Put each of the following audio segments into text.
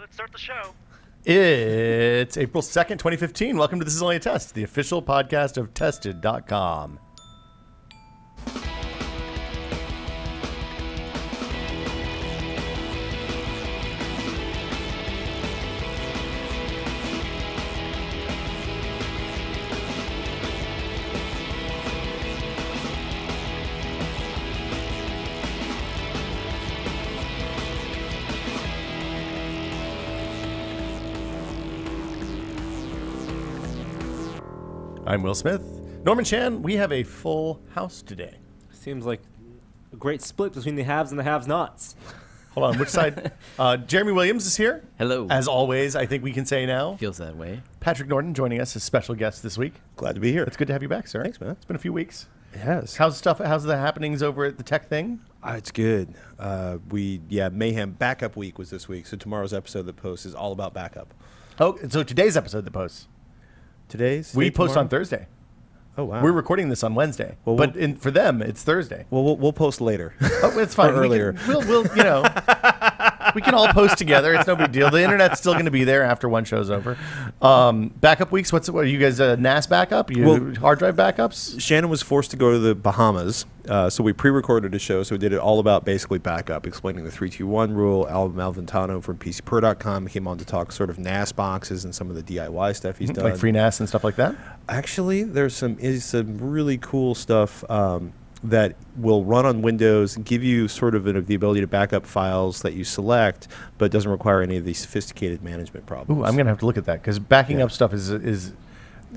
let's start the show. It's April 2nd, 2015. Welcome to This Is Only a Test, the official podcast of Tested.com. I'm Will Smith. Norman Chan, we have a full house today. Seems like a great split between the haves and the have-nots. Hold on, which side? Jeremy Williams is here. Hello. As always, I think we can say now. Feels that way. Patrick Norton joining us as special guest this week. Glad to be here. It's good to have you back, sir. Thanks, man. It's been a few weeks. It has. How's the happenings over at the tech thing? It's good. Mayhem backup week was this week, so tomorrow's episode that posts is all about backup. Oh, so today's episode that posts. We post tomorrow? on Thursday. Oh, wow. We're recording this on Wednesday, Well, but for them, it's Thursday. Well, we'll post later. Oh, it's fine. Or earlier. We'll we can all post together. It's no big deal. The internet's still going to be there after one show's over. Backup weeks. What are you guys? NAS backup? Hard drive backups? Shannon was forced to go to the Bahamas, so we pre-recorded a show. So we did it all about basically backup, explaining the 3-2-1 rule. Al Malventano from PCPer.com came on to talk sort of NAS boxes and some of the DIY stuff he's done, Like free NAS and stuff like that. Actually, there's some really cool stuff that will run on Windows and give you sort of the ability to back up files that you select, but doesn't require any of these sophisticated management problems. Ooh, I'm gonna have to look at that because backing up stuff is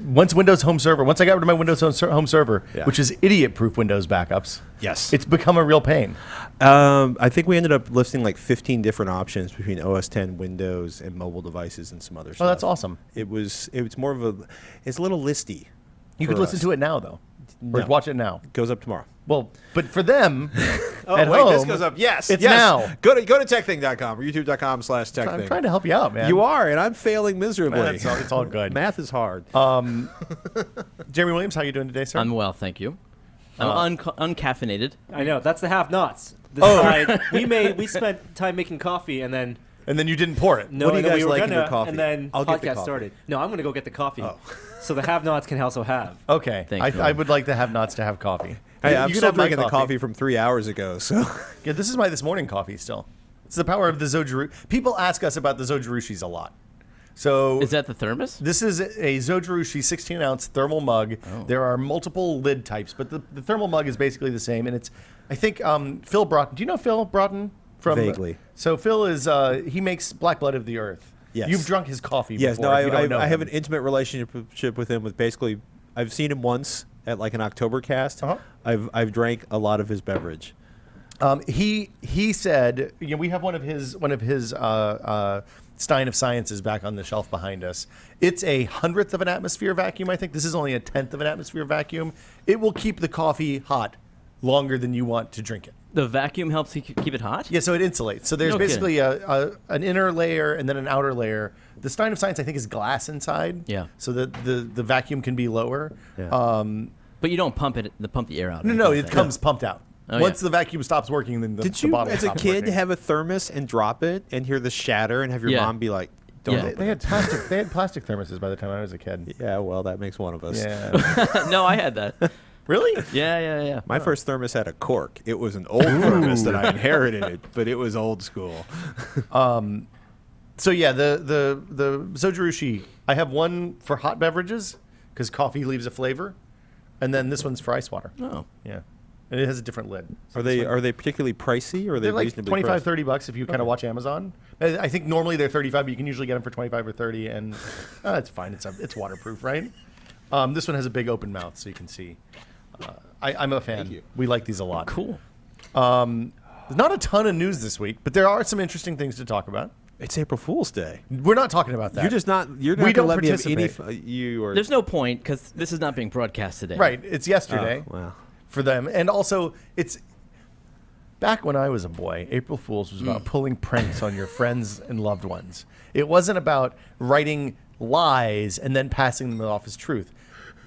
once Windows Home Server. Once I got rid of my Windows Home Server, which is idiot-proof Windows backups. Yes, it's become a real pain. I think we ended up listing like 15 different options between OS 10, Windows, and mobile devices and some other stuff. Oh, that's awesome. It's more of it's a little listy. You could listen to it now though, or watch it now. It goes up tomorrow. Well, but for them, at home, this goes up. Yes, it's now. Go to techthing.com or youtube.com/techthing. I'm trying to help you out, man. You are, and I'm failing miserably. Man, it's all good. Math is hard. Jeremy Williams, how are you doing today, sir? I'm well, thank you. I'm uncaffeinated. I know, that's the have-nots. We spent time making coffee and then you didn't pour it. no, What do and you then guys we were like in your gonna, coffee? and then I'll get the podcast coffee. started. No, I'm gonna go get the coffee. Oh. So the have-nots can also have. Okay, Thank you. I would like to have nots to have coffee. Hey, You I'm can still have my drinking the coffee from 3 hours ago. So Yeah, this is my this morning coffee still. It's the power of the Zojirushi. People ask us about the Zojirushis a lot. So Is that the thermos? this is a Zojirushi 16-ounce thermal mug. Oh. There are multiple lid types, but the thermal mug is basically the same. And it's, I think, Phil Broughton. Do you know Phil Broughton? Vaguely. So Phil is, he makes Black Blood of the Earth. Yes. You've drunk his coffee yes, before. no, if you don't know I have him. an intimate relationship with him. With basically, I've seen him once at like an Oktobercast. Uh-huh. I've drank a lot of his beverage. He said, we have one of his Stein of Sciences back on the shelf behind us. It's a 100th of an atmosphere vacuum, I think. This is only a 10th of an atmosphere vacuum. It will keep the coffee hot longer than you want to drink it. The vacuum helps you keep it hot? Yeah, so it insulates. So there's No basically an inner layer and then an outer layer. The Stein of Science, I think, is glass inside. Yeah. So that the vacuum can be lower. Yeah. But you don't pump the air out. No, it comes pumped out. Oh, Once yeah. the vacuum stops working, then the Did you, bottle as a stops kid, working. have a thermos and drop it and hear the shatter and have your Yeah. mom be like, "Don't Yeah. open They it." had plastic. They had plastic thermoses by the time I was a kid. Yeah, well, that makes one of us. Yeah. No, I had that. Really? Yeah. My first thermos had a cork. It was an old thermos that I inherited, but it was old school. So yeah, the Zojirushi. I have one for hot beverages because coffee leaves a flavor, and then this one's for ice water. Oh. Yeah, and it has a different lid. So Are this they one- are they particularly pricey or are they They're like reasonably 25, priced? $30 if you kind of watch Amazon. I think normally they're 35, but you can usually get them for 25 or 30, and it's fine. It's waterproof, right? This one has a big open mouth, so you can see. I'm a fan. Thank you. We like these a lot. Cool. There's not a ton of news this week, but there are some interesting things to talk about. It's April Fool's Day. We're not talking about that. You're not We going to don't let me have any participate. you or There's no point because this is not being broadcast today. Right. It's yesterday wow. for them. And also, it's back when I was a boy, April Fool's was about pulling pranks on your friends and loved ones. It wasn't about writing lies and then passing them off as truth.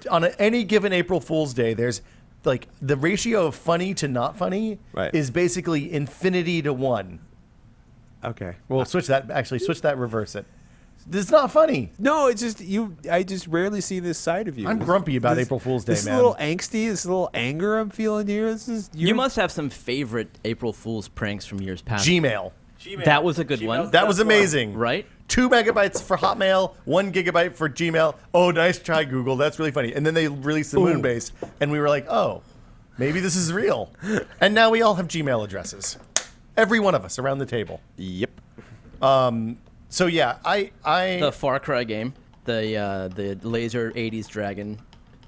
On any given April Fool's Day, there's like the ratio of funny to not funny Right. is basically infinity to 1. Okay. Well, switch that. Actually, switch that. Reverse it. This is not funny. No, it's just you. I just rarely see this side of you. I'm grumpy about April Fool's Day, this man. This little angsty, this little anger I'm feeling here. This is You must have some favorite April Fool's pranks from years past. Gmail. That was a good one. That was amazing. Right? 2 megabytes for Hotmail, 1 gigabyte for Gmail. Oh, nice try, Google. That's really funny. And then they released the moon base, and we were like, oh, maybe this is real. And now we all have Gmail addresses. Every one of us around the table. Yep. So yeah, The Far Cry game, the laser 80s dragon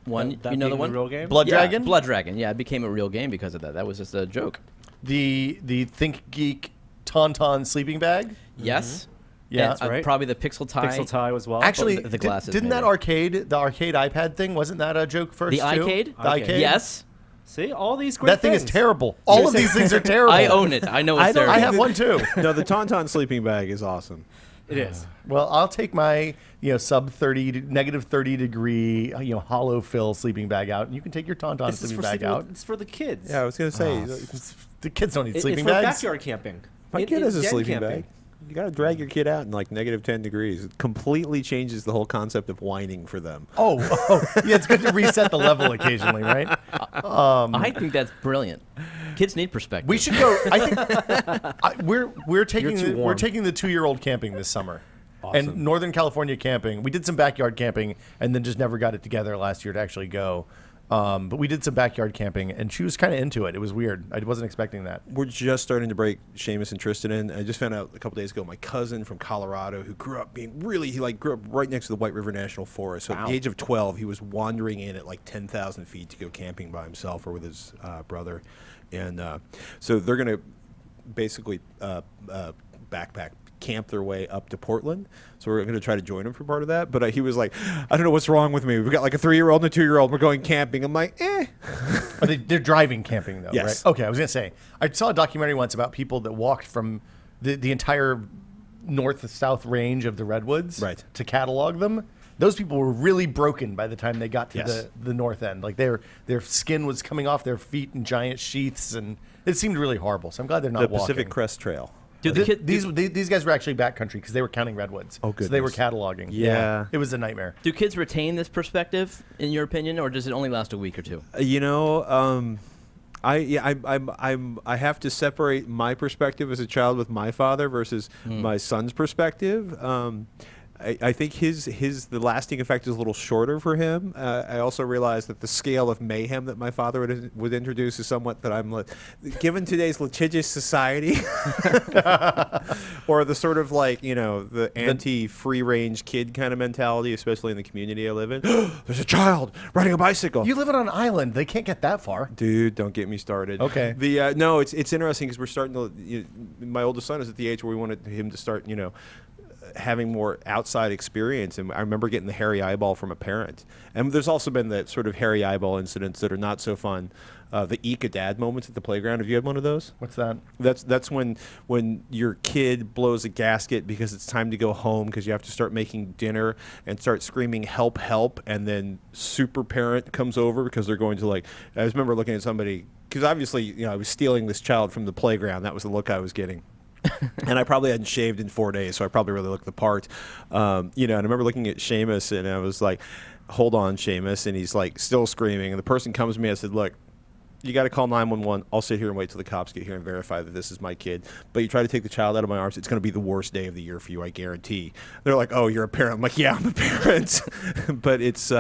one. That You know the being one? real game? Blood Yeah, Dragon. Blood Dragon. Yeah, it became a real game because of that. That was just a joke. The Think Geek Tauntaun sleeping bag. Yes. Yeah, And, that's right. Probably the Pixel Tie. Pixel tie as well. Actually, the glasses, didn't that maybe. the arcade iPad thing, wasn't that a joke first? The too? iCade? The iCade. Yes. See, all these great That thing is things. terrible. All of these things are terrible. I own it. I know it's there. I have one too. No, the Tauntaun sleeping bag is awesome. It is. Well, I'll take my sub 30 negative 30 degree hollow fill sleeping bag out, and you can take your Tauntaun This is sleeping for bag sleeping out. with- It's for the kids. Yeah, I was gonna say. The kids don't need It's sleeping for bags. backyard camping. My kid has a den sleeping camping. bag. You gotta drag your kid out in like negative 10 degrees. It completely changes the whole concept of whining for them. Oh, yeah, it's good to reset the level occasionally, right? I think that's brilliant. Kids need perspective. We should go. I think we're taking too we're warm. taking the 2-year-old camping this summer. Awesome. And Northern California camping. We did some backyard camping and then just never got it together last year to actually go. But we did some backyard camping, and she was kind of into it. It was weird. I wasn't expecting that. We're just starting to break Seamus and Tristan in. I just found out a couple days ago my cousin from Colorado who grew up grew up right next to the White River National Forest. So at the age of 12, he was wandering in at like 10,000 feet to go camping by himself or with his brother. And so they're going to basically backpack camp their way up to Portland. So we're going to try to join him for part of that. But he was like, I don't know what's wrong with me. We've got like a 3-year-old and a 2-year-old. We're going camping. I'm like, They're driving camping, though, Yes. right? Okay, I was going to say. I saw a documentary once about people that walked from the entire north-south range of the Redwoods Right. to catalog them. Those people were really broken by the time they got to Yes. the north end. Like their skin was coming off their feet in giant sheaths, and it seemed really horrible. So I'm glad they're not the walking. Pacific Crest Trail. Do the kid, These guys were actually backcountry because they were counting redwoods. Oh, So they were goodness. cataloging. Yeah. It was a nightmare. do kids retain this perspective, in your opinion, or does it only last a week or two? I have to separate my perspective as a child with my father versus my son's perspective. I think the lasting effect is a little shorter for him. I also realize that the scale of mayhem that my father would introduce is somewhat that given today's litigious society, or the sort of the anti-free range kid kind of mentality, especially in the community I live in. There's a child riding a bicycle. You live on an island. They can't get that far. Dude, don't get me started. Okay. No, it's interesting because we're starting to. My oldest son is at the age where we wanted him to start, having more outside experience. And I remember getting the hairy eyeball from a parent. And there's also been that sort of hairy eyeball incidents that are not so fun. The eek a dad moments at the playground. Have you had one of those? What's that? That's when your kid blows a gasket because it's time to go home because you have to start making dinner and start screaming help, help, and then super parent comes over because they're going to I just remember looking at somebody because obviously I was stealing this child from the playground. That was the look I was getting. And I probably hadn't shaved in 4 days, so I probably really looked the part. And I remember looking at Seamus, and I was like, hold on, Seamus. And he's still screaming. And the person comes to me, I said, look, you got to call 911. I'll sit here and wait till the cops get here and verify that this is my kid. But you try to take the child out of my arms, it's going to be the worst day of the year for you, I guarantee. They're like, oh, you're a parent. I'm like, yeah, I'm a parent. But it's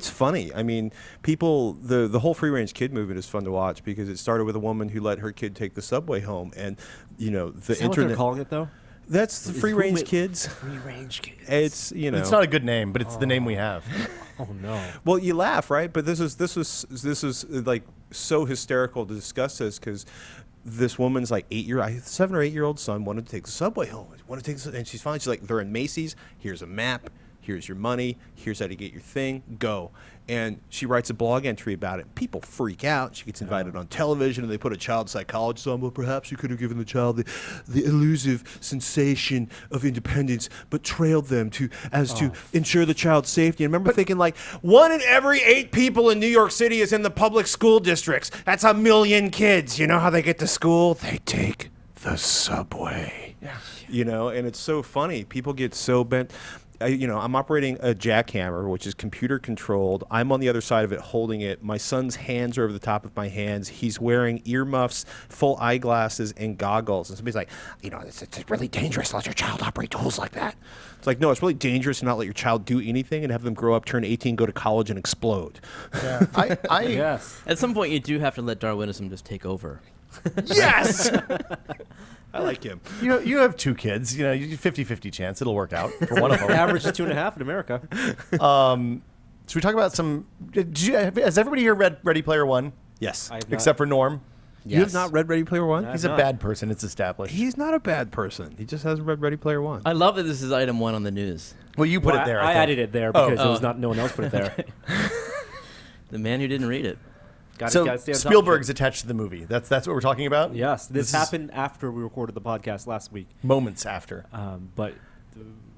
funny. I mean, people, the whole free range kid movement is fun to watch because it started with a woman who let her kid take the subway home. And, the Is that what internet. they're calling it, though? That's the free range kids. Free range kids. It's It's not a good name, but it's the name we have. Oh no. Well, you laugh, right? But this was so hysterical to discuss this because this woman's 7 or 8 year old son wanted to take the subway home. And she's fine. She's like, they're in Macy's. Here's a map. Here's your money. Here's how to get your thing. Go. And she writes a blog entry about it. People freak out. She gets invited on television, and they put a child psychologist on. Well, perhaps you could have given the child the elusive sensation of independence, but trailed them to ensure the child's safety. And I remember thinking, 1 in every 8 people in New York City is in the public school districts. That's 1 million kids. You know how they get to school? They take the subway. Yeah. And it's so funny. People get so bent. I'm operating a jackhammer, which is computer controlled. I'm on the other side of it holding it. My son's hands are over the top of my hands. He's wearing earmuffs, full eyeglasses, and goggles. And somebody's like, it's really dangerous to let your child operate tools like that. It's like, no, it's really dangerous to not let your child do anything and have them grow up, turn 18, go to college, and explode. Yeah. Yes. At some point, you do have to let Darwinism just take over. Yes! I like him. You have 2 kids. You 50-50 chance it'll work out for one of them. Average is 2.5 in America. Should we talk about some? Has everybody here read Ready Player One? Yes. Except for Norm. You have not read Ready Player One? No. He's a bad person. It's established. He's not a bad person. He just hasn't read Ready Player One. I love that this is item 1 on the news. Well, you put it there. I think. added it there because it was not. No one else put it there. The man who didn't read it. Gotta So stay on top of Spielberg's it. attached to the movie. That's what we're talking about. Yes, this is happened after we recorded the podcast last week. moments after. But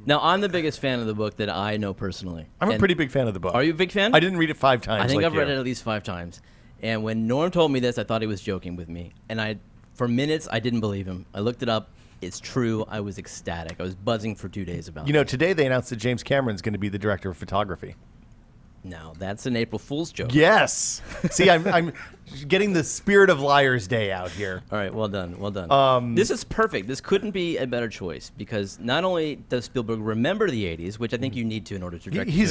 Now, I'm the biggest fan of the book that I know personally. I'm a And pretty big fan of the book. Are you a big fan? I didn't read it 5 times. I think like I've read you. it at least 5 times. And when Norm told me this, I thought he was joking with me. And for minutes, I didn't believe him. I looked it up. It's true. I was ecstatic. I was buzzing for 2 days about it. Today they announced that James Cameron's going to be the director of photography. Now, that's an April Fool's joke. Yes. See, I'm getting the spirit of Liar's Day out here. All right, well done, well done. This is perfect. This couldn't be a better choice because not only does Spielberg remember the '80s, which I think you need to in order to direct. He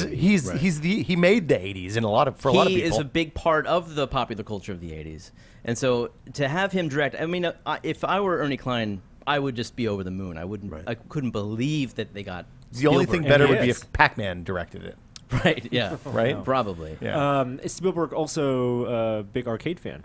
made the 80s in a lot of people. He is a big part of the popular culture of the '80s, and so to have him direct, I mean, if I were Ernie Klein, I would just be over the moon. I couldn't believe that they got. The only thing And better he would be is. if Pac-Man directed it. Right? Yeah. Right? Probably. Yeah. is Spielberg also a big arcade fan?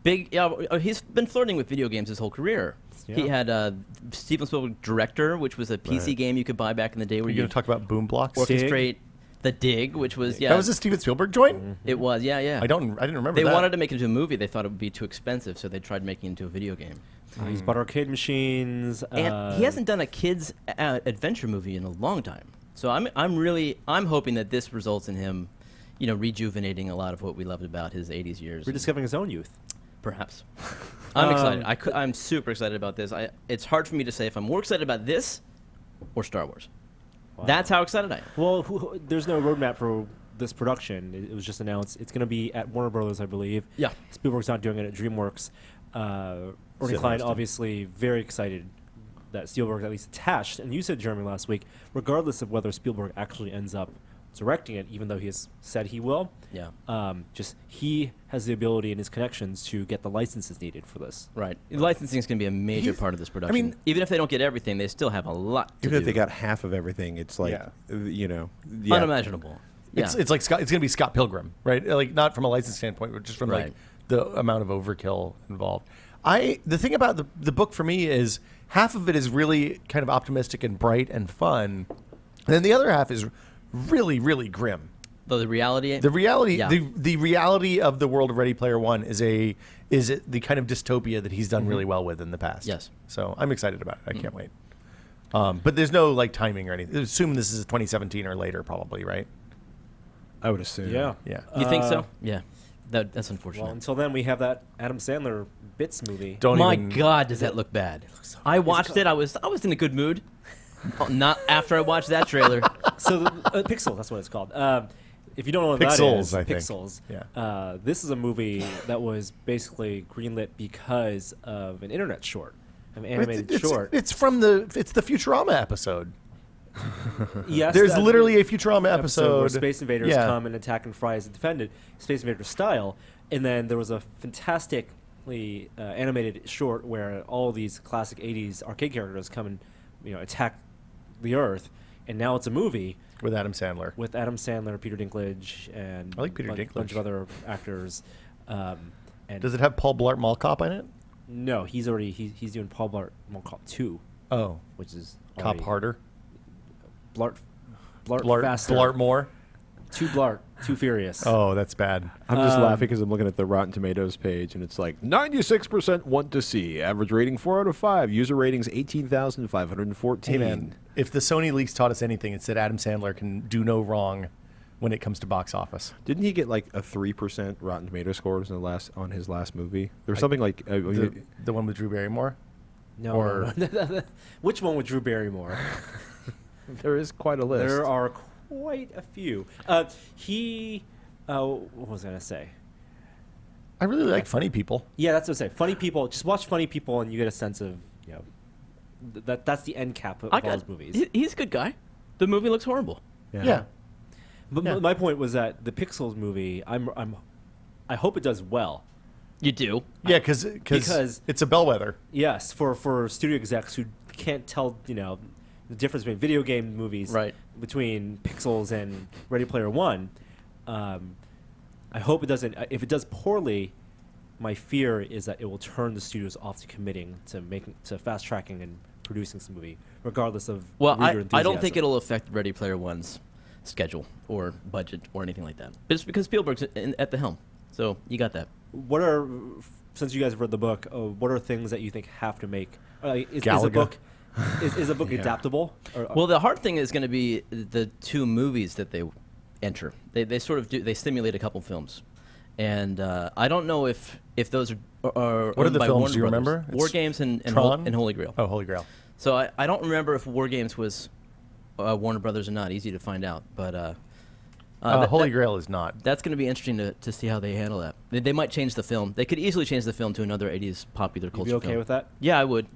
Big. Yeah. He's been flirting with video games his whole career. Yeah. He had Steven Spielberg Director, which was a PC game you could buy back in the day where Are you you going to talk about Boom Blocks? orchestrate the Dig, which was That was a Steven Spielberg joint? It was, yeah. I didn't remember They that. wanted to make it into a movie. They thought it would be too expensive, so they tried making it into a video game. He's bought arcade machines. And he hasn't done a kids adventure movie in a long time. So I'm hoping that this results in him, rejuvenating a lot of what we loved about his '80s years. rediscovering his own youth. Perhaps. I'm excited. I'm super excited about this. It's hard for me to say if I'm more excited about this or Star Wars. Wow. That's how excited I am. Well, there's no roadmap for this production. It was just announced. It's going to be at Warner Brothers, I believe. Yeah. Spielberg's not doing it at DreamWorks. Ernie Klein, interesting. obviously, very excited that Spielberg at least attached. And you said, Jeremy, last week, regardless of whether Spielberg actually ends up directing it, even though he has said he will, Yeah. just he has the ability and his connections to get the licenses needed for this. Right. Licensing is going to be a major part of this production. Even if they don't get everything, they still have a lot to Even if do. they got half of everything, it's like, Unimaginable. Yeah. It's like Scott. It's going to be Scott Pilgrim, right? Like not from a license standpoint, but just from like Right. the amount of overkill involved. The thing about the book for me is half of it is really kind of optimistic and bright and fun, and then the other half is really, really grim. The reality. The reality, Yeah. the reality of the world of Ready Player One is the kind of dystopia that he's done really well with in the past. Yes. So I'm excited about it. I can't wait. But there's no like timing or anything. Assume this is 2017 or later, probably, right? I would assume. Yeah. Yeah. You think so? Uh, Yeah. That's unfortunate. Well, until then, we have that Adam Sandler Bits movie. My God, does that look bad? I watched it. I was in a good mood. Not after I watched that trailer. So Pixel, that's what it's called. If you don't know what that Pixels, is, I think. Pixels. Yeah. This is a movie that was basically greenlit because of an internet short, an animated short. It's the Futurama episode. Yes, There's that literally a Futurama episode where Space Invaders Yeah. come and attack and fry as defended, Space Invader style. And then there was a fantastically animated short where all these classic '80s arcade characters come and attack the Earth. And now it's a movie with Adam Sandler. with Adam Sandler, Peter Dinklage, and I like Peter bunch Dinklage. of other actors. And Does it have Paul Blart Mall Cop in it? No, he's doing Paul Blart Mall Cop 2, Oh, which is Cop already Harder. Blart faster. Blart more. Too Blart, too furious. Oh, that's bad. I'm just laughing because I'm looking at the Rotten Tomatoes page, and it's like 96% want to see. Average rating 4 out of 5. User ratings 18,514. Hey man, if the Sony leaks taught us anything, it's that Adam Sandler can do no wrong when it comes to box office. Didn't he get like a 3% Rotten Tomato scores on his last movie? There was something like The one with Drew Barrymore. No, Or no. Which one with Drew Barrymore? There is quite a list. There are quite a few. What was I gonna say? I really like Funny People. Yeah, that's what I say. Funny People. Just watch Funny People, and you get a sense of that's the end cap of all his movies. He's a good guy. The movie looks horrible. Yeah. But Yeah. my point was that the Pixels movie, I hope it does well. You do. Yeah, because it's a bellwether. Yes, for studio execs who can't tell the difference between video game movies, Right. between Pixels and Ready Player One. I hope it doesn't. If it does poorly, my fear is that it will turn the studios off to committing to fast tracking and producing some movie, regardless of Well, reader I don't think enthusiasm. it'll affect Ready Player One's schedule or budget or anything like that. But it's because Spielberg's at the helm. So you got that. What are, since you guys have read the book, what are things that you think have to make is a Galaga. book is a book adaptable? Or, Well, the hard thing is going to be the 2 movies that they enter. They sort of do. They simulate a couple films, and I don't know if those are What are owned the by films? Warner Do you Brothers. remember? War It's Games and Tron? Holy Grail. Oh, Holy Grail. So I don't remember if War Games was Warner Brothers or not. Easy to find out, but Holy Grail is not. that's going to be interesting to see how they handle that. They might change the film. They could easily change the film to another 80s popular you culture be okay film. with that? Yeah, I would.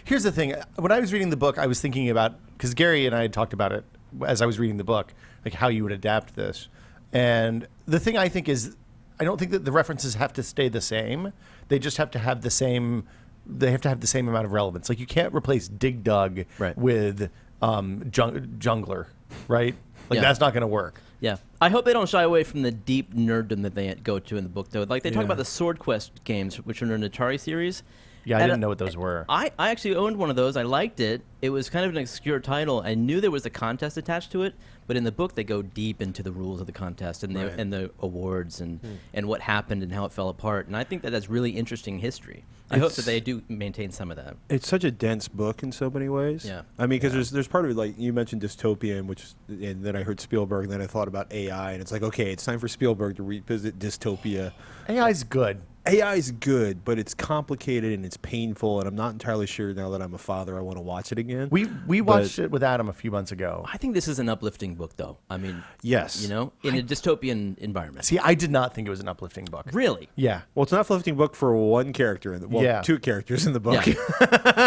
Here's the thing. When I was reading the book, I was thinking about, because Gary and I had talked about it as I was reading the book, like how you would adapt this. And the thing I think is, I don't think that the references have to stay the same. They just have to have the same. They have to have the same amount of relevance. Like you can't replace Dig Dug Right. with Jungler, right? Like Yeah. that's not going to work. Yeah, I hope they don't shy away from the deep nerddom that they go to in the book, though. Like they talk Yeah. about the Sword Quest games, which are an Atari series. Yeah, I And, didn't know what those were. I actually owned one of those. I liked it. It was kind of an obscure title. I knew there was a contest attached to it, but in the book they go deep into the rules of the contest and Right. the awards and what happened and how it fell apart. And I think that that's really interesting history. I hope that they do maintain some of that. It's such a dense book in so many ways. Yeah. I mean, because there's part of it, like you mentioned dystopian, and then I heard Spielberg, and then I thought about AI, and it's like, okay, it's time for Spielberg to revisit dystopia. AI's good. AI is good, but it's complicated and it's painful, and I'm not entirely sure now that I'm a father I want to watch it again. We watched it with Adam a few months ago. I think this is an uplifting book, though. I mean, Yes. in a dystopian environment. See, I did not think it was an uplifting book. Really? Yeah. Well, it's an uplifting book for one character, Yeah. 2 characters in the book. Yeah.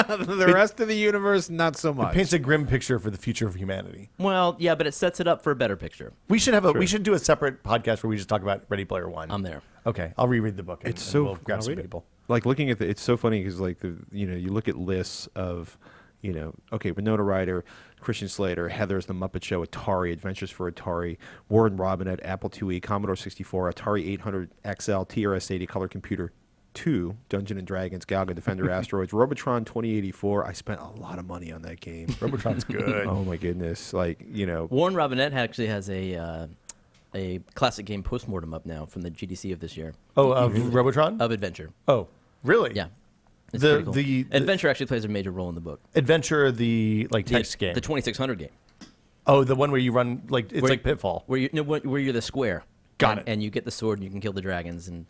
The rest of the universe, not so much. Paints a grim picture for the future of humanity. Well, yeah, but it sets it up for a better picture. We should do a separate podcast where we just talk about Ready Player One. I'm there. Okay, I'll reread the book. It's and so- we'll grab I'll some read it. people. Like looking at it's so funny because like you look at lists of okay, Winona Ryder, Christian Slater, Heather's, The Muppet Show, Atari, Adventures for Atari, Warren Robinette, Apple IIe, Commodore 64, Atari 800 XL, TRS-80, Color Computer 2, Dungeon and Dragons, Galaga, Defender Asteroids, Robotron 2084. I spent a lot of money on that game. Robotron's good. Oh my goodness! Like Warren Robinette actually has a classic game postmortem up now from the GDC of this year Oh, of Robotron? of Adventure. Oh, really? Yeah. It's The- pretty cool. the- Adventure actually plays a major role in the book. Adventure, the text game. The 2600 game. Oh, the one where you run it's Where- like Pitfall. Where you're the square. Got and, it. And you get the sword and you can kill the dragons and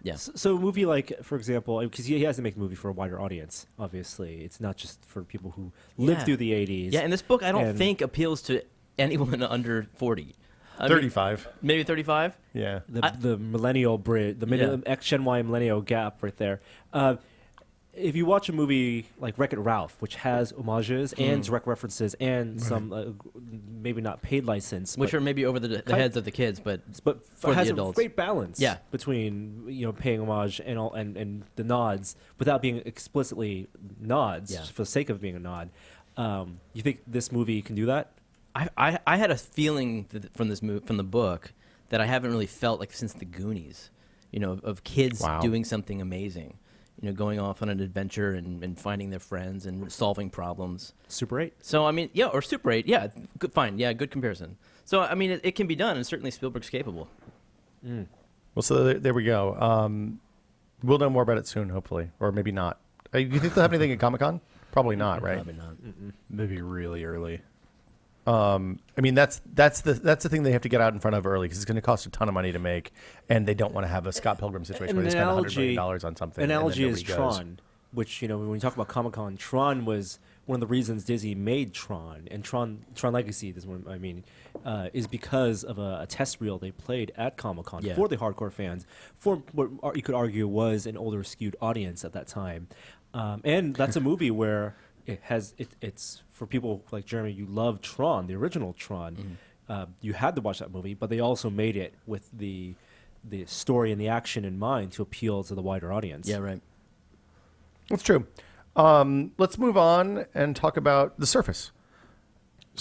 yeah. So a movie like, for example, because he has to make a movie for a wider audience, obviously. It's not just for people who lived Yeah. through the 80s. Yeah, and this book I don't And- think appeals to anyone under 40. I mean, 35. maybe 35? Yeah. The millennial bridge, Yeah. X Gen Y millennial gap right there. If you watch a movie like Wreck-It Ralph, which has homages and direct references and some maybe not paid license, Which but, are maybe over the heads of the kids, but for has the a adults. great balance Yeah. between paying homage and all and the nods without being explicitly nods Yeah. for the sake of being a nod. You think this movie can do that? I had a feeling from the book that I haven't really felt like since the Goonies, of kids Wow. doing something amazing, going off on an adventure and finding their friends and solving problems. Super 8. So I mean, yeah, or Super 8, yeah, good, fine, yeah, good comparison. So I mean, it can be done, and certainly Spielberg's capable. Well, so there we go. We'll know more about it soon, hopefully, or maybe not. You think they'll have anything at Comic-Con? Probably not, right? Probably not. maybe really early. I mean, that's the thing they have to get out in front of early because it's going to cost a ton of money to make, and they don't want to have a Scott Pilgrim situation where they spend $100 million on something. and then Analogy is nobody goes. Tron. which, when you talk about Comic-Con, Tron was one of the reasons Disney made Tron, and Tron Legacy, this one, is because of a test reel they played at Comic-Con for the hardcore fans, for what you could argue was an older skewed audience at that time. And that's a movie where it's for people like Jeremy, you love Tron, the original Tron. You had to watch that movie, but they also made it with the story and the action in mind to appeal to the wider audience. Yeah, right. That's true. Let's move on and talk about the Surface.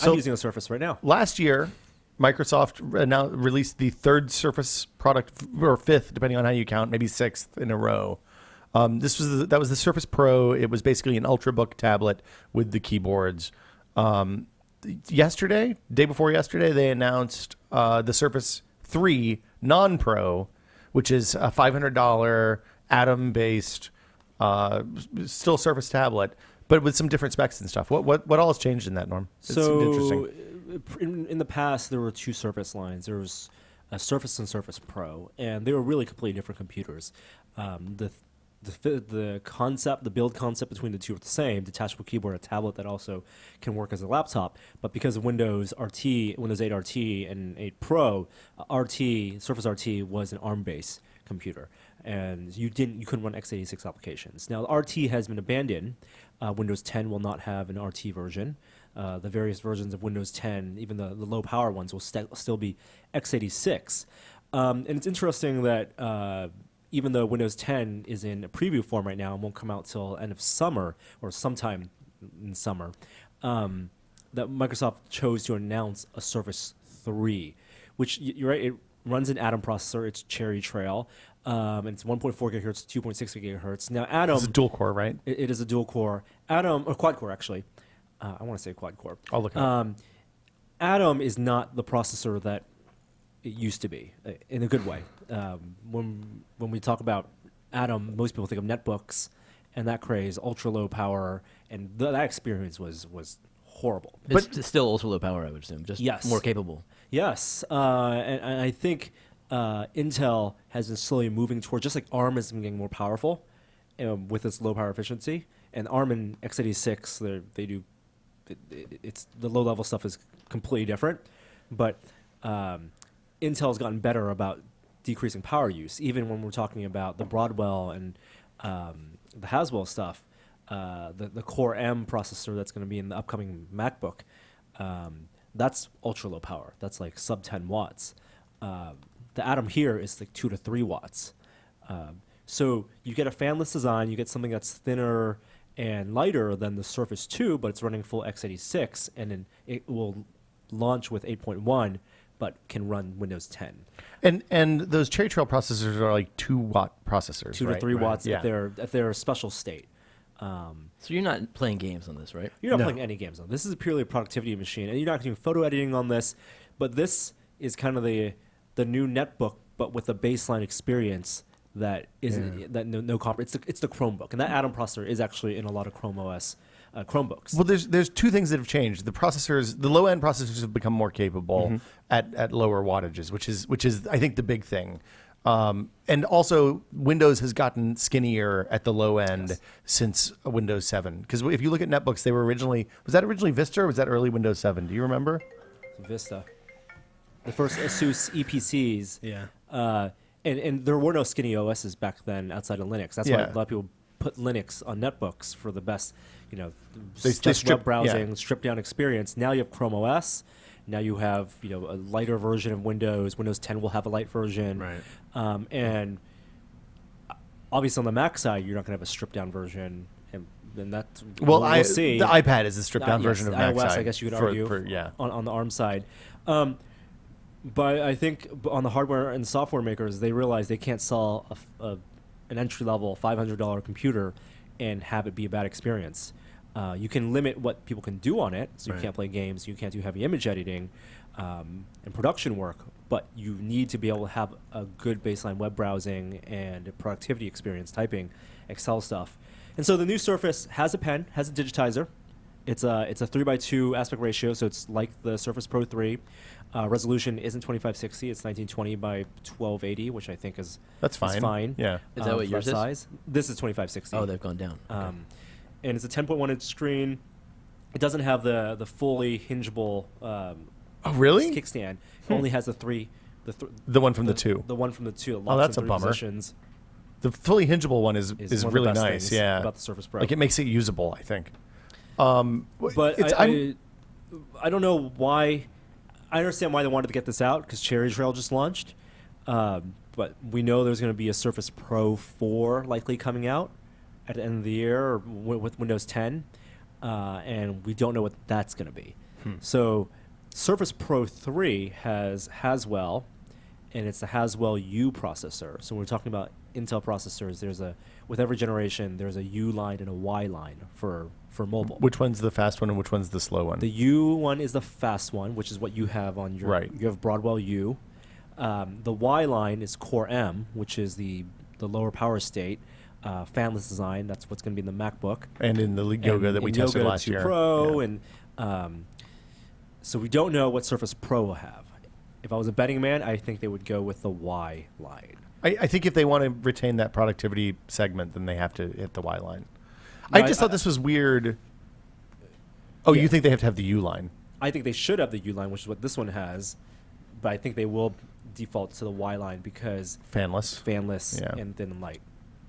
I'm using a Surface right now. Last year, Microsoft released the third Surface product, or fifth, depending on how you count, maybe sixth in a row. That was the Surface Pro. It was basically an Ultrabook tablet with the keyboards. Day before yesterday, they announced the Surface 3 non-Pro, which is a $500 Atom-based still Surface tablet, but with some different specs and stuff. What all has changed in that, Norm? It seemed interesting. In the past, there were two Surface lines. There was a Surface and Surface Pro, and they were really completely different computers. The concept, the build concept between the two are the same: detachable keyboard, a tablet that also can work as a laptop. But because of Windows 8 RT, and 8 Pro, Surface RT was an ARM-based computer, and you couldn't run x86 applications. Now RT has been abandoned. Windows 10 will not have an RT version. The various versions of Windows 10, even the low power ones, will still be x86. And it's interesting that even though Windows 10 is in a preview form right now and won't come out till end of summer or sometime in summer, that Microsoft chose to announce a Surface 3, which, you're right, it runs an Atom processor. It's Cherry Trail. And it's 1.4 gigahertz, 2.6 gigahertz. Now, Atom... It's a dual core, right? It is a dual core. Atom, or quad core, actually. I want to say quad core. I'll look it up. Atom is not the processor that it used to be, in a good way. When we talk about Atom, most people think of netbooks and that craze, ultra low power, and that experience was horrible. It's still ultra low power, I would assume, just more capable. Yes, and I think Intel has been slowly moving toward, just like ARM has been getting more powerful with its low power efficiency, and ARM and x86, they do, it's the low level stuff is completely different, but Intel's gotten better about decreasing power use, even when we're talking about the Broadwell and the Haswell stuff. The Core M processor that's going to be in the upcoming MacBook, that's ultra low power. That's like sub 10 watts. The Atom here is like 2 to 3 watts. So you get a fanless design, you get something that's thinner and lighter than the Surface 2, but it's running full x86, and then it will launch with 8.1, but can run Windows 10. And those Cherry Trail processors are like 2-watt processors, 2 right? to 3 watts Yeah. at their special state. So you're not playing games on this, right? You're not playing any games on this. This is purely a productivity machine, and you're not doing photo editing on this. But this is kind of the new netbook, but with a baseline experience that isn't no comp. It's the Chromebook, and that Atom processor is actually in a lot of Chrome OS Chromebooks. Well, there's two things that have changed. The low end processors have become more capable at lower wattages, which is I think the big thing. And also, Windows has gotten skinnier at the low end since Windows 7. Because if you look at netbooks, was that originally Vista or was that early Windows 7? Do you remember? Vista. The first ASUS EPCs. Yeah. And there were no skinny OSs back then outside of Linux. That's why a lot of people put Linux on netbooks for the best, best web browsing, stripped down experience. Now you have Chrome OS. Now you have, a lighter version of Windows. Windows 10 will have a light version. Right. And obviously on the Mac side, you're not going to have a stripped down version. And that's, we'll see. The iPad is the stripped down version of Mac iOS, side. I guess you could argue on the ARM side. But I think on the hardware and software makers, they realize they can't sell an entry-level $500 computer and have it be a bad experience. You can limit what people can do on it, so you can't play games, you can't do heavy image editing and production work, but you need to be able to have a good baseline web browsing and a productivity experience, typing, Excel stuff. And so the new Surface has a pen, has a digitizer, It's a 3:2 aspect ratio, so it's like the Surface Pro 3. Resolution isn't 2560; it's 1920 by 1280, which I think is fine. Yeah. Is that what for yours is? size. This is 2560. Oh, they've gone down. Okay. And it's a 10.1-inch screen. It doesn't have the fully hingeable Oh, really? kickstand. It only has The one from the 2. The one from the 2. That Oh, locks that's in a 3 bummer. positions. The fully hingeable one is One of the really best nice. things Yeah. about the Surface Pro. Like it makes it usable, I think. But it's, I don't know why. I understand why they wanted to get this out because Cherry Trail just launched. But we know there's going to be a Surface Pro 4 likely coming out at the end of the year or with Windows 10. And we don't know what that's going to be. So Surface Pro 3 has Haswell, and it's the Haswell U processor. So when we're talking about Intel processors, with every generation, there's a U line and a Y line for mobile. which one's the fast one and which one's the slow one? The U one is the fast one, which is what you have on your. Right. You have Broadwell U. The Y line is Core M, which is the lower power state, fanless design. That's what's going to be in the MacBook. And in the Yoga And that we in tested Yoga last 2 year. Pro, Yeah. and so we don't know what Surface Pro will have. If I was a betting man, I think they would go with the Y line. I think if they want to retain that productivity segment, then they have to hit the Y line. No, I just thought this was weird. Oh, Yeah. you think they have to have the U line? I think they should have the U line, which is what this one has, but I think they will default to the Y line because Fanless. fanless Yeah. and thin and light.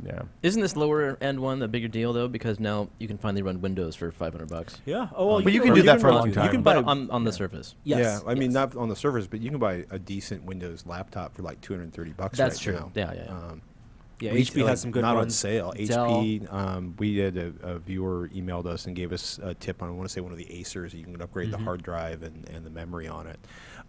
Yeah. Isn't this lower end one the bigger deal though? Because now you can finally run Windows for $500. Yeah. Oh, well, But you can do that for a long You time. can But buy on the Surface. Yes. Yeah, I mean yes. not on the Surface, but you can buy a decent Windows laptop for like $230 That's right true. now. Yeah. Yeah, we- HP like, has some good not on ones. sale. Dell. HP, we had a viewer emailed us and gave us a tip on, I want to say, one of the Acers. You can upgrade the hard drive and the memory on it.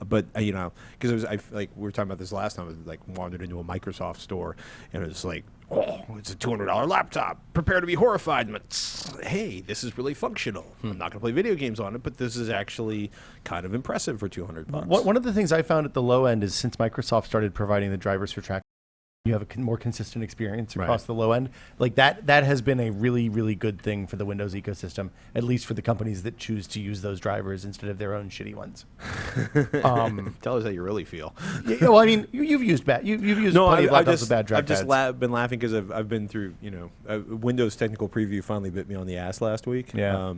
But because like we were talking about this last time, I like wandered into a Microsoft store and it was like, oh, it's a $200 laptop. Prepare to be horrified. But hey, this is really functional. I'm not going to play video games on it, but this is actually kind of impressive for $200. One of the things I found at the low end is since Microsoft started providing the drivers for track, you have a more consistent experience across Right. the low end. Like that has been a really, really good thing for the Windows ecosystem, at least for the companies that choose to use those drivers instead of their own shitty ones. Tell us how you really feel. Yeah, well, I mean, you've used you've used plenty of laptops with bad I've trackpads. just been laughing because I've been through, Windows Technical Preview finally bit me on the ass last week. Yeah.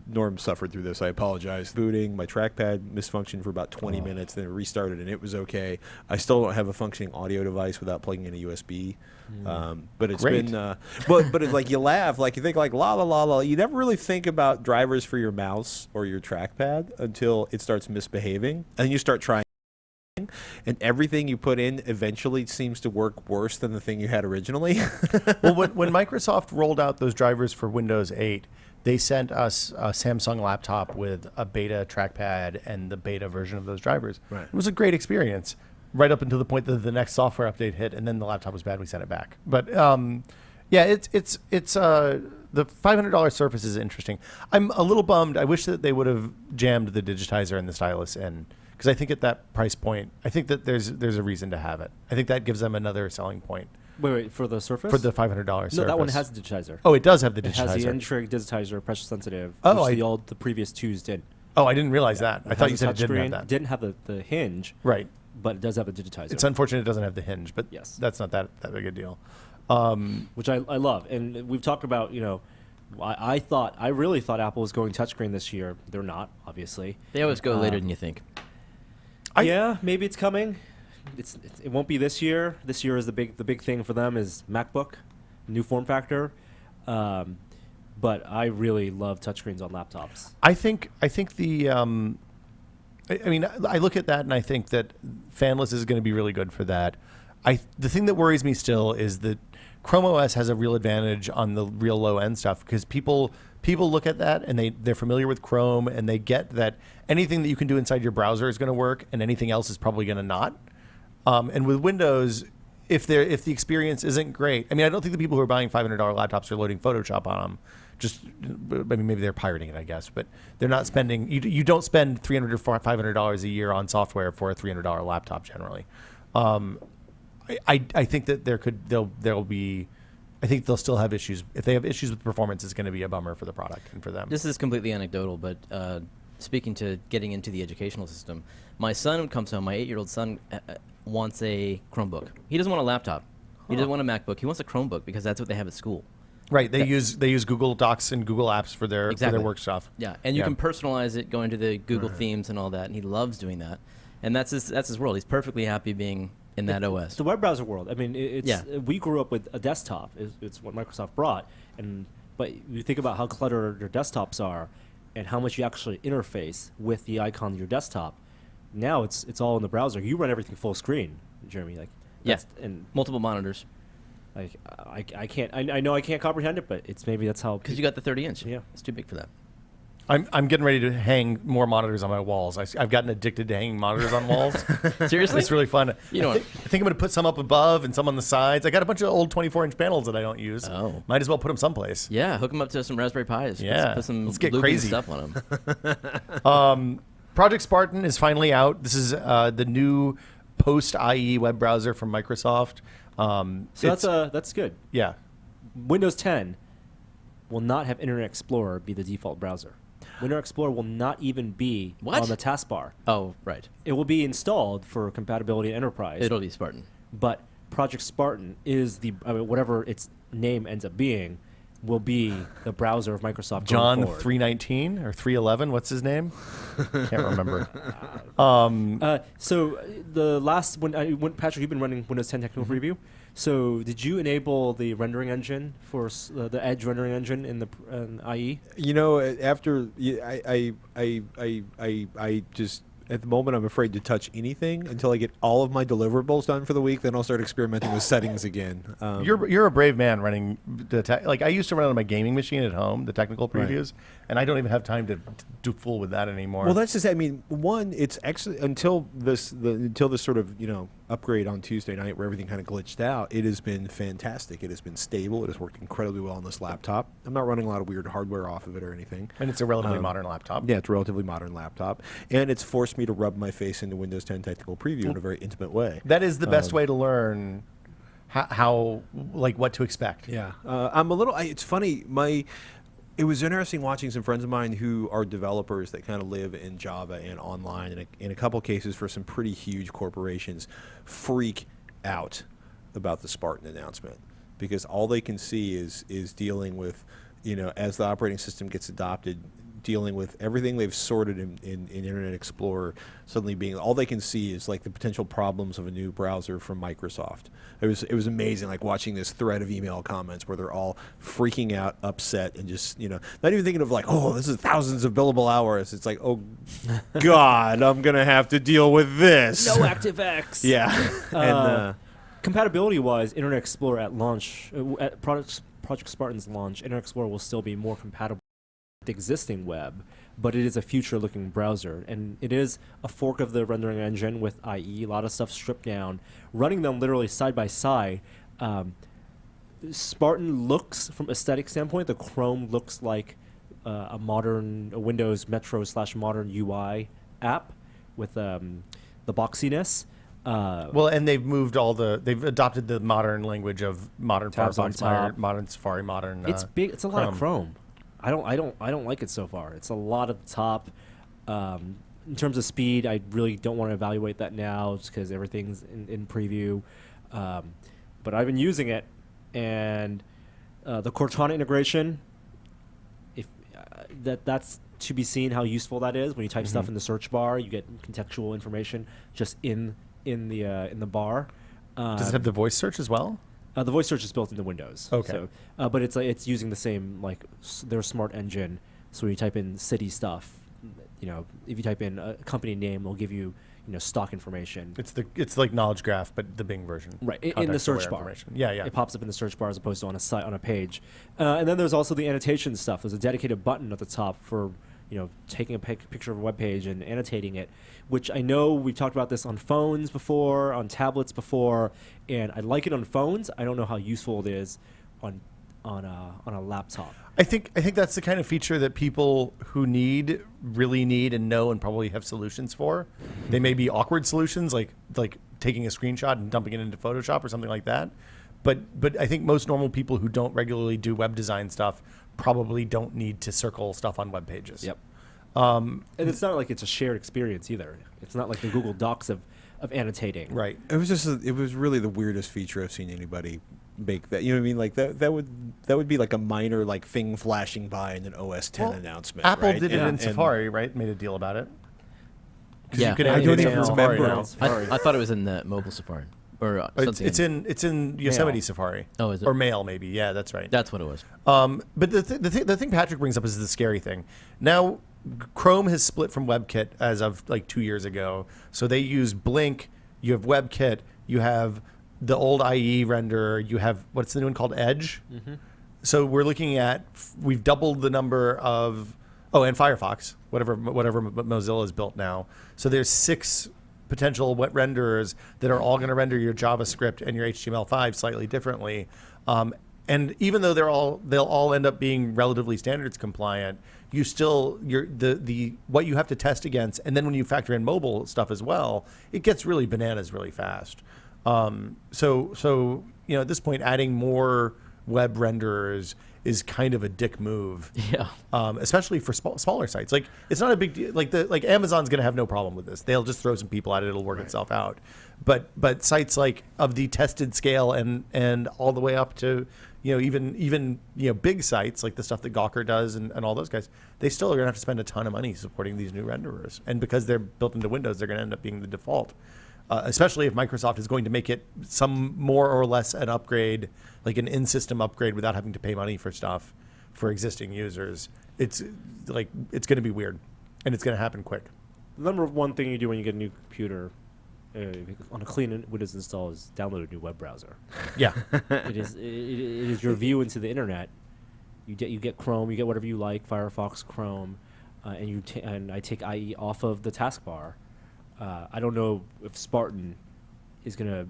Norm suffered through this. I apologize. Booting, my trackpad misfunctioned for about 20 minutes, then it restarted and it was okay. I still don't have a functioning audio device without plugging in a USB. But it's Great. been, but it's like you laugh, like you think like la la la la. You never really think about drivers for your mouse or your trackpad until it starts misbehaving, and you start trying. And everything you put in eventually seems to work worse than the thing you had originally. Well, when Microsoft rolled out those drivers for Windows 8, they sent us a Samsung laptop with a beta trackpad and the beta version of those drivers. Right. It was a great experience, right up until the point that the next software update hit, and then the laptop was bad. We sent it back. But yeah, it's the $500 Surface is interesting. I'm a little bummed. I wish that they would have jammed the digitizer and the stylus in, because I think at that price point, I think that there's a reason to have it. I think that gives them another selling point Wait, for the Surface? for the $500 Surface. No, that one has a digitizer. Oh, it does have the It digitizer. has the N-Trig digitizer, pressure sensitive, Oh, which the previous twos did. Oh, I didn't realize that. I It thought has you a said it didn't have touchscreen. that. Didn't have the hinge, Right. but it does have a digitizer. It's unfortunate it doesn't have the hinge, but Yes. that's not that big a deal. Which I love. And we've talked about, I really thought Apple was going touchscreen this year. They're not, obviously. They always go later than you think. Yeah, maybe it's coming. It won't be this year. This year is the big thing for them is MacBook, new form factor. But I really love touchscreens on laptops. I think the I mean, I look at that and I think that fanless is going to be really good for that. The thing that worries me still is that Chrome OS has a real advantage on the real low end stuff, because people look at that and they're familiar with Chrome and they get that anything that you can do inside your browser is going to work and anything else is probably going to not. And with Windows, if the experience isn't great, I mean, I don't think the people who are buying $500 laptops are loading Photoshop on them. I mean, maybe they're pirating it, I guess, but they're not spending. You don't spend $300 or $500 a year on software for a $300 laptop generally. I think that there'll be I think they'll still have issues. If they have issues with performance, it's going to be a bummer for the product and for them. This is completely anecdotal, but speaking to getting into the educational system, my son comes home, my 8-year-old son wants a Chromebook. He doesn't want a laptop. He doesn't want a MacBook. He wants a Chromebook because that's what they have at school. Right. They use Google Docs and Google Apps for their work stuff. Yeah, and you can personalize it, go into the Google themes and all that, and he loves doing that. And that's his world. He's perfectly happy being in that OS. It's the web browser world. I mean, we grew up with a desktop. It's what Microsoft brought, but you think about how cluttered your desktops are, and how much you actually interface with the icon of your desktop. Now it's all in the browser. You run everything full screen, Jeremy. And multiple monitors. Like I can't. I know I can't comprehend it, but that's how. Because you got the 30-inch. Yeah, it's too big for that. I'm getting ready to hang more monitors on my walls. I've gotten addicted to hanging monitors on walls. Seriously? It's really fun. You know I think I'm going to put some up above and some on the sides. I got a bunch of old 24-inch panels that I don't use. Oh. Might as well put them someplace. Yeah, hook them up to some Raspberry Pis. Yeah. Put some Let's get Luby crazy. stuff on them. Project Spartan is finally out. This is the new post-IE web browser from Microsoft. So that's good. Yeah. Windows 10 will not have Internet Explorer be the default browser. Internet Explorer will not even be on the taskbar. Oh, right. It will be installed for compatibility in Enterprise. It'll be Spartan. But Project Spartan is whatever its name ends up being, will be the browser of Microsoft. John going forward. 319 or 311. What's his name? Can't remember. So the last when Patrick, you've been running Windows 10 Technical Preview. So did you enable the rendering engine for the Edge rendering engine in the IE? You know, after I just at the moment I'm afraid to touch anything until I get all of my deliverables done for the week. Then I'll start experimenting with settings again. You're a brave man running like I used to run it on my gaming machine at home, the technical previews, and I don't even have time to do fool with that anymore. Well, that's just. I mean, one, it's actually until this sort of upgrade on Tuesday night where everything kind of glitched out. It has been fantastic. It has been stable. It has worked incredibly well on this laptop. I'm not running a lot of weird hardware off of it or anything. And it's a relatively modern laptop. Yeah, it's a relatively modern laptop, and it's forced me to rub my face into Windows 10 Technical Preview in a very intimate way. That is the best way to learn how what to expect. Yeah, I'm a little. It's funny. It was interesting watching some friends of mine who are developers that kind of live in Java and online, and in a couple cases for some pretty huge corporations, freak out about the Spartan announcement because all they can see is dealing with, as the operating system gets adopted, dealing with everything they've sorted in Internet Explorer suddenly being all they can see is like the potential problems of a new browser from Microsoft. It was amazing, like watching this thread of email comments where they're all freaking out, upset, and just not even thinking of like, oh, this is thousands of billable hours. It's like, oh God, I'm gonna have to deal with this. No ActiveX. Yeah. And compatibility-wise, Internet Explorer at launch, at Project Spartan's launch, Internet Explorer will still be more compatible the existing web, but it is a future-looking browser, and it is a fork of the rendering engine with IE. A lot of stuff stripped down, running them literally side by side. Spartan looks, from aesthetic standpoint, the Chrome looks like a Windows Metro / modern UI app with the boxiness. Well, and they've adopted the modern language of modern Tabs on Firefox, top. modern Safari, modern. It's big. It's a lot Chrome. of Chrome. I don't like it so far. It's a lot at the top. In terms of speed, I really don't want to evaluate that now just because everything's in preview. But I've been using it, and the Cortana integration, that's to be seen how useful that is. When you type stuff in the search bar, you get contextual information just in the bar. Does it have the voice search as well? The voice search is built into Windows. Okay. So, but it's using the same their smart engine. So when you type in city stuff, if you type in a company name, it'll give you stock information. It's like Knowledge Graph, but the Bing version. Right, in the search bar. Yeah. It pops up in the search bar as opposed to on a site on a page. And then there's also the annotation stuff. There's a dedicated button at the top for taking a picture of a web page and annotating it, which I know we've talked about this on phones before, on tablets before, and I like it on phones. I don't know how useful it is on a laptop. I think that's the kind of feature that people who really need and know and probably have solutions for. They may be awkward solutions like taking a screenshot and dumping it into Photoshop or something like that. But I think most normal people who don't regularly do web design stuff probably don't need to circle stuff on web pages. Yep. And it's not like it's a shared experience either. It's not like the Google Docs of annotating. Right. It was it was really the weirdest feature I've seen anybody make. That, you know what I mean? Like that would be like a minor like thing flashing by in an OS 10 announcement. Apple right? did it in And- Safari, right? Made a deal about it. 'Cause Yeah. you could I add don't anything even in Safari remember. now. Safari. I thought it was in the mobile Safari. Or It's something. it's in Yosemite Safari. Oh, is it? Or Mail, maybe. Yeah, that's right. That's what it was. But the thing Patrick brings up is the scary thing. Now, Chrome has split from WebKit as of like 2 years ago. So they use Blink. You have WebKit. You have the old IE renderer. You have what's the new one called Edge. So we're looking at we've doubled the number of and Firefox, whatever Mozilla has built now. So there's 6 potential wet renderers that are all going to render your JavaScript and your HTML5 slightly differently. And even though they'll all end up being relatively standards compliant, you still the what you have to test against, and then when you factor in mobile stuff as well, it gets really bananas really fast. So at this point, adding more web renderers is kind of a dick move. Yeah. Especially for smaller sites. Like it's not a big deal. Like Amazon's going to have no problem with this. They'll just throw some people at it. It'll work itself out. But sites like of the tested scale and all the way up to even big sites like the stuff that Gawker does and all those guys, they still are going to have to spend a ton of money supporting these new renderers. And because they're built into Windows, they're going to end up being the default. Especially if Microsoft is going to make it some more or less an upgrade, like an in-system upgrade without having to pay money for stuff for existing users. It's going to be weird, and it's going to happen quick. The number one thing you do when you get a new computer on a clean Windows install is download a new web browser. Yeah. It is your view into the internet. You get Chrome, you get whatever you like, Firefox, Chrome, and I take IE off of the taskbar. I don't know if Spartan is going to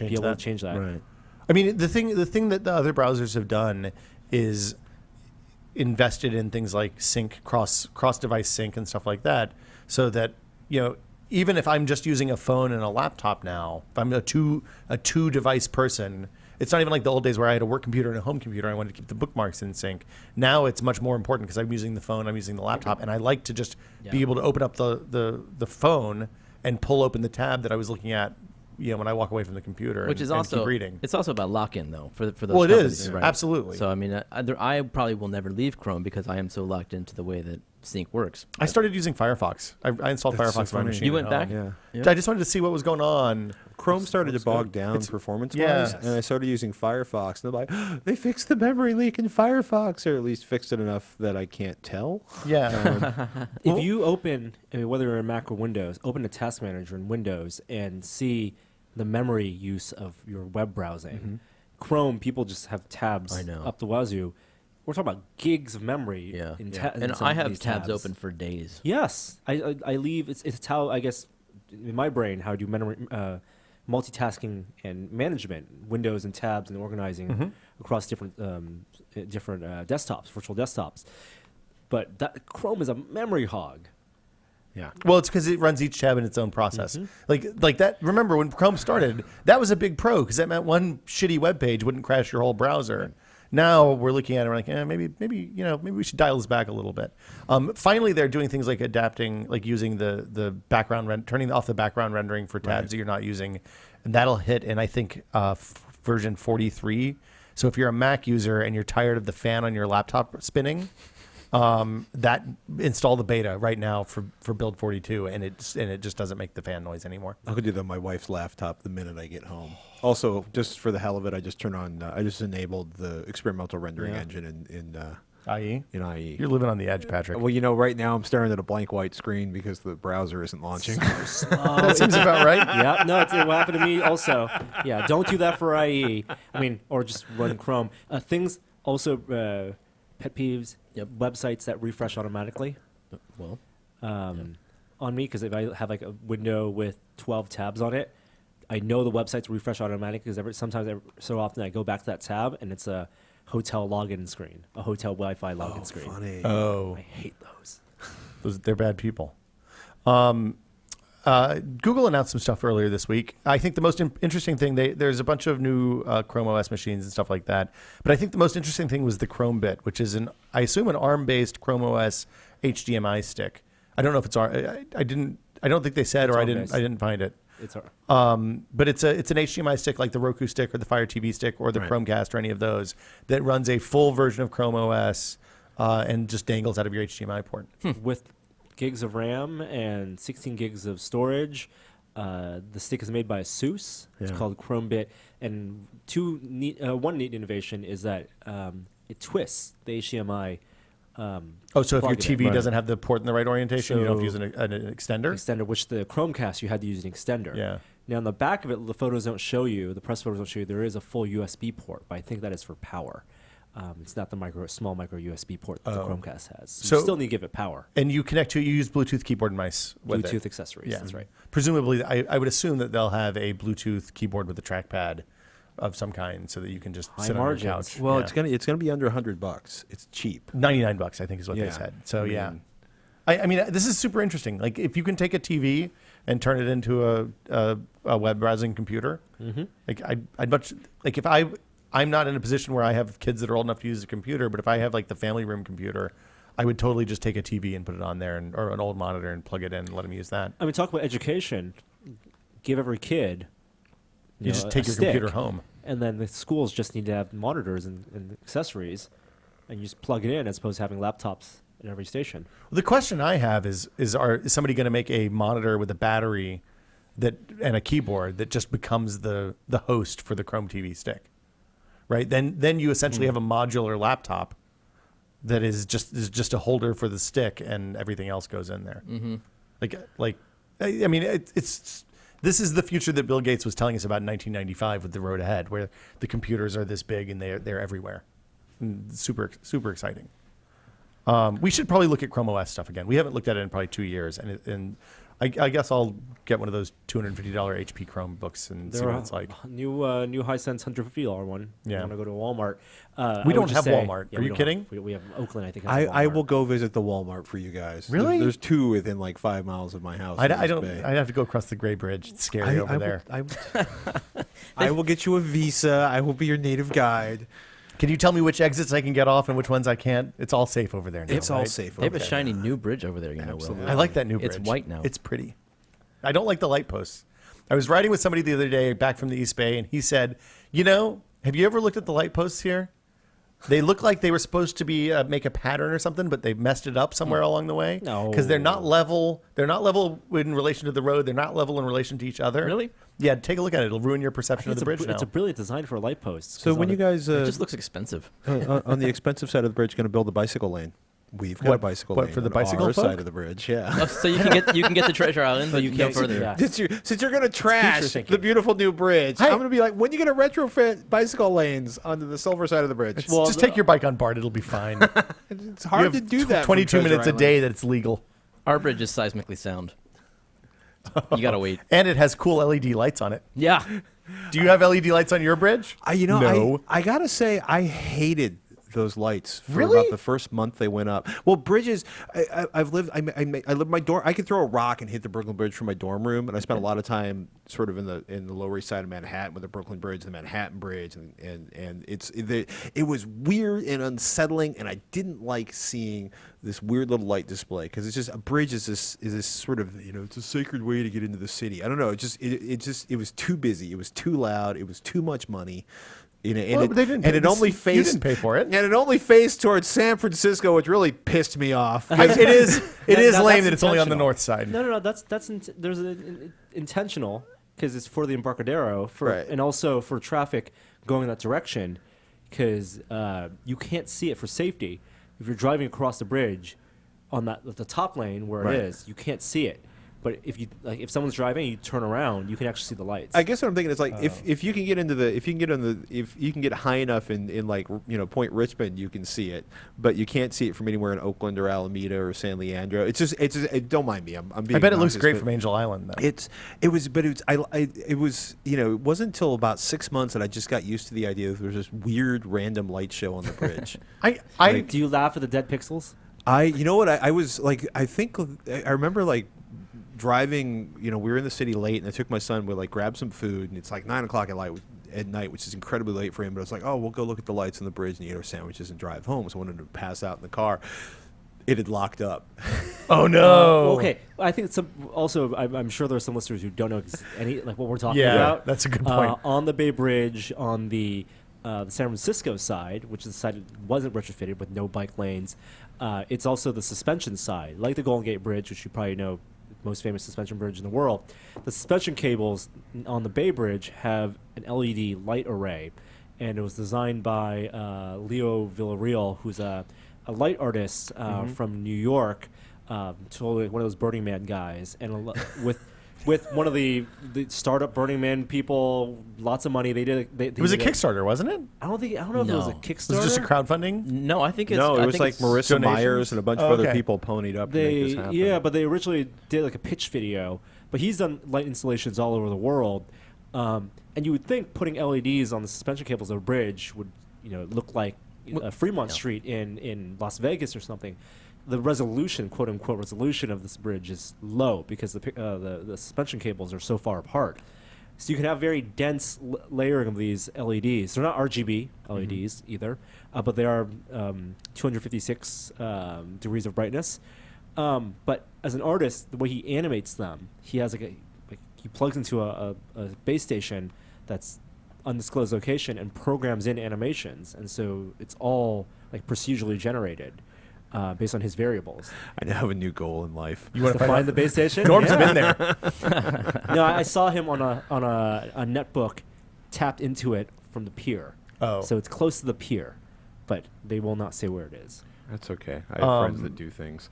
be able to change that. Right. I mean, the thing that the other browsers have done is invested in things like sync, cross-device sync and stuff like that, so that even if I'm just using a phone and a laptop now, if I'm a two-device person, it's not even like the old days where I had a work computer and a home computer. I wanted to keep the bookmarks in sync. Now it's much more important because I'm using the phone, I'm using the laptop, and I like to just be able to open up the phone and pull open the tab that I was looking at, when I walk away from the computer. Which is and also keep reading. It's also about lock-in though for those. Well, it companies, is right? absolutely. So I mean, I probably will never leave Chrome because I am so locked into the way that sync works. I started using Firefox. I installed That's so Firefox on my funny. machine. You went at back? home. Yeah. I just wanted to see what was going on. Chrome started to looks bog good. down performance-wise, yeah. and I started using Firefox. And they're like, they fixed the memory leak in Firefox, or at least fixed it enough that I can't tell. Yeah. If you open, whether you're in Mac or Windows, open a task manager in Windows and see the memory use of your web browsing. Chrome, people just have tabs I know. up the wazoo. We're talking about gigs of memory. Yeah. In And some I of have these tabs open for days. Yes, I leave. It's how I guess in my brain how I do memory multitasking and management, Windows and tabs and organizing across different desktops, virtual desktops. But Chrome is a memory hog. Yeah. Well, it's because it runs each tab in its own process. Like that. Remember when Chrome started, that was a big pro because that meant one shitty web page wouldn't crash your whole browser. Now we're looking at it, we're like, maybe we should dial this back a little bit. Finally, they're doing things like adapting, like using the background turning off the background rendering for tabs that you're not using, and that'll hit in I think version 43. So if you're a Mac user and you're tired of the fan on your laptop spinning, that install the beta right now for build 42, and it just doesn't make the fan noise anymore. I'll do that on my wife's laptop the minute I get home. Also, just for the hell of it, I just enabled the experimental rendering engine in IE? In IE. You're living on the edge, Patrick. Well, right now I'm staring at a blank white screen because the browser isn't launching. That seems about right. Yeah, no, it happened to me also. Yeah, don't do that for IE. Or just run Chrome. Things also, pet peeves, websites that refresh automatically. Well, on me, because if I have like a window with 12 tabs on it, I know the websites refresh automatically because sometimes so often I go back to that tab and it's a hotel login screen, a hotel Wi-Fi login screen. Funny. Oh, I hate those. they're bad people. Google announced some stuff earlier this week. I think the most interesting thing, there's a bunch of new Chrome OS machines and stuff like that. But I think the most interesting thing was the Chrome Bit, which is I assume an ARM-based Chrome OS HDMI stick. I don't know if it's I don't think they said, It's or I ARM-based. didn't find it. It's But it's an HDMI stick like the Roku stick or the Fire TV stick or the Chromecast or any of those that runs a full version of Chrome OS and just dangles out of your HDMI port. with gigs of RAM and 16 gigs of storage. The stick is made by ASUS. It's Yeah. called Chromebit. And one neat innovation is that it twists the HDMI. So if your plug it in. TV doesn't have the port in the right orientation, you don't have to So- use an extender? Extender, which the Chromecast you had to use an extender. Yeah. Now on the back of it, the photos don't show you. The press photos don't show you. There is a full USB port, but I think that is for power. It's not the small micro USB port that the Chromecast has. So you still need to give it power. And you use Bluetooth keyboard and mice with Bluetooth it. accessories. Yeah. That's right. Presumably, I would assume that they'll have a Bluetooth keyboard with a trackpad of some kind so that you can just High sit on your margins. couch. Well, Yeah. it's gonna be under $100. It's cheap. $99, I think, is what they Yeah. said. So I yeah, mean- I mean, this is super interesting. Like, if you can take a TV and turn it into a web browsing computer, like I'd much like if I'm not in a position where I have kids that are old enough to use a computer, but if I have like the family room computer, I would totally just take a TV and put it on there, or an old monitor and plug it in and let them use that. I mean, talk about education. Give every kid. You just take a your stick, computer home. and then the schools just need to have monitors and accessories, and you just plug it in as opposed to having laptops in every station. The question I have is somebody going to make a monitor with a battery and a keyboard that just becomes the host for the Chrome TV stick, right? Then you essentially have a modular laptop that is just a holder for the stick, and everything else goes in there. Like I mean, this is the future that Bill Gates was telling us about in 1995 with the road ahead, where the computers are this big and they're everywhere. Super exciting. We should probably look at Chrome OS stuff again. We haven't looked at it in probably 2 years, and I guess I'll get one of those $250 HP Chromebooks and see what it's like. New Hisense $150 one. Yeah. You want to go to Walmart. We I don't would just have say- Walmart. Yeah, Are we you don't kidding? have- we have Oakland, I think. Has a I Walmart. will go visit the Walmart for you guys. Really? There's two within like 5 miles of my house. I in don't. East Bay. I'd have to go across the Gray Bridge. It's scary over there. I will get you a visa. I will be your native guide. Can you tell me which exits I can get off and which ones I can't? It's all safe over there now. It's all right? safe. They have a okay. shiny new bridge over there, you know. Will. Absolutely. I like that new bridge. It's white now. It's pretty. I don't like the light posts. I was riding with somebody the other day back from the East Bay, and he said, have you ever looked at the light posts here? They look like they were supposed to be make a pattern or something, but they messed it up somewhere along the way. No. Because they're not level. They're not level in relation to the road. They're not level in relation to each other. Really? Yeah, take a look at it. It'll ruin your perception of the bridge now. It's a brilliant design for a light post. So when you guys It just looks expensive. on the expensive side of the bridge, going to build a bicycle lane. We've got a bicycle what, lane for the on bicycle our folk? side of the bridge. Yeah. Oh, so you can get to Treasure Island, but you No can't further. yeah. Since you're going to trash thinking. the beautiful new bridge, Hey. I'm going to be like, when you going to retrofit bicycle lanes onto the silver side of the bridge? Just take your bike on BART. It'll be fine. It's hard to do that. from 22 Treasure minutes a Island. day that it's legal. Our bridge is seismically sound. You gotta wait. And it has cool LED lights on it. Yeah. Do you have LED lights on your bridge? No. I gotta say, I hated those lights for Really? about the first month they went up. Well, bridges. I've lived. I live my dorm. I could throw a rock and hit the Brooklyn Bridge from my dorm room, and I spent a lot of time sort of in the Lower East Side of Manhattan with the Brooklyn Bridge, the Manhattan Bridge, and it was weird and unsettling, and I didn't like seeing this weird little light display because it's just a bridge is this sort of it's a sacred way to get into the city. I don't know. It was too busy. It was too loud. It was too much money. Well, but they didn't pay- only you faced. didn't pay for it. And it only faced towards San Francisco, which really pissed me off. It is That's lame that it's only on the intentional. north side. No. There's an intentional because it's for the Embarcadero Right. and also for traffic going in that direction because you can't see it for safety. If you're driving across the bridge on the top lane where Right. it is, you can't see it. But if someone's driving, you turn around, you can actually see the lights. I guess what I'm thinking is like if you can get into the if you can get high enough in like Point Richmond, you can see it, but you can't see it from anywhere in Oakland or Alameda or San Leandro. It's just don't mind me. I'm being I bet it looks obnoxious, great but from Angel Island, though. it wasn't until about 6 months that I just got used to the idea that there was this weird random light show on the bridge. Do you laugh at the dead pixels? I was like I think I remember like driving, we were in the city late, and I took my son. We like grab some food, and it's like 9:00 at night, which is incredibly late for him. But it's like, oh, we'll go look at the lights on the bridge and eat our sandwiches and drive home. So I wanted to pass out in the car. It had locked up. Oh no. Okay, I think I'm sure there are some listeners who don't know what we're talking Yeah, about. that's a good point. On the Bay Bridge, on the San Francisco side, which is the side that wasn't retrofitted with no bike lanes, it's also the suspension side, like the Golden Gate Bridge, which you probably know, the most famous suspension bridge in the world. The suspension cables on the Bay Bridge have an LED light array, and it was designed by Leo Villarreal, who's a light artist from New York, totally one of those Burning Man guys, and with one of the startup Burning Man people, lots of money. It was a Kickstarter, wasn't it? I don't know if it was a No. Kickstarter. Was it just a crowdfunding? No, I think it's. No, I it was think like it's Marissa donations? Myers and a bunch of other people ponied up to make this happen. Yeah, but they originally did like a pitch video. But he's done light installations all over the world, and you would think putting LEDs on the suspension cables of a bridge would, look like Fremont Street in Las Vegas or something. The resolution, quote unquote, resolution of this bridge is low because the suspension cables are so far apart. So you can have very dense layering of these LEDs. They're not RGB LEDs either, but they are 256 degrees of brightness. But as an artist, the way he animates them, he has he plugs into a base station that's undisclosed location and programs in animations, and so it's all like procedurally generated based on his variables. I now have a new goal in life. You want To find the base station? Norm's Yeah. been there. No, I saw him on a netbook tapped into it from the pier. Oh. So it's close to the pier, but they will not say where it is. That's okay. I have friends that do things.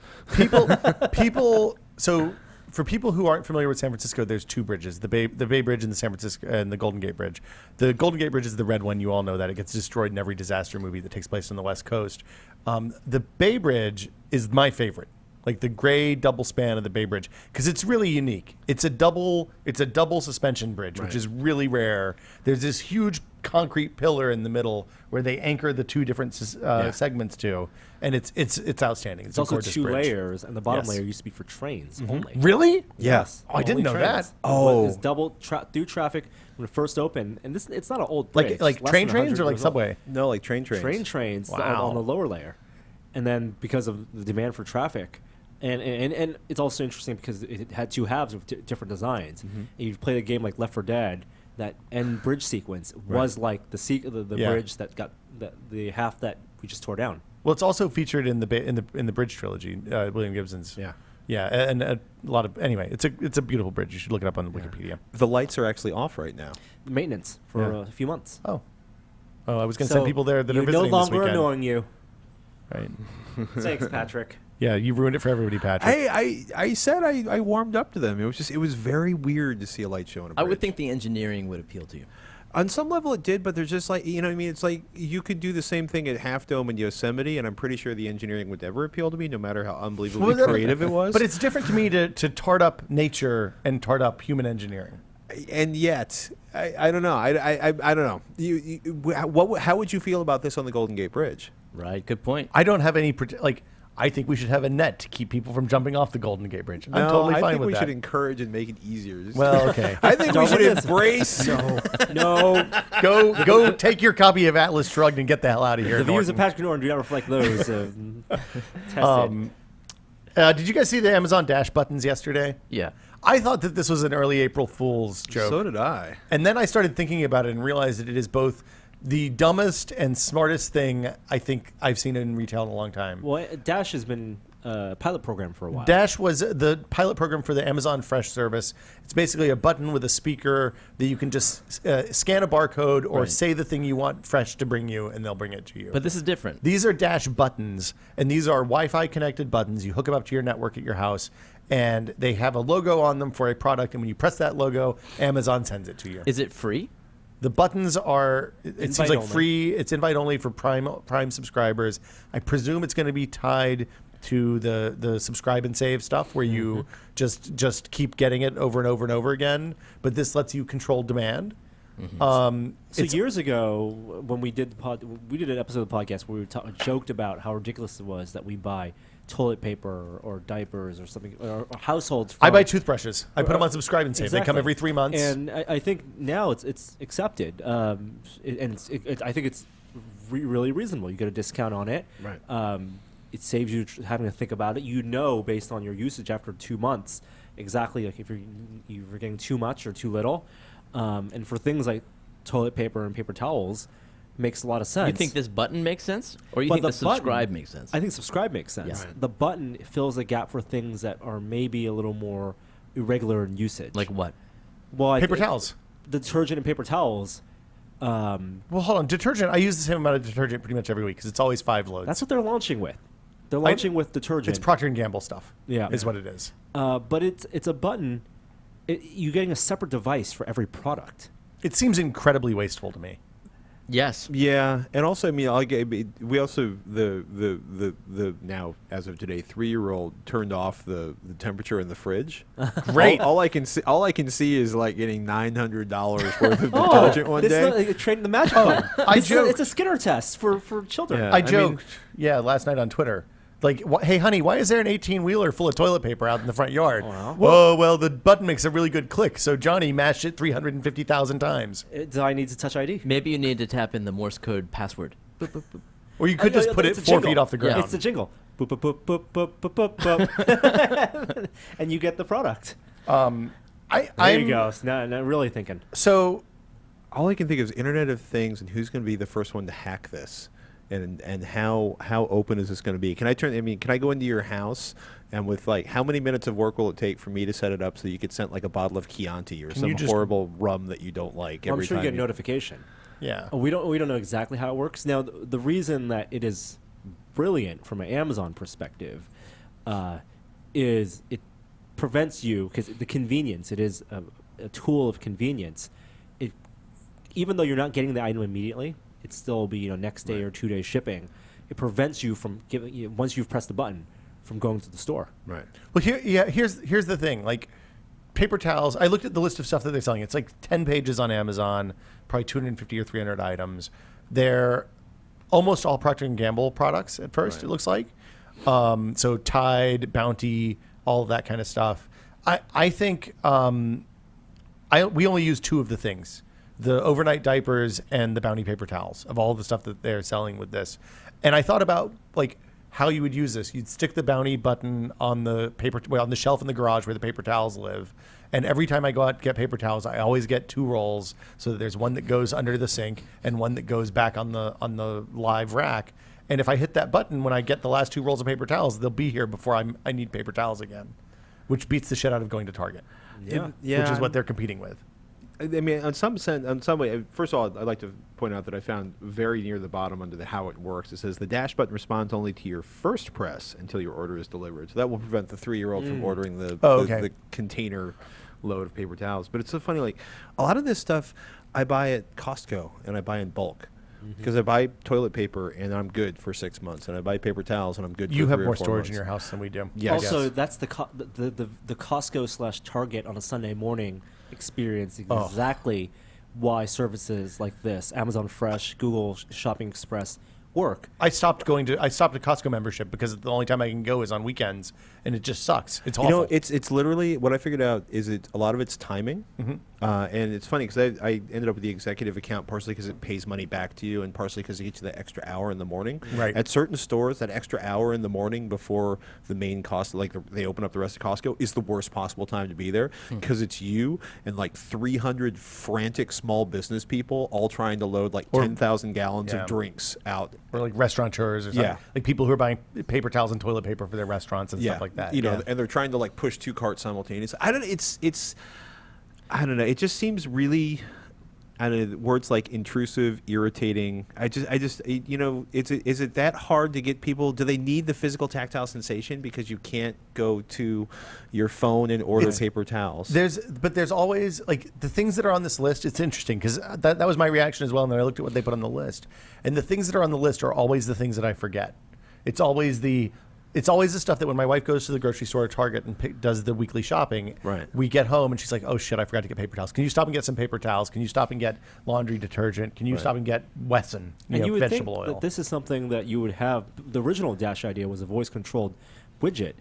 People. So for people who aren't familiar with San Francisco, there's two bridges: the Bay Bridge and the San Francisco and the Golden Gate Bridge. The Golden Gate Bridge is the red one. You all know that it gets destroyed in every disaster movie that takes place on the West Coast. The Bay Bridge is my favorite, like the gray double span of the Bay Bridge, because it's really unique. It's a double suspension bridge, which is really rare. There's this huge concrete pillar in the middle where they anchor the two different segments to, and it's outstanding. It's also gorgeous two bridge. layers, and the bottom Yes. layer used to be for trains only. Really? Yes. Oh, I didn't Only know trains. that. Oh. It's double through traffic when it first opened, and it's not an old bridge. Like It's less train than trains 100 or like years old. subway? No, like trains. Trains Wow. on the lower layer, and then because of the demand for traffic, and it's also interesting because it had two halves with different designs. And you play a game like Left 4 Dead, that end bridge sequence was like the bridge that got the half that we just tore down. Well, it's also featured in the Bridge trilogy, William Gibson's. Yeah, and a lot of it's a beautiful bridge. You should look it up on Wikipedia. The lights are actually off right now. Maintenance for a few months. Oh, I was going to send people there that are visiting no this longer weekend. annoying you. Right. Thanks, Patrick. Yeah, you ruined it for everybody, Patrick. I said I warmed up to them. It was very weird to see a light show on a bridge. I would think the engineering would appeal to you. On some level it did, but there's just like, what I mean? It's like you could do the same thing at Half Dome in Yosemite, and I'm pretty sure the engineering would never appeal to me, no matter how unbelievably creative it was. But it's different to me to tart up nature and tart up human engineering. And yet, I don't know. I don't know. How would you feel about this on the Golden Gate Bridge? Right. Good point. I don't have any I think we should have a net to keep people from jumping off the Golden Gate Bridge. I'm totally fine I think with we that. should encourage and make it easier. Well, okay. I think we should embrace. No, Go take your copy of Atlas Shrugged and get the hell out of here. the views Norton. of Patrick Norton do not reflect those. Tested. Did you guys see the Amazon Dash buttons yesterday? Yeah. I thought that this was an early April Fool's joke. So did I. And then I started thinking about it and realized that it is both the dumbest and smartest thing I think I've seen in retail in a long time. Well, Dash has been a pilot program for a while. Dash was the pilot program for the Amazon Fresh service. It's basically a button with a speaker that you can just scan a barcode or say the thing you want Fresh to bring you, and they'll bring it to you. But this is different. These are Dash buttons, and these are Wi-Fi connected buttons. You hook them up to your network at your house, and they have a logo on them for a product, and when you press that logo, Amazon sends it to you. Is it free? The buttons are, it seems Invite like only. free. It's invite only for Prime subscribers. I presume it's going to be tied to the subscribe and save stuff where you just keep getting it over and over and over again. But this lets you control demand. So It's- years ago, when we did an episode of the podcast where we joked about how ridiculous it was that we buy toilet paper or diapers or something, or households. I from- buy toothbrushes. I put them on subscribe and save. They come Exactly. every 3 months. And I think now it's accepted, and I think it's really reasonable. You get a discount on it. Right. It saves you having to think about it. You know, based on your usage after 2 months, exactly like if you're getting too much or too little. And for things like toilet paper and paper towels, makes a lot of sense. You think this button makes sense, or you But think the the button- subscribe makes sense? I think subscribe makes sense. Yeah. Right. The button fills a gap for things that are maybe a little more irregular in usage. Like what? well, I Paper think towels. detergent and paper towels. Well, hold on. Detergent. I use the same amount of detergent pretty much every week because it's always 5 loads. That's what they're launching with. They're launching with detergent. It's Procter & Gamble stuff. Yeah. Is what it is. But it's a button. You're getting a separate device for every product. It seems incredibly wasteful to me. Yes. Yeah, and also, I mean, we also the now as of today 3-year-old turned off the temperature in the fridge. Great. All I can see is like getting $900 worth of detergent one day. Trading the magic button. I it's joked. it's a Skinner test for children. Yeah. I I mean- joked, last night on Twitter. Like, hey, honey, why is there an 18-wheeler full of toilet paper out in the front yard? Wow. Oh, well, the button makes a really good click, so Johnny mashed it 350,000 times. Do I need to touch ID? Maybe you need to tap in the Morse code password. Boop, boop, boop. Or you could just put it it's a 4 jingle. feet off the ground. It's the jingle. Boop, boop, boop, boop, boop, boop, boop, boop. And you get the product. There you go. So now really thinking. So, All I can think of is Internet of Things and who's going to be the first one to hack this, and how open is this going to be? Can I go into your house and with like how many minutes of work will it take for me to set it up so you could send like a bottle of Chianti or Can some you just- horrible rum that you don't like Well, I'm every sure you time get a notification. yeah. We don't know exactly how it works. Now, the reason that it is brilliant from an Amazon perspective is it prevents you, because the convenience, it is a tool of convenience. Even though you're not getting the item immediately, it still be next day or 2 day shipping. It prevents you from giving once you've pressed the button from going to the store. Right. Well, here's the thing. Like, paper towels, I looked at the list of stuff that they're selling. It's like 10 pages on Amazon, probably 250 or 300 items. They're almost all Procter & Gamble products at first, Right. it looks like. So Tide, Bounty, all of that kind of stuff. I think we only use 2 of the things. The overnight diapers and the Bounty paper towels of all the stuff that they're selling with this. And I thought about like how you would use this. You'd stick the Bounty button on the on the shelf in the garage where the paper towels live. And every time I go out to get paper towels, I always get 2 rolls. So that there's one that goes under the sink and one that goes back on the live rack. And if I hit that button when I get the last 2 rolls of paper towels, they'll be here before I need paper towels again, which beats the shit out of going to Target. Yeah. Which is what they're competing with. I mean, on some way, first of all, I'd like to point out that I found very near the bottom under the how it works. It says the dash button responds only to your first press until your order is delivered. So that will prevent the 3-year-old from ordering the container load of paper towels. But it's so funny, like a lot of this stuff I buy at Costco and I buy in bulk. Because I buy toilet paper and I'm good for 6 months, and I buy paper towels and I'm good. You for have 3 or more 4 storage in months. your house than we do. Yeah. Also, that's the Costco / Target on a Sunday morning experience. Exactly why services like this, Amazon Fresh, Google Shopping Express, work. I stopped a Costco membership because the only time I can go is on weekends, and it just sucks. It's You awful. know, it's literally what I figured out is a lot of it's timing, and it's funny because I ended up with the executive account partially because it pays money back to you, and partially because it gets you that extra hour in the morning. Right. At certain stores, that extra hour in the morning before the main cost, like they open up the rest of Costco, is the worst possible time to be there because it's you and like 300 frantic small business people all trying to load like 10,000 gallons Yeah. of drinks out. or like restaurateurs or something. Yeah. Like people who are buying paper towels and toilet paper for their restaurants and stuff like that. You know, Yeah. and they're trying to like push 2 carts simultaneously. I don't know. It just seems really, words like intrusive, irritating. Is it that hard to get people? Do they need the physical tactile sensation because you can't go to your phone and order paper towels? There's always like the things that are on this list. It's interesting because that was my reaction as well. And then I looked at what they put on the list, and the things that are on the list are always the things that I forget. It's always it's always the stuff that when my wife goes to the grocery store or Target and does the weekly shopping, Right. we get home and she's like, oh shit, I forgot to get paper towels. Can you stop and get some paper towels? Can you stop and get laundry detergent? Can you stop and get Wesson, And you would think vegetable oil? that this is something that you would have. The original Dash idea was a voice-controlled widget,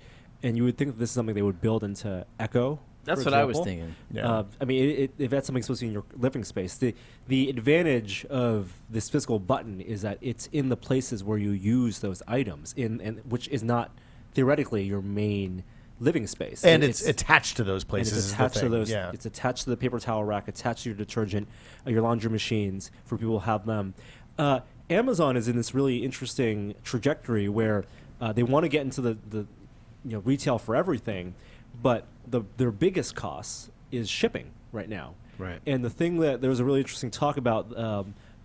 and you would think that this is something they would build into Echo. That's for what I was example. thinking. Yeah. I mean, if that's something supposed to be in your living space, the advantage of this physical button is that it's in the places where you use those items, and which is not theoretically your main living space. and it's attached to those and places. it's is the attached to thing. those. Yeah. It's attached to the paper towel rack, attached to your detergent, your laundry machines for people who have them. Amazon is in this really interesting trajectory where they want to get into the retail for everything, but their biggest cost is shipping right now. Right. And the thing that there was a really interesting talk about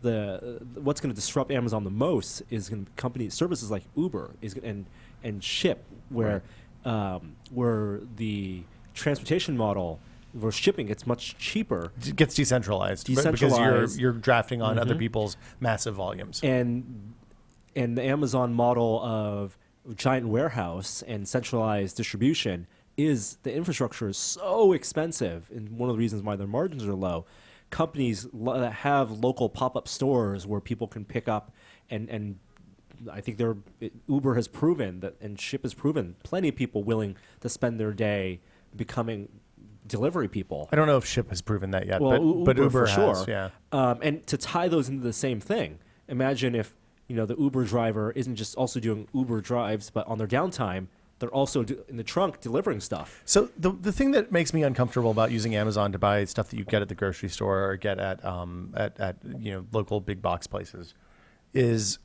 what's going to disrupt Amazon the most is company services like Uber and Ship, where the transportation model where shipping gets much cheaper. It gets decentralized, because Decentralized. you're drafting on other people's massive volumes. And the Amazon model of giant warehouse and centralized distribution is the infrastructure is so expensive, and one of the reasons why their margins are low. Companies that have local pop-up stores where people can pick up, and I think Uber has proven that, and Ship has proven, plenty of people willing to spend their day becoming delivery people. I don't know if Ship has proven that yet, Well, but Uber for has, sure. yeah. And to tie those into the same thing, imagine if the Uber driver isn't just also doing Uber drives, but on their downtime, they're also in the trunk delivering stuff. So the thing that makes me uncomfortable about using Amazon to buy stuff that you get at the grocery store or get at local big box places is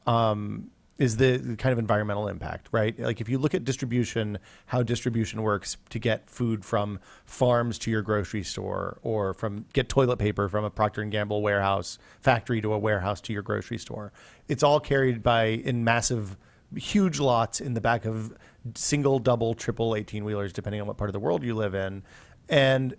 the kind of environmental impact, right? Like if you look at distribution, how distribution works to get food from farms to your grocery store, or get toilet paper from a Procter & Gamble warehouse factory to a warehouse to your grocery store. It's all carried in massive, huge lots in the back of single, double, triple 18-wheelers, depending on what part of the world you live in. And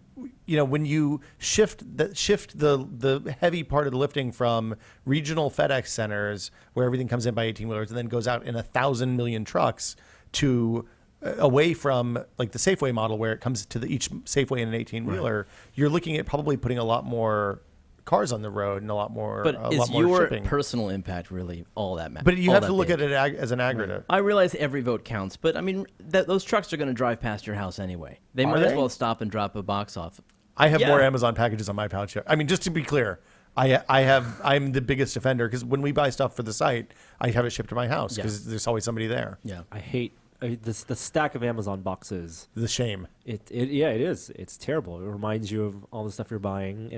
when you shift the heavy part of the lifting from regional FedEx centers where everything comes in by 18-wheelers and then goes out in 1,000 million trucks to away from like the Safeway model where it comes to each Safeway in an 18-wheeler, you're looking at probably putting a lot more cars on the road and a a But lot is more your shipping. personal impact really all that matters? But you have to look at it as an aggregate. I realize every vote counts, but I mean, those trucks are going to drive past your house anyway. They Are might as they? well stop and drop a box off. I have Yeah. more Amazon packages on my pouch. I mean, just to be clear, I'm the biggest offender because when we buy stuff for the site, I have it shipped to my house because there's always somebody there. Yeah. I hate the stack of Amazon boxes. The shame. It is. It's terrible. It reminds you of all the stuff you're buying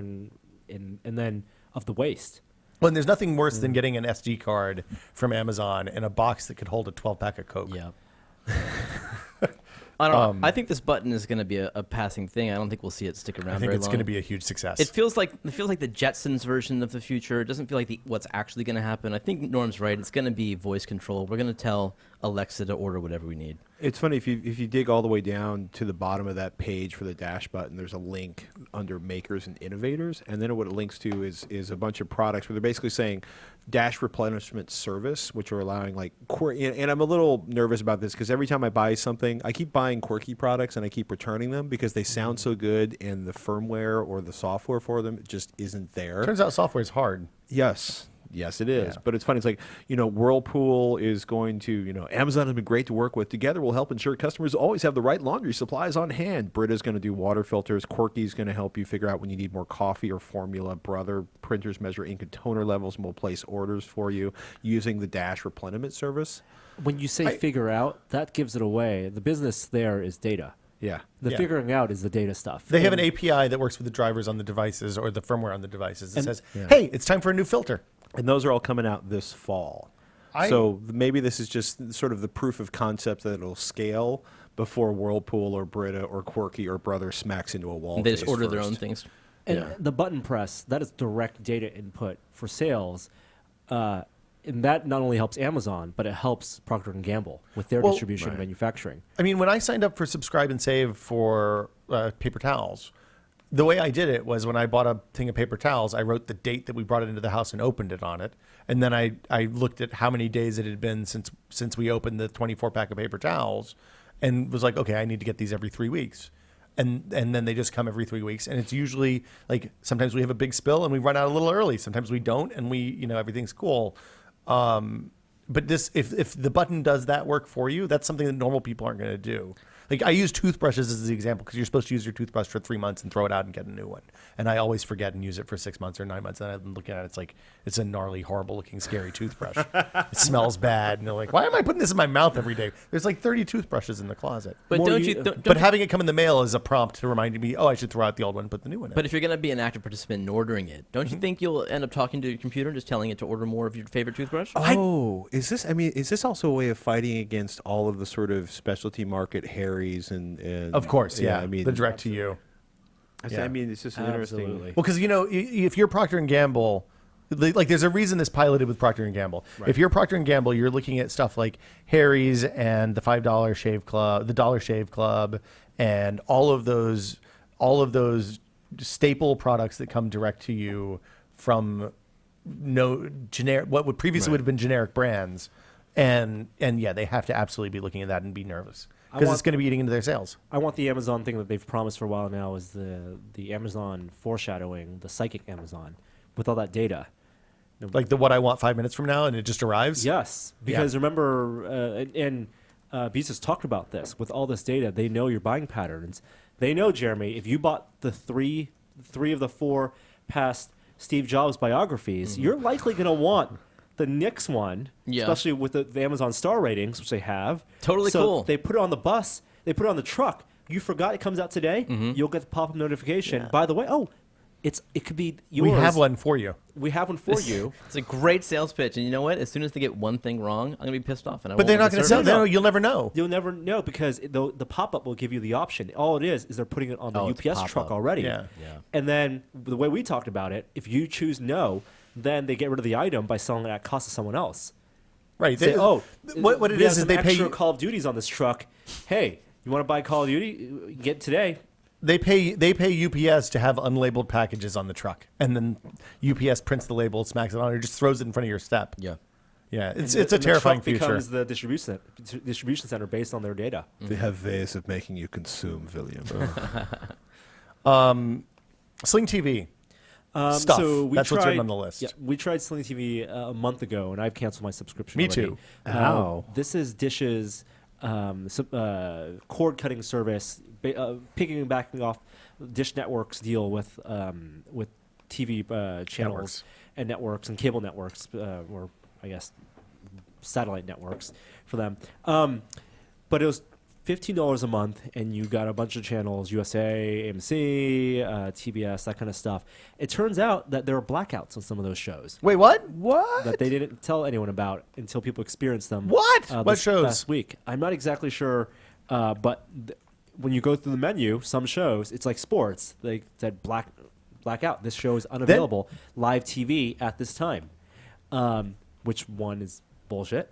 and then of the waste. Well, and there's nothing worse than getting an SD card from Amazon in a box that could hold a 12-pack of Coke. Yeah. I don't know. I think this button is going to be a passing thing. I don't think we'll see it stick around. I think very it's long. going to be a huge success. It feels like the Jetsons version of the future. It doesn't feel like what's actually going to happen. I think Norm's right. It's going to be voice control. We're going to tell Alexa to order whatever we need. It's funny if you dig all the way down to the bottom of that page for the Dash button, there's a link under makers and innovators, and then what it links to is a bunch of products where they're basically saying Dash replenishment service, which are allowing like and I'm a little nervous about this because every time I buy something, I keep buying quirky products and I keep returning them because they sound so good and the firmware or the software for them just isn't there. Turns out software is hard. Yes, it is. Yeah. But it's funny. It's like, Whirlpool is going to, Amazon has been great to work with. Together, we'll help ensure customers always have the right laundry supplies on hand. Brita's going to do water filters. Quirky's going to help you figure out when you need more coffee or formula. Brother printers measure ink and toner levels and will place orders for you using the Dash replenishment service. When you say figure out, that gives it away. The business there is data. Yeah. The figuring out is the data stuff. They have an API that works with the drivers on the devices or the firmware on the devices that says, hey, it's time for a new filter. And those are all coming out this fall. So maybe this is just sort of the proof of concept that it'll scale before Whirlpool or Brita or Quirky or Brother smacks into a wall. They just order their own things. And the button press, that is direct data input for sales. And that not only helps Amazon, but it helps Procter & Gamble with their distribution and manufacturing. I mean, when I signed up for Subscribe and Save for paper towels, The way I did it was when I bought a thing of paper towels, I wrote the date that we brought it into the house and opened it on it. And then I looked at how many days it had been since we opened the 24-pack of paper towels and was like, okay, I need to get these every 3 weeks. And then they just come every 3 weeks. And it's usually like sometimes we have a big spill and we run out a little early. Sometimes we don't and everything's cool. But this, if the button does that work for you, that's something that normal people aren't going to do. Like I use toothbrushes as the example because you're supposed to use your toothbrush for 3 months and throw it out and get a new one. And I always forget and use it for 6 months or 9 months. And I'm looking at it, it's like it's a gnarly, horrible looking, scary toothbrush. It smells bad. And they're like, why am I putting this in my mouth every day? There's like 30 toothbrushes in the closet. But But having it come in the mail is a prompt to remind me, I should throw out the old one and put the new one in. But if you're going to be an active participant in ordering it, don't you think you'll end up talking to your computer and just telling it to order more of your favorite toothbrush? Oh, is this also a way of fighting against all of the sort of specialty market Harrys and of course, yeah. I mean, the direct to you. I mean, it's just an interesting. Well, because if you're Procter and Gamble, like there's a reason this piloted with Procter and Gamble. Right. If you're Procter and Gamble, you're looking at stuff like Harry's and the $5 Shave Club, the Dollar Shave Club, and all of those staple products that come direct to you from what would previously would have been generic brands, and yeah, they have to absolutely be looking at that and be nervous. Because it's going to be eating into their sales. I want the Amazon thing that they've promised for a while now is the Amazon foreshadowing, the psychic Amazon, with all that data. Like the what I want 5 minutes from now, and it just arrives? Yes. Because remember, Bezos talked about this. With all this data, they know your buying patterns. They know, Jeremy, if you bought the three of the 4 past Steve Jobs biographies, you're likely going to want the next one, especially with the Amazon star ratings, which they have. Totally so cool. They put it on the bus. They put it on the truck. You forgot it comes out today. You'll get the pop-up notification. Yeah. By the way, it could be yours. We have one for you. We have one for you. It's a great sales pitch. And you know what? As soon as they get one thing wrong, I'm going to be pissed off. But they're not going to sell it. No, you'll never know. You'll never know because the pop-up will give you the option. All it is they're putting it on the UPS truck already. Yeah. And then the way we talked about it, if you choose no, then they get rid of the item by selling it at cost to someone else. Right. Say, what it is they pay extra Call of Duties on this truck. Hey, you want to buy Call of Duty? Get it today. They pay UPS to have unlabeled packages on the truck, and then UPS prints the label, smacks it on, or just throws it in front of your step. Yeah. Yeah, it's a terrifying future. Becomes the distribution center based on their data. They have ways of making you consume, William. Sling TV. Stuff. So that's what's written on the list. Yeah, we tried Sling TV a month ago, and I've canceled my subscription. Me already. too. This is Dish's cord-cutting service, piggybacking off Dish Network's deal with TV channels and networks and cable networks, or I guess satellite networks for them. But it was $15 a month, and you got a bunch of channels: USA, AMC, TBS, that kind of stuff. It turns out that there were blackouts on some of those shows. Wait, what? What? That they didn't tell anyone about until people experienced them. What? What shows? Last week. I'm not exactly sure, but when you go through the menu, some shows, it's like sports. They said blackout. This show is unavailable. Live TV at this time. Which one is bullshit.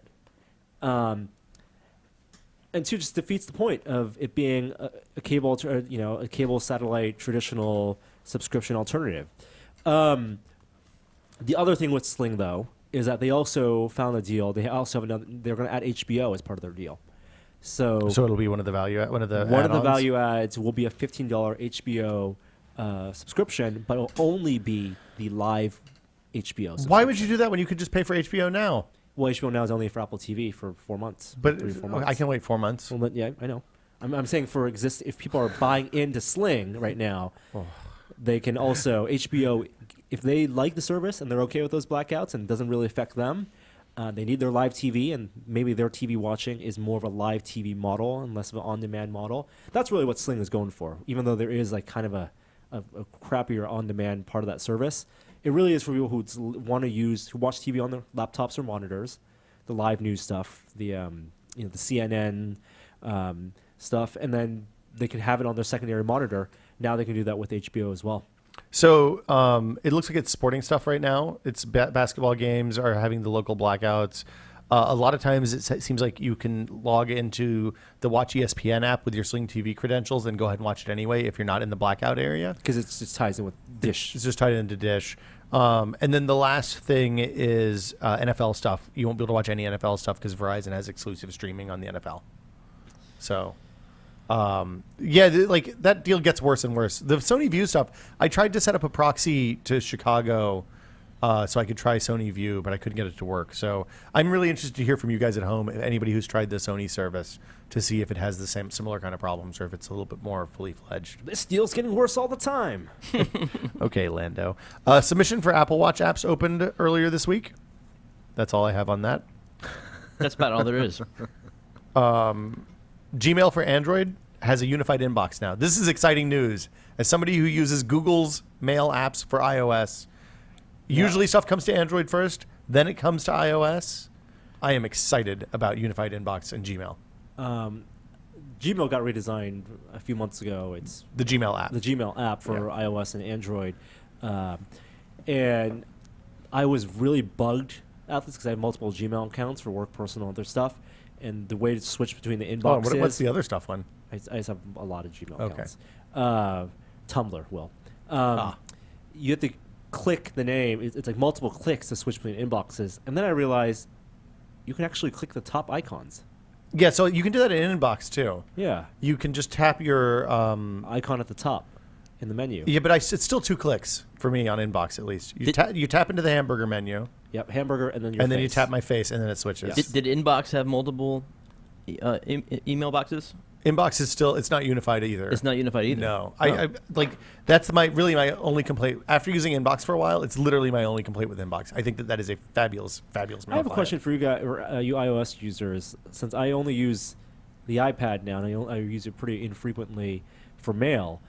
And 2 just defeats the point of it being a cable, a cable satellite traditional subscription alternative. The other thing with Sling though is that they also found a deal. They also have they're going to add HBO as part of their deal. So it'll be one of the value adds will be a $15 HBO subscription, but it'll only be the live HBO. Why would you do that when you could just pay for HBO now? Well, HBO Now is only for Apple TV for 4 months. But 3 or 4 months. I can wait 4 months. Well, yeah, I know. I'm saying if people are buying into Sling right now, they can also HBO, if they like the service and they're okay with those blackouts and it doesn't really affect them, they need their live TV, and maybe their TV watching is more of a live TV model and less of an on-demand model. That's really what Sling is going for, even though there is like kind of a crappier on-demand part of that service. It really is for people who want to who watch TV on their laptops or monitors, the live news stuff, the the CNN stuff, and then they can have it on their secondary monitor. Now they can do that with HBO as well. So it looks like it's sporting stuff right now. It's basketball games are having the local blackouts. A lot of times it seems like you can log into the Watch ESPN app with your Sling TV credentials and go ahead and watch it anyway if you're not in the blackout area. Because it just ties in with Dish. It's just tied into Dish. And then the last thing is NFL stuff. You won't be able to watch any NFL stuff because Verizon has exclusive streaming on the NFL. So, like that deal gets worse and worse. The Sony View stuff, I tried to set up a proxy to Chicago so I could try Sony View, but I couldn't get it to work. So I'm really interested to hear from you guys at home, anybody who's tried the Sony service, to see if it has the similar kind of problems or if it's a little bit more fully fledged. This deal's getting worse all the time. Okay, Lando. Submission for Apple Watch apps opened earlier this week. That's all I have on that. That's about all there is. Gmail for Android has a unified inbox now. This is exciting news. As somebody who uses Google's mail apps for iOS, usually stuff comes to Android first, then it comes to iOS. I am excited about unified inbox and Gmail. Gmail got redesigned a few months ago. It's The Gmail app. the Gmail app for iOS and Android. And I was really bugged at this because I have multiple Gmail accounts for work, personal, other stuff. And the way to switch between the inboxes. What's the other stuff one? I just have a lot of Gmail Okay. accounts. Tumblr will. You have to click the name. It's like multiple clicks to switch between inboxes. And then I realized you can actually click the top icons. Yeah, so you can do that in inbox too. Yeah. You can just tap your Icon at the top in the menu. Yeah, but it's still 2 clicks for me on inbox at least. You tap into the hamburger menu, Yep, hamburger, and then your and then you face. tap my face, and then it switches. Did Inbox have multiple email boxes? Inbox is still, it's not unified either. It's not unified either. No, Oh. I like that's my only complaint after using Inbox for a while. It's literally my only complaint with Inbox. I think that is a fabulous I have a mail question client. for you guys, or you iOS users. Since I only use the iPad now, and I use it pretty infrequently for mail,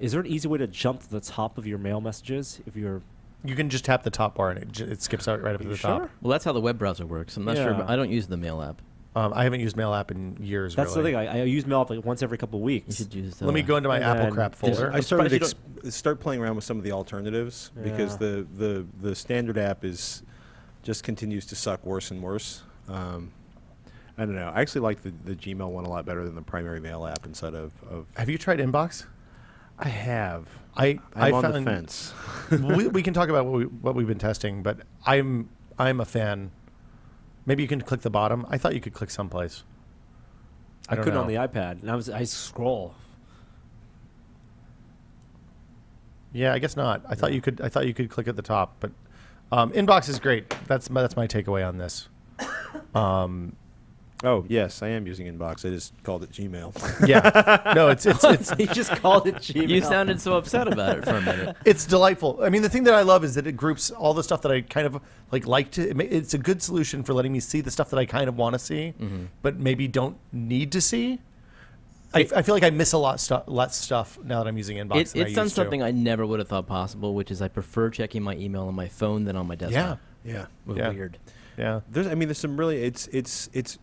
is there an easy way to jump to the top of your mail messages if you're? You can just tap the top bar and it skips out right up to the top. Sure? Well, that's how the web browser works. I'm not sure, Yeah. but I don't use the mail app. I haven't used Mail app in years. That's really. the thing. I use mail like once every couple of You weeks. should use. Let me go into my And Apple then crap there's- folder. I started surprised you start playing around with some of the alternatives because Yeah. the standard app just continues to suck worse and worse. I don't know. I actually like the Gmail one a lot better than the primary mail app inside of Have you tried Inbox? I have. I'm on found, the fence. we can talk about what we've been testing, but I'm a fan. Maybe you can click the bottom. I thought you could click someplace. I don't couldn't know. on the iPad, and I scroll. Yeah, I guess not. I thought you could click at the top, but Inbox is great. That's my takeaway on this. Oh yes, I am using Inbox. I just called it Gmail. Yeah, no, it's You just called it Gmail. You sounded so upset about it for a minute. it's delightful. I mean, the thing that I love is that it groups all the stuff that I kind of like to. It's a good solution for letting me see the stuff that I kind of want to see, but maybe don't need to see. I feel like I miss a lot less stuff now that I'm using Inbox. than I It's done used to. something I never would have thought possible, which is I prefer checking my email on my phone than on my desktop. yeah. Yeah. Weird. Yeah. There's some really it's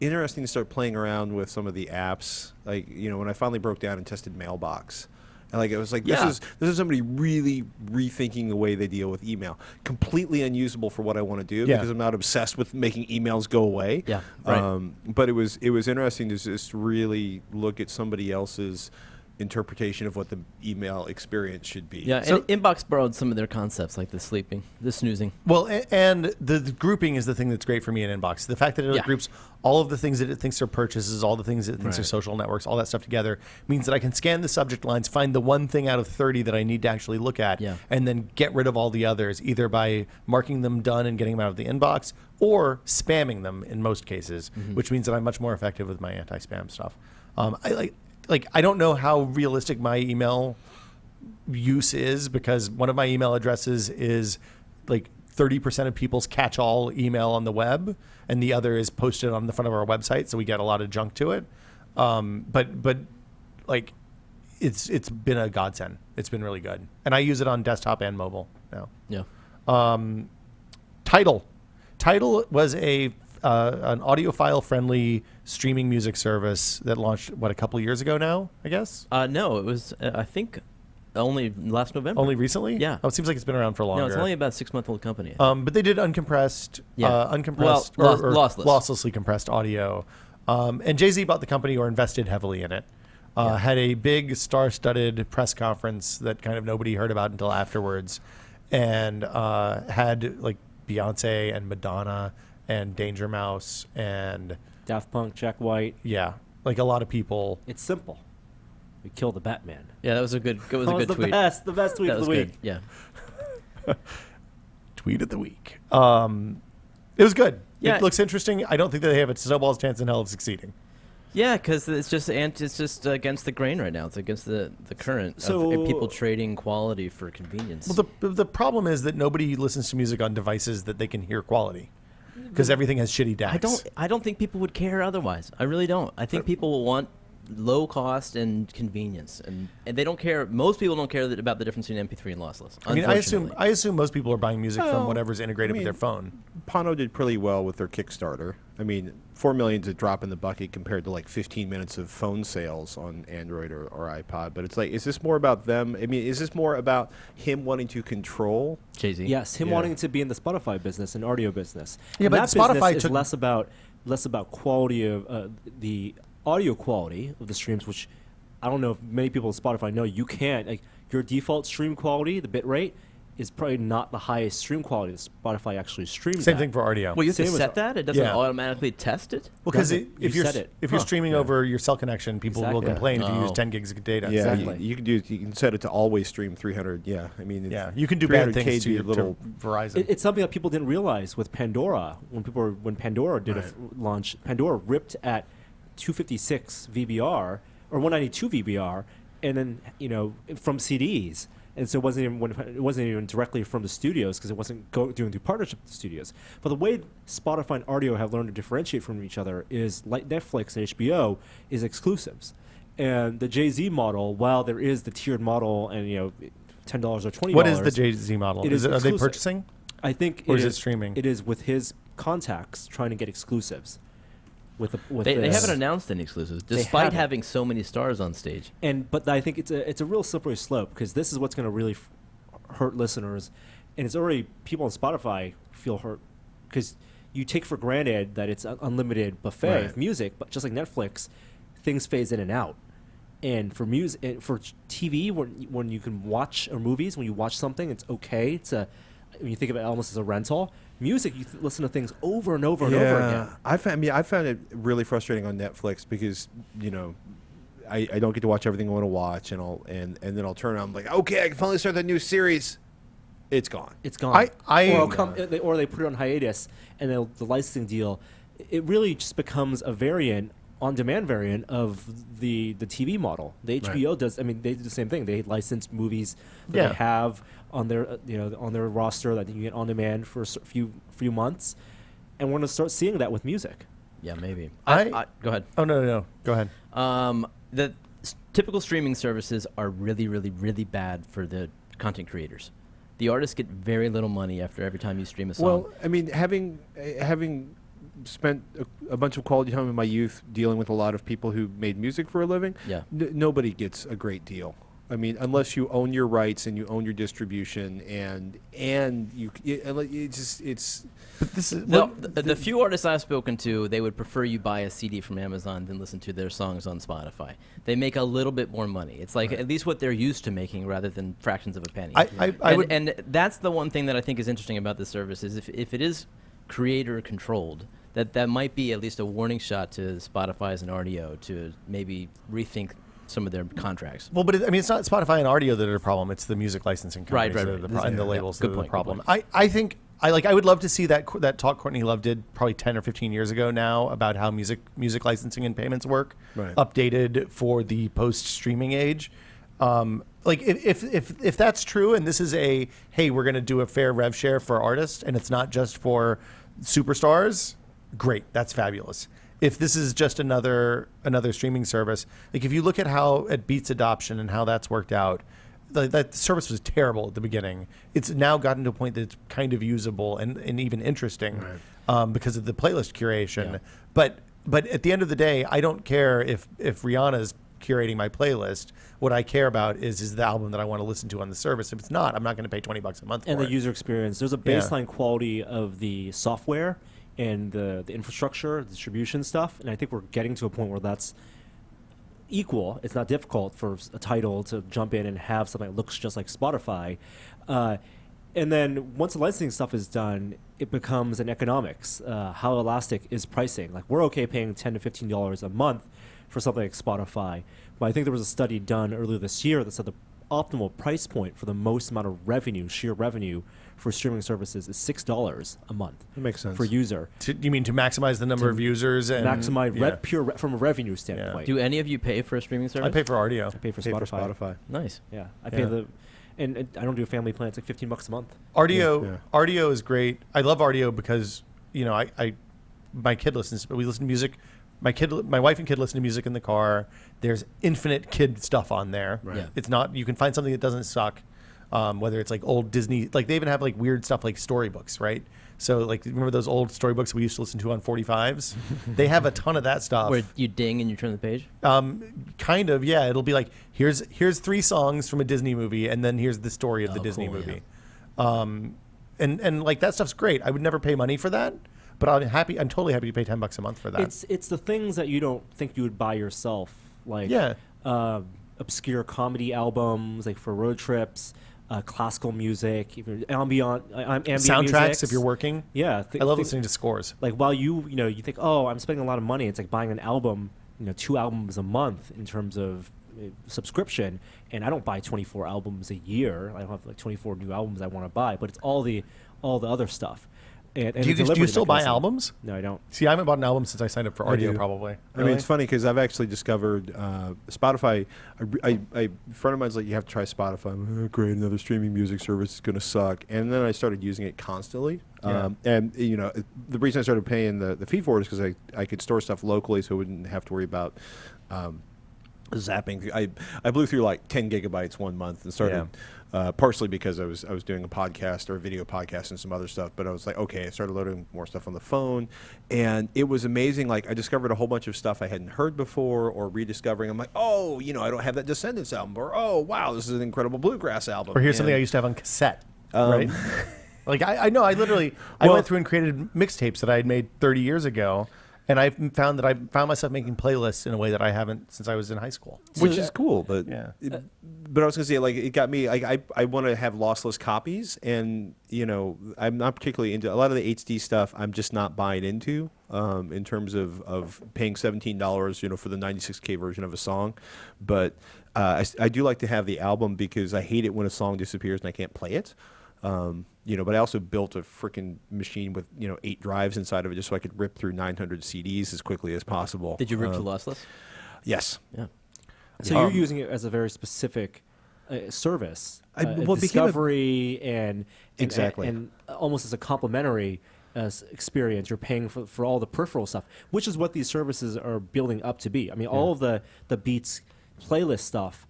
interesting to start playing around with some of the apps. Like, when I finally broke down and tested Mailbox. And it was like this is somebody really rethinking the way they deal with email. Completely unusable for what I want to do because I'm not obsessed with making emails go away. Yeah, right. But it was interesting to just really look at somebody else's interpretation of what the email experience should be. Yeah, So- and Inbox borrowed some of their concepts, like the sleeping, the snoozing. Well, and the grouping is the thing that's great for me in Inbox. The fact that it Yeah. groups all of the things that it thinks are purchases, all the things that it thinks are Right. social networks, all that stuff together means that I can scan the subject lines, find the one thing out of 30 that I need to actually look at, Yeah. and then get rid of all the others, either by marking them done and getting them out of the inbox or spamming them in most cases, which means that I'm much more effective with my anti-spam stuff. I don't know how realistic my email use is because one of my email addresses is like 30% of people's catch-all email on the web, and the other is posted on the front of our website, so we get a lot of junk to it. But like, it's been a godsend. It's been really good, and I use it on desktop and mobile now. Yeah. Tidal. Tidal was an audiophile-friendly streaming music service that launched a couple years ago now, I guess. No, it was I think only last November. Only recently? Yeah. Oh, it seems like it's been around for longer. No, it's only about a 6-month-old company. But they did uncompressed, uncompressed, Well, or lossless. losslessly compressed audio. And Jay-Z bought the company or invested heavily in it. Had a big star-studded press conference that kind of nobody heard about until afterwards, and had like Beyonce and Madonna and Danger Mouse and Daft Punk, Jack White. like a lot of people. It's simple. We kill the Batman. Yeah, that was a good. It was That a was good the tweet. best tweet That of was the week. good. Yeah. Tweet of the week. It was good. Yeah. It looks interesting. I don't think that they have a snowball's chance in hell of succeeding. Yeah, because it's just against the grain right now. It's against the current So- of people trading quality for convenience. Well, the problem is that nobody listens to music on devices that they can hear quality, because everything has shitty DACs. I don't think people would care otherwise. I really don't. I think people will want low cost and convenience, and they don't care. Most people don't care about the difference between MP3 and lossless. I mean, unfortunately. I assume most people are buying music from Well, whatever's integrated I mean, with their phone. Pano did pretty well with their Kickstarter. I mean, 4 million's a drop in the bucket compared to like 15 minutes of phone sales on Android or iPod. But it's like, is this more about them? I mean, is this more about him wanting to control? Jay-Z. Yes, him Yeah. wanting to be in the Spotify business and audio business. Yeah, And but that Spotify business is took- less about quality of the audio quality of the streams, which I don't know if many people at Spotify know. You can't, like, your default stream quality, the bit rate, is probably not the highest stream quality that Spotify actually streams. Same at. thing for audio. Well, you have to Same as- set that. It doesn't Yeah. automatically test it. Well, because doesn't. if You you're set it. if you're streaming over your cell connection, people will Exactly. complain if you use Oh. 10 gigs of data. Yeah, Exactly. you can set it to always stream 300. Yeah, I mean, Yeah, you can do bad 300K things to be your a little. to Verizon. It's something that people didn't realize with Pandora. When Pandora did a launch, Pandora ripped at 256 VBR or 192 VBR, and then from CDs, and so it wasn't even directly from the studios because it wasn't doing through partnership with the studios. But the way Spotify and audio have learned to differentiate from each other is like Netflix and HBO is exclusives, and the Jay-Z model, while there is the tiered model and $10 or $20. What is the Jay-Z model? It is are they exclusive. purchasing? I think Or is it streaming? It is with his contacts trying to get exclusives. With They this. haven't announced any exclusives, They despite haven't. having so many stars on stage. But I think it's a real slippery slope because this is what's going to really hurt listeners, and it's already people on Spotify feel hurt because you take for granted that it's an unlimited buffet of music, but just like Netflix, things phase in and out. And for music, for TV, when you can watch or movies, when you watch something, it's okay. When you think of it almost as a rental. Music, you listen to things over and over and over again. I found it really frustrating on Netflix because I don't get to watch everything I want to watch, and then I'll turn on. I'm like, okay, I can finally start that new series. It's gone. It's gone. Or they put it on hiatus, and the licensing deal, it really just becomes a variant, on-demand variant of the TV model. The HBO does. I mean, they do the same thing. They license movies that they have on their on their roster that you can get on demand for a few months, and we're going to start seeing that with music. Yeah, maybe. I Go ahead. Oh no, go ahead. The typical streaming services are really, really, really bad for the content creators. The artists get very little money after every time you stream a song. Well, I mean, having spent a bunch of quality time in my youth dealing with a lot of people who made music for a living, Yeah. Nobody gets a great deal. I mean, unless you own your rights and you own your distribution, and it's. But this is the few artists I've spoken to, they would prefer you buy a CD from Amazon than listen to their songs on Spotify. They make a little bit more money. It's like at least what they're used to making rather than fractions of a penny. I that's the one thing that I think is interesting about this service is if it is creator controlled, that might be at least a warning shot to Spotify's and RDO to maybe rethink some of their contracts. Well, but it's not Spotify and audio that are the problem. It's the music licensing companies Right. that are the and the labels Good that are point, the good problem. point. I think I would love to see that talk Courtney Love did probably 10 or 15 years ago now about how music licensing and payments work, updated for the post-streaming age. Like if that's true, and this is hey, we're going to do a fair rev share for artists, and it's not just for superstars, great, that's fabulous. If this is just another streaming service, like if you look at Beats adoption and how that's worked out, that service was terrible at the beginning. It's now gotten to a point that it's kind of usable and even interesting because of the playlist curation. Yeah. But at the end of the day, I don't care if Rihanna's curating my playlist. What I care about is the album that I want to listen to on the service. If it's not, I'm not going to pay $20 a month And for the it. user experience. There's a baseline quality of the software and the infrastructure, the distribution stuff, and I think we're getting to a point where that's equal. It's not difficult for a Tidal to jump in and have something that looks just like Spotify. And then once the licensing stuff is done, it becomes an economics. How elastic is pricing? Like, we're okay paying $10 to $15 a month for something like Spotify. But I think there was a study done earlier this year that said the optimal price point for the most amount of revenue, sheer revenue, for streaming services is $6 a month. That makes sense. For user. You mean to maximize the number of users and Maximize from a revenue standpoint. Do any of you pay for a streaming service? I pay for RDO. I pay for Pay for Spotify. Spotify. Nice. Yeah, I pay and I don't do a family plan. It's like $15 a month. RDO is great. I love RDO because my kid listens. We listen to music. My wife and kid listen to music in the car. There's infinite kid stuff on there. Right. Yeah. It's not. You can find something that doesn't suck. Whether it's like old Disney, like they even have like weird stuff like storybooks, right? So like, remember those old storybooks we used to listen to on 45s? They have a ton of that stuff. Where you ding and you turn the page? Kind of, yeah. It'll be like, here's 3 songs from a Disney movie, and then here's the story of the Disney cool, movie. And like that stuff's great. I would never pay money for that, but I'm totally happy to pay $10 a month for that. It's the things that you don't think you would buy yourself, like obscure comedy albums, like for road trips. Classical music, ambient soundtracks music. if you're working. Yeah, I love listening to scores. Like while you think, oh, I'm spending a lot of money. It's like buying an album, 2 albums a month in terms of subscription, and I don't buy 24 albums a year. I don't have like 24 new albums I want to buy, but it's all the other stuff. And do you still buy albums? No, I don't. See, I haven't bought an album since I signed up for I RDO. do. Probably. I mean, it's funny because I've actually discovered Spotify. A friend of mine's like, you have to try Spotify. I'm like, oh, great, another streaming music service is going to suck. And then I started using it constantly. Yeah. And the reason I started paying the fee for it is because I could store stuff locally, so I wouldn't have to worry about zapping. I blew through like 10 gigabytes one month and started. Partially because I was doing a podcast or a video podcast and some other stuff, but I was like, okay, I started loading more stuff on the phone, and it was amazing. Like I discovered a whole bunch of stuff I hadn't heard before, or rediscovering. I'm like, oh, I don't have that Descendants album, or oh, wow, this is an incredible bluegrass album. Or here's something I used to have on cassette, right? Like I know, I went through and created mixtapes that I had made 30 years ago. And I found myself making playlists in a way that I haven't since I was in high school, which is cool. But but I was gonna say, like, it got me. Like, I want to have lossless copies, and I'm not particularly into a lot of the HD stuff. I'm just not buying into in terms of paying $17, for the 96K version of a song. But I do like to have the album because I hate it when a song disappears and I can't play it. But I also built a freaking machine with 8 drives inside of it just so I could rip through 900 CDs as quickly as possible. Did you rip to lossless? Yes. Yeah. So you're using it as a very specific service, it discovery and exactly, and almost as a complementary experience. You're paying for all the peripheral stuff, which is what these services are building up to be. I mean, all of the Beats playlist stuff.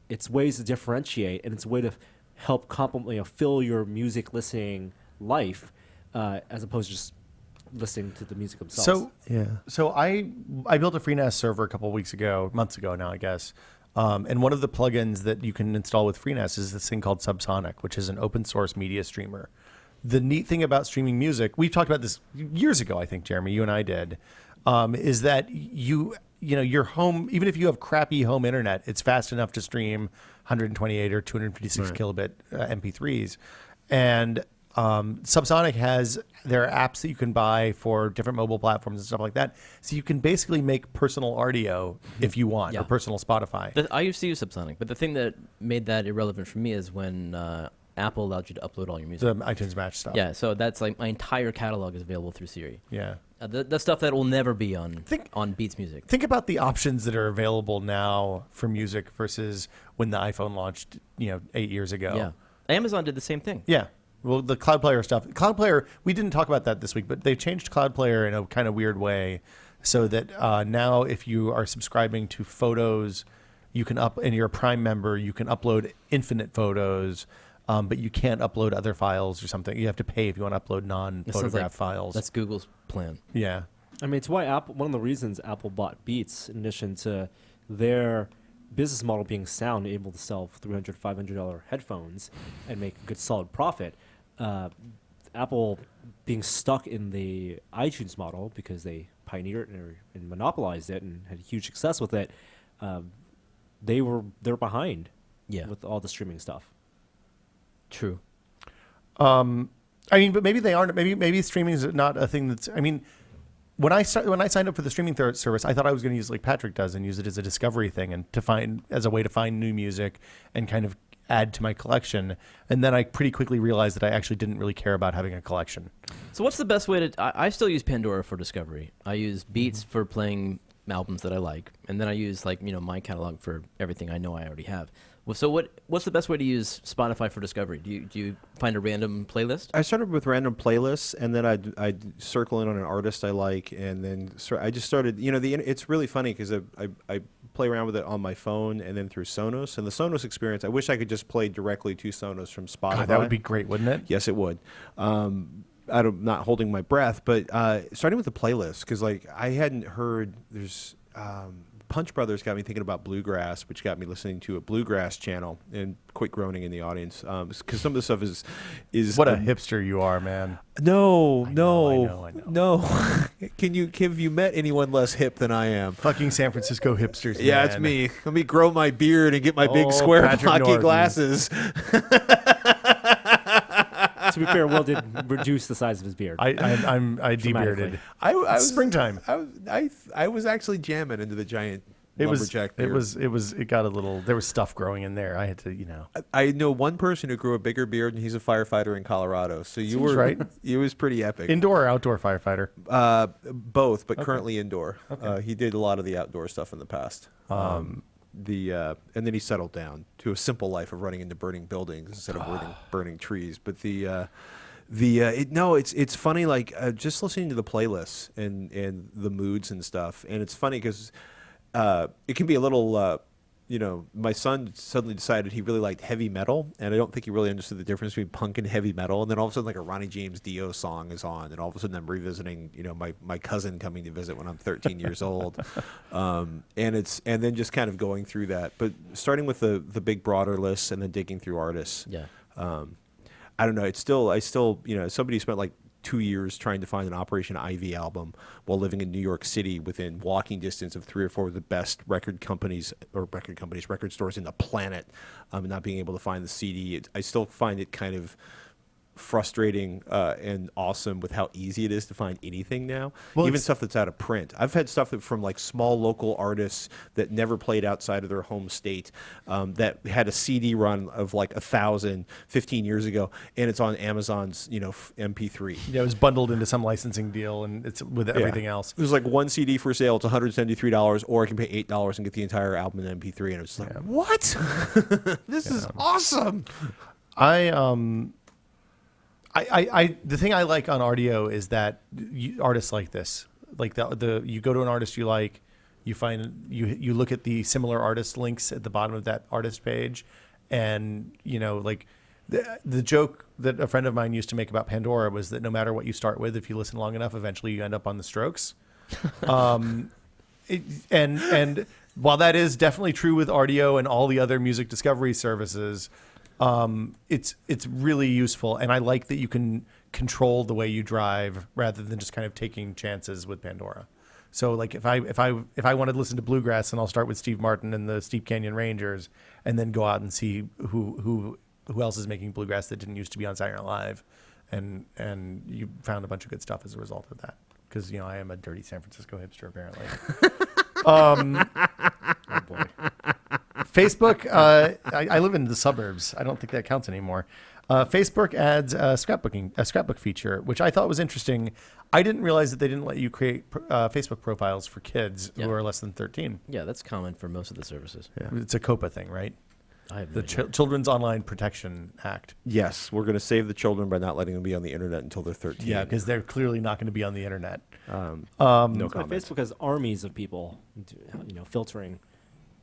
It's ways to differentiate, and it's a way to help complement, fill your music listening life, as opposed to just listening to the music themselves. So I built a FreeNAS server a couple of months ago now, I guess. And one of the plugins that you can install with FreeNAS is this thing called Subsonic, which is an open source media streamer. The neat thing about streaming music, we talked about this years ago, I think, Jeremy, you and I did, is that your home, even if you have crappy home internet, it's fast enough to stream 128 or 256 kilobit MP3s. And Subsonic has their apps that you can buy for different mobile platforms and stuff like that. So you can basically make personal RDO if you want, or personal Spotify. I used to use Subsonic, but the thing that made that irrelevant for me is when Apple allowed you to upload all your music. The iTunes Match stuff. Yeah, so that's like my entire catalog is available through Siri. Yeah. The stuff that will never be on Beats Music. Think about the options that are available now for music versus when the iPhone launched, 8 years ago. Yeah. Amazon did the same thing. Yeah. Well, the Cloud Player stuff. Cloud Player, we didn't talk about that this week, but they changed Cloud Player in a kind of weird way so that now if you are subscribing to photos, you can and you're a Prime member, you can upload infinite photos. But you can't upload other files or something. You have to pay if you want to upload non-photograph files. That's Google's plan. Yeah. I mean, it's why one of the reasons Apple bought Beats, in addition to their business model being sound, able to sell $300, $500 headphones and make a good solid profit. Apple being stuck in the iTunes model because they pioneered and monopolized it and had huge success with it. They're behind with all the streaming stuff. True. I mean, but maybe they aren't. Maybe streaming is not a thing that's. I mean, when I signed up for the streaming service, I thought I was going to use like Patrick does and use it as a discovery thing and to find as a way to find new music and kind of add to my collection. And then I pretty quickly realized that I actually didn't really care about having a collection. So what's the best way to? I still use Pandora for discovery. I use Beats for playing albums that I like, and then I use my catalog for everything I know I already have. Well, so what's the best way to use Spotify for discovery? Do you find a random playlist? I started with random playlists, and then I'd circle in on an artist I like, and then I just started. It's really funny because I play around with it on my phone and then through Sonos. And the Sonos experience, I wish I could just play directly to Sonos from Spotify. God, that would be great, wouldn't it? Yes, it would. I'm not holding my breath, but starting with the playlist, because I hadn't heard there's. Punch Brothers got me thinking about bluegrass, which got me listening to a bluegrass channel and quick groaning in the audience because some of the stuff is what a hipster you are, man. No. I know. Have you met anyone less hip than I am? Fucking San Francisco hipsters. Yeah, man. it's me. Let me grow my beard and get my big square Patrick blocky Norton. glasses. To be fair, Will did reduce the size of his beard. I debearded. I was Springtime. I was actually jamming into the giant It lumberjack beard. it got a little. There was stuff growing in there. I had to, I know one person who grew a bigger beard, and he's a firefighter in Colorado. So you Seems were right. It was pretty epic. Indoor or outdoor firefighter. Both, but currently indoor. He did a lot of the outdoor stuff in the past. And then he settled down to a simple life of running into burning buildings instead of burning trees. But it's funny, just listening to the playlists and the moods and stuff. And it's funny because it can be a little, my son suddenly decided he really liked heavy metal, and I don't think he really understood the difference between punk and heavy metal. And then all of a sudden, a Ronnie James Dio song is on, and all of a sudden I'm revisiting, my cousin coming to visit when I'm 13 years old, and then just kind of going through that. But starting with the big broader lists and then digging through artists. Yeah. I don't know. I still, somebody spent 2 years trying to find an Operation Ivy album while living in New York City within walking distance of 3 or 4 of the best record stores in the planet, and not being able to find the CD. I still find it kind of frustrating and awesome with how easy it is to find anything now, even stuff that's out of print. I've had stuff from small local artists that never played outside of their home state that had a CD run of 1,000 15 years ago, and it's on Amazon's MP3. Yeah, it was bundled into some licensing deal, and it's with everything else. There's one CD for sale. It's $173, or I can pay $8 and get the entire album in MP3. And it's what? This is awesome. The thing I like on Rdio is that artists like this, you go to an artist you like, you find you look at the similar artist links at the bottom of that artist page, and the joke that a friend of mine used to make about Pandora was that no matter what you start with, if you listen long enough, eventually you end up on the Strokes. And while that is definitely true with Rdio and all the other music discovery services, it's really useful, and I like that you can control the way you drive rather than just kind of taking chances with Pandora. So if I wanted to listen to bluegrass, then I'll start with Steve Martin and the Steep Canyon Rangers, and then go out and see who else is making bluegrass that didn't used to be on Saturday Night Live, and you found a bunch of good stuff as a result of that. Because I am a dirty San Francisco hipster apparently. Oh boy. Facebook, I live in the suburbs. I don't think that counts anymore. Facebook adds a scrapbook feature, which I thought was interesting. I didn't realize that they didn't let you create Facebook profiles for kids who are less than 13. Yeah, that's common for most of the services. Yeah. It's a COPA thing, right? I have the Children's Online Protection Act. Yes, we're going to save the children by not letting them be on the internet until they're 13. Yeah, because they're clearly not going to be on the internet. No comment. Facebook has armies of people, filtering.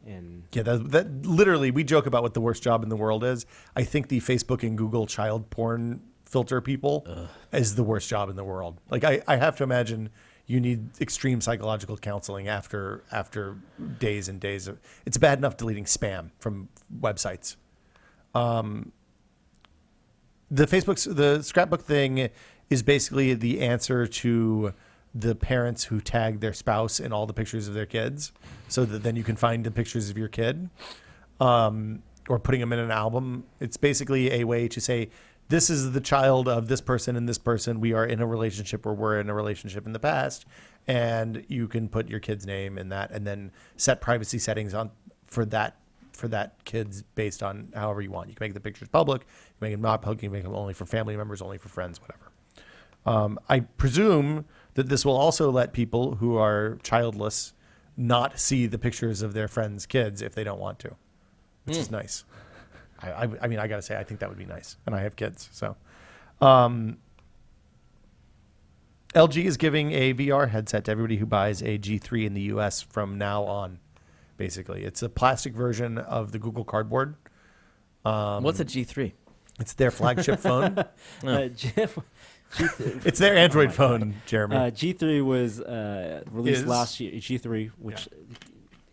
And yeah, that literally, we joke about what the worst job in the world is. I think the Facebook and Google child porn filter people is the worst job in the world. I have to imagine you need extreme psychological counseling after days and days of. It's bad enough deleting spam from websites. The scrapbook thing is basically the answer to the parents who tag their spouse in all the pictures of their kids, so that then you can find the pictures of your kid, or putting them in an album. It's basically a way to say, this is the child of this person and this person. We are in a relationship, or we're in a relationship in the past, and you can put your kid's name in that, and then set privacy settings on for that kid's based on however you want. You can make the pictures public, you can make them not public, you can make them only for family members, only for friends, whatever. I presume that this will also let people who are childless not see the pictures of their friends' kids if they don't want to, which is nice. I mean, I got to say, I think that would be nice. And I have kids, so. LG is giving a VR headset to everybody who buys a G3 in the US from now on, basically. It's a plastic version of the Google Cardboard. What's a G3? It's their flagship phone. G3, It's their Android phone, Jeremy. G3 was released Is? last year. G3, which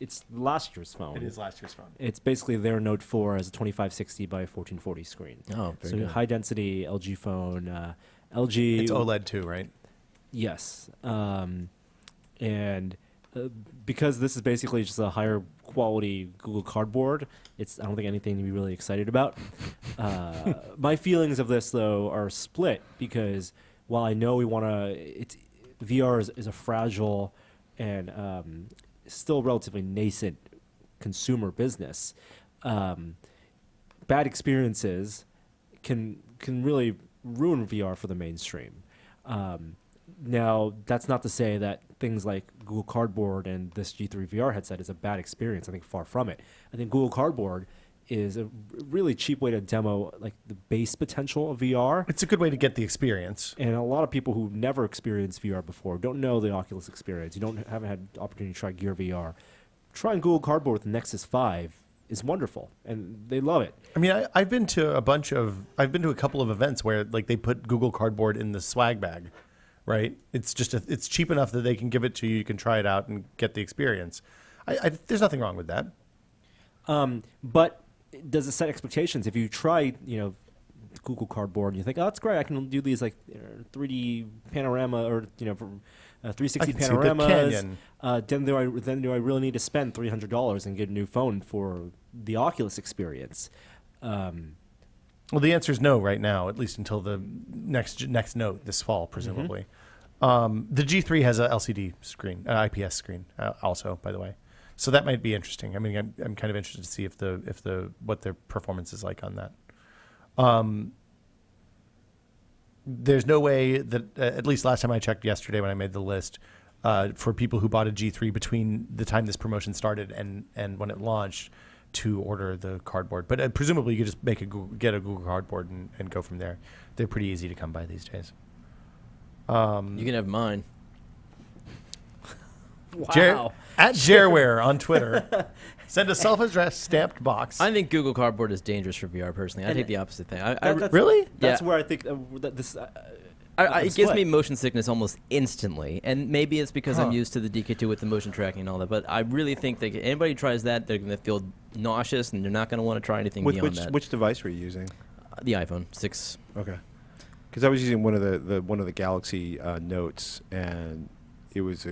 it's last year's phone. It is last year's phone. It's basically their Note 4 as a 2560 by 1440 screen. Oh, very So good. high density LG phone. LG. It's OLED too, right? Yes. And because this is basically just a higher quality Google Cardboard, I don't think anything to be really excited about. My feelings of this, though, are split, because while I know we want to, VR is a fragile and still relatively nascent consumer business. Bad experiences can really ruin VR for the mainstream. Now, that's not to say that things like Google Cardboard and this G3 VR headset is a bad experience. I think far from it. I think Google Cardboard is a really cheap way to demo like the base potential of VR. It's a good way to get the experience. And a lot of people who never experienced VR before don't know the Oculus experience. Haven't had the opportunity to try Gear VR. Trying Google Cardboard with the Nexus 5 is wonderful, and they love it. I mean, I've been to a couple of events where like they put Google Cardboard in the swag bag, right? It's just it's cheap enough that they can give it to you. You can try it out and get the experience. There's nothing wrong with that. But does it set expectations? If you try, Google Cardboard, and you think, oh, that's great, I can do these like 3D panorama or 360 panoramas. Then do I really need to spend $300 and get a new phone for the Oculus experience? Well, the answer is no right now, at least until the next Note this fall, presumably. The G3 has a LCD screen, IPS screen, also, by the way. So that might be interesting. I mean, I'm kind of interested to see what their performance is like on that. There's no way that, at least last time I checked yesterday when I made the list, for people who bought a G3 between the time this promotion started and when it launched, to order the cardboard. But presumably you could just get a Google Cardboard and go from there. They're pretty easy to come by these days. You can have mine. Wow. At Jareware on Twitter. Send a self-addressed stamped box. I think Google Cardboard is dangerous for VR personally. I take the opposite thing. Really? That's Yeah. where I think that this. It gives me motion sickness almost instantly, and maybe it's because I'm used to the DK2 with the motion tracking and all that. But I really think that anybody who tries that, they're going to feel nauseous, and they're not going to want to try anything beyond that. Which device were you using? The iPhone 6. Okay. Because I was using one of the Galaxy Notes, and it was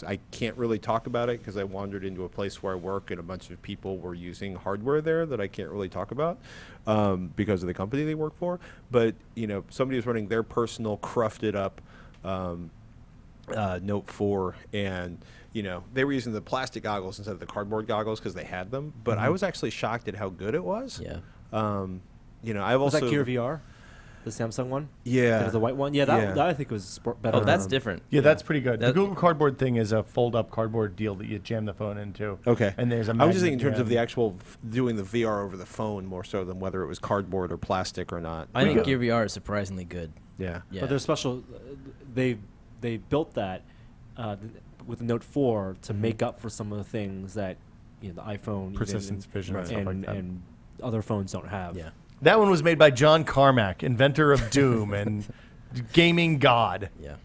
I can't really talk about it because I wandered into a place where I work and a bunch of people were using hardware there that I can't really talk about because of the company they work for. But somebody was running their personal crufted up Note 4, and they were using the plastic goggles instead of the cardboard goggles because they had them. But I was actually shocked at how good it was. Yeah. I've Was also that Gear VR? The Samsung one? Yeah. That was the white one? Yeah, that I think was better. Oh, that's different. Yeah, that's pretty good. The That- Google Cardboard thing is a fold-up cardboard deal that you jam the phone into. Okay. And there's a I was just thinking in magnet terms of the around. actual doing the VR over the phone more so than whether it was cardboard or plastic or not. I think Gear VR is surprisingly good. Yeah. Yeah. But they're special. They built that with the Note 4 to make up for some of the things that the iPhone Persistence vision and stuff like that. and other phones don't have. Yeah. That one was made by John Carmack, inventor of Doom and gaming god. Yeah.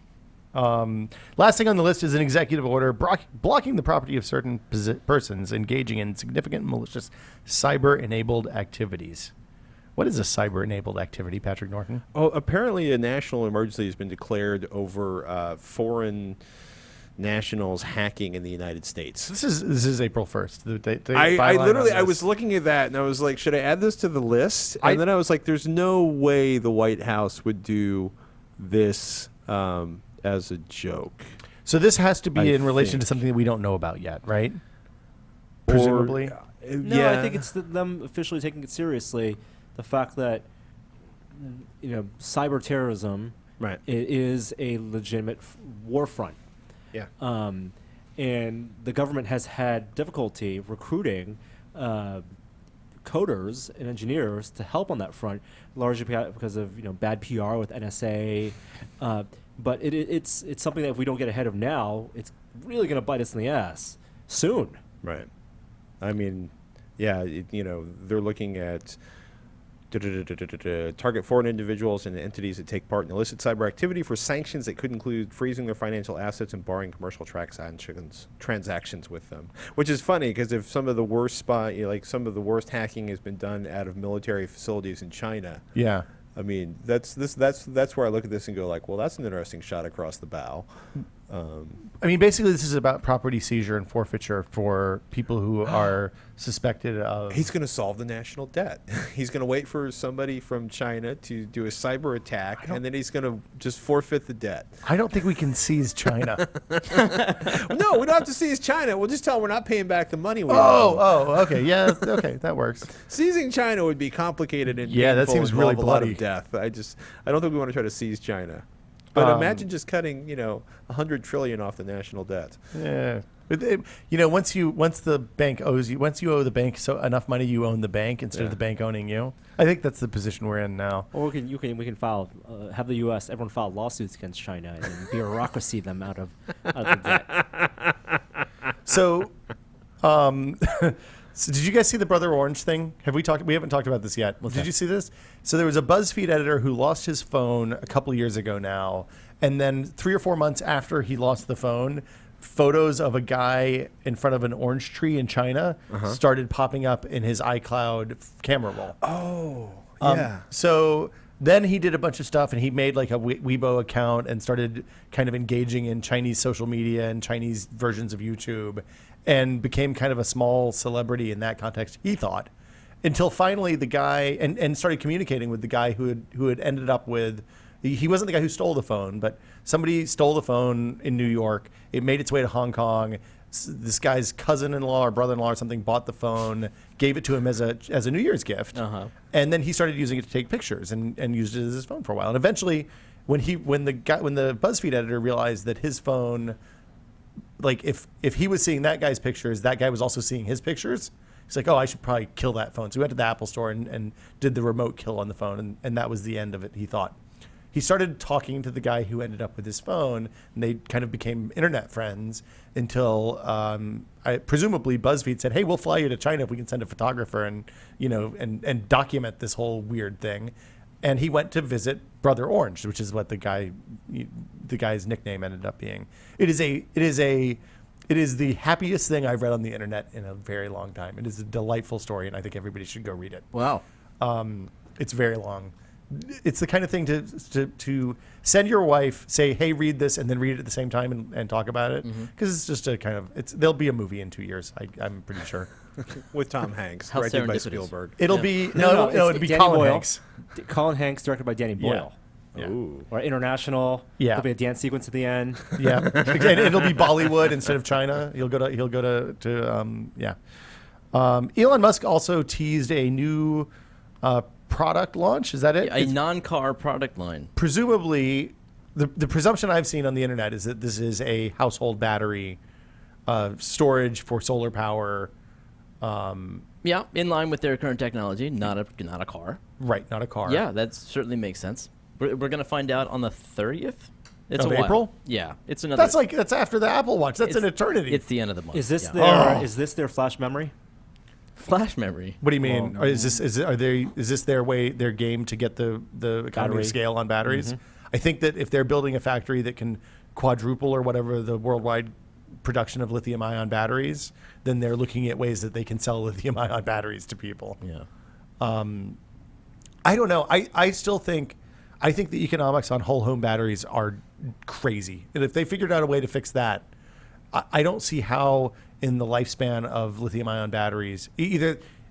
Last thing on the list is an executive order blocking the property of certain persons engaging in significant malicious cyber-enabled activities. What is a cyber-enabled activity, Patrick Norton? Oh, apparently a national emergency has been declared over foreign nationals hacking in the United States. This is April 1st. I was looking at that and I was like, should I add this to the list? And then I was like, there's no way the White House would do this as a joke. So this has to be in relation to something that we don't know about yet, right? Presumably. No, I think it's them officially taking it seriously. The fact that cyber terrorism is a legitimate war front. Yeah. And the government has had difficulty recruiting coders and engineers to help on that front, largely because of bad PR with NSA. But it's something that if we don't get ahead of now, it's really going to bite us in the ass soon. Right. I mean, yeah, they're looking at target foreign individuals and entities that take part in illicit cyber activity for sanctions that could include freezing their financial assets and barring commercial transactions with them. Which is funny because if some of the worst some of the worst hacking has been done out of military facilities in China. Yeah. I mean, that's where I look at this and go like, well, that's an interesting shot across the bow. I mean, basically, this is about property seizure and forfeiture for people who are suspected of... He's going to solve the national debt. He's going to wait for somebody from China to do a cyber attack, and then he's going to just forfeit the debt. I don't think we can seize China. No, we don't have to seize China. We'll just tell them we're not paying back the money we owe. Oh, okay. Yeah, okay, that works. Seizing China would be complicated and that seems really a lot bloody. of death. I don't think we want to try to seize China. But imagine just cutting, $100 trillion off the national debt. Yeah. Once the bank owes you, once you owe the bank enough money, you own the bank instead of the bank owning you. I think that's the position we're in now. Or we can file, have the U.S. everyone file lawsuits against China and bureaucracy them out of the debt. So, so did you guys see the Brother Orange thing? We haven't talked about this yet. Did you see this? So there was a BuzzFeed editor who lost his phone a couple years ago now, and then 3 or 4 months after he lost the phone, photos of a guy in front of an orange tree in China started popping up in his iCloud camera roll. Oh, yeah. So then he did a bunch of stuff, and he made like a Weibo account and started kind of engaging in Chinese social media and Chinese versions of YouTube, and became kind of a small celebrity in that context, he thought, until finally the guy and started communicating with the guy who had ended up with. He wasn't the guy who stole the phone, but somebody stole the phone in New York. It made its way to Hong Kong. This guy's cousin-in-law or brother-in-law or something bought the phone, gave it to him as a New Year's gift, and then he started using it to take pictures and used it as his phone for a while. And eventually, when the BuzzFeed editor realized that his phone, like if he was seeing that guy's pictures, that guy was also seeing his pictures. He's like, I should probably kill that phone. So he went to the Apple store and did the remote kill on the phone, and that was the end of it, he thought. He started talking to the guy who ended up with his phone, and they kind of became internet friends until presumably BuzzFeed said, hey, we'll fly you to China if we can send a photographer and document this whole weird thing. And he went to visit Brother Orange, which is what the guy's nickname ended up being. It is the happiest thing I've read on the internet in a very long time. It is a delightful story, and I think everybody should go read it. Wow. It's very long. It's the kind of thing to send your wife, say, hey, read this, and then read it at the same time and talk about it. Because it's just a kind of, there'll be a movie in 2 years, I'm pretty sure. With Tom Hanks, How directed by serendipitous. Spielberg. It'll be, it'll be Danny Colin Boyle. Hanks. Colin Hanks, directed by Danny Boyle. Yeah. Ooh. Or international. Yeah. There'll be a dance sequence at the end. Yeah, and it'll be Bollywood instead of China. He'll go to Elon Musk also teased a new product launch. Is that it? A non-car product line. Presumably, the presumption I've seen on the internet is that this is a household battery storage for solar power. Yeah, in line with their current technology, not a car. Right, not a car. Yeah, that certainly makes sense. We're going to find out on the 30th. It's Of a while. April? Yeah, it's another. That's after the Apple Watch. That's an eternity. It's the end of the month. Is this yeah. their flash memory? flash memory? What do you mean? Is this their game to get the economy of scale on batteries? I think that if they're building a factory that can quadruple or whatever the worldwide production of lithium-ion batteries, then they're looking at ways that they can sell lithium-ion batteries to people. Yeah. I don't know. I think the economics on whole home batteries are crazy. And if they figured out a way to fix that, I don't see how in the lifespan of lithium-ion batteries,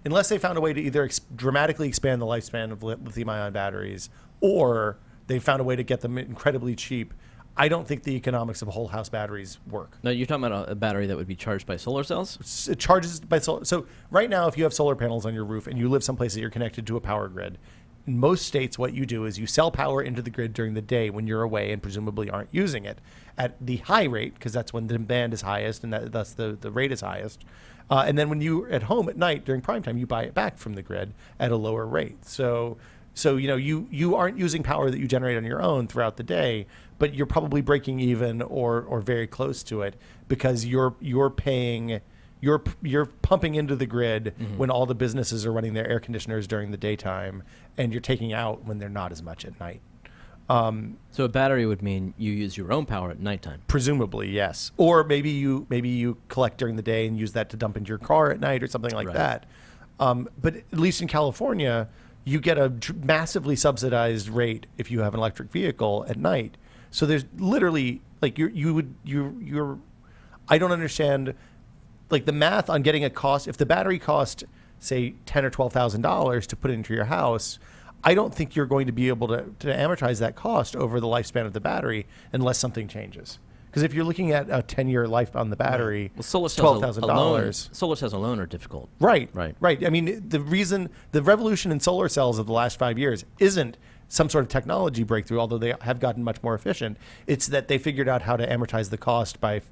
unless they found a way to either dramatically expand the lifespan of lithium-ion batteries, or they found a way to get them incredibly cheap, I don't think the economics of whole house batteries work. No, you're talking about a battery that would be charged by solar cells? It charges by solar. So right now, if you have solar panels on your roof and you live someplace that you're connected to a power grid, in most states, what you do is you sell power into the grid during the day when you're away and presumably aren't using it at the high rate, because that's when the demand is highest and thus the rate is highest. And then when you're at home at night during prime time, you buy it back from the grid at a lower rate. So you aren't using power that you generate on your own throughout the day, but you're probably breaking even or very close to it, because you're pumping into the grid when all the businesses are running their air conditioners during the daytime, and you're taking out when they're not as much at night. So a battery would mean you use your own power at nighttime. Presumably, yes. Or maybe you collect during the day and use that to dump into your car at night or something like that. But at least in California, you get a massively subsidized rate if you have an electric vehicle at night. So there's literally like you're I don't understand like the math on getting a cost. If the battery cost say $10,000 or $12,000 to put into your house, I don't think you're going to be able to amortize that cost over the lifespan of the battery unless something changes. Because if you're looking at a 10-year life on the battery, well, solar cells $12,000. Solar cells alone are difficult. Right. Right. I mean, the revolution in solar cells of the last 5 years isn't some sort of technology breakthrough, although they have gotten much more efficient. It's that they figured out how to amortize the cost by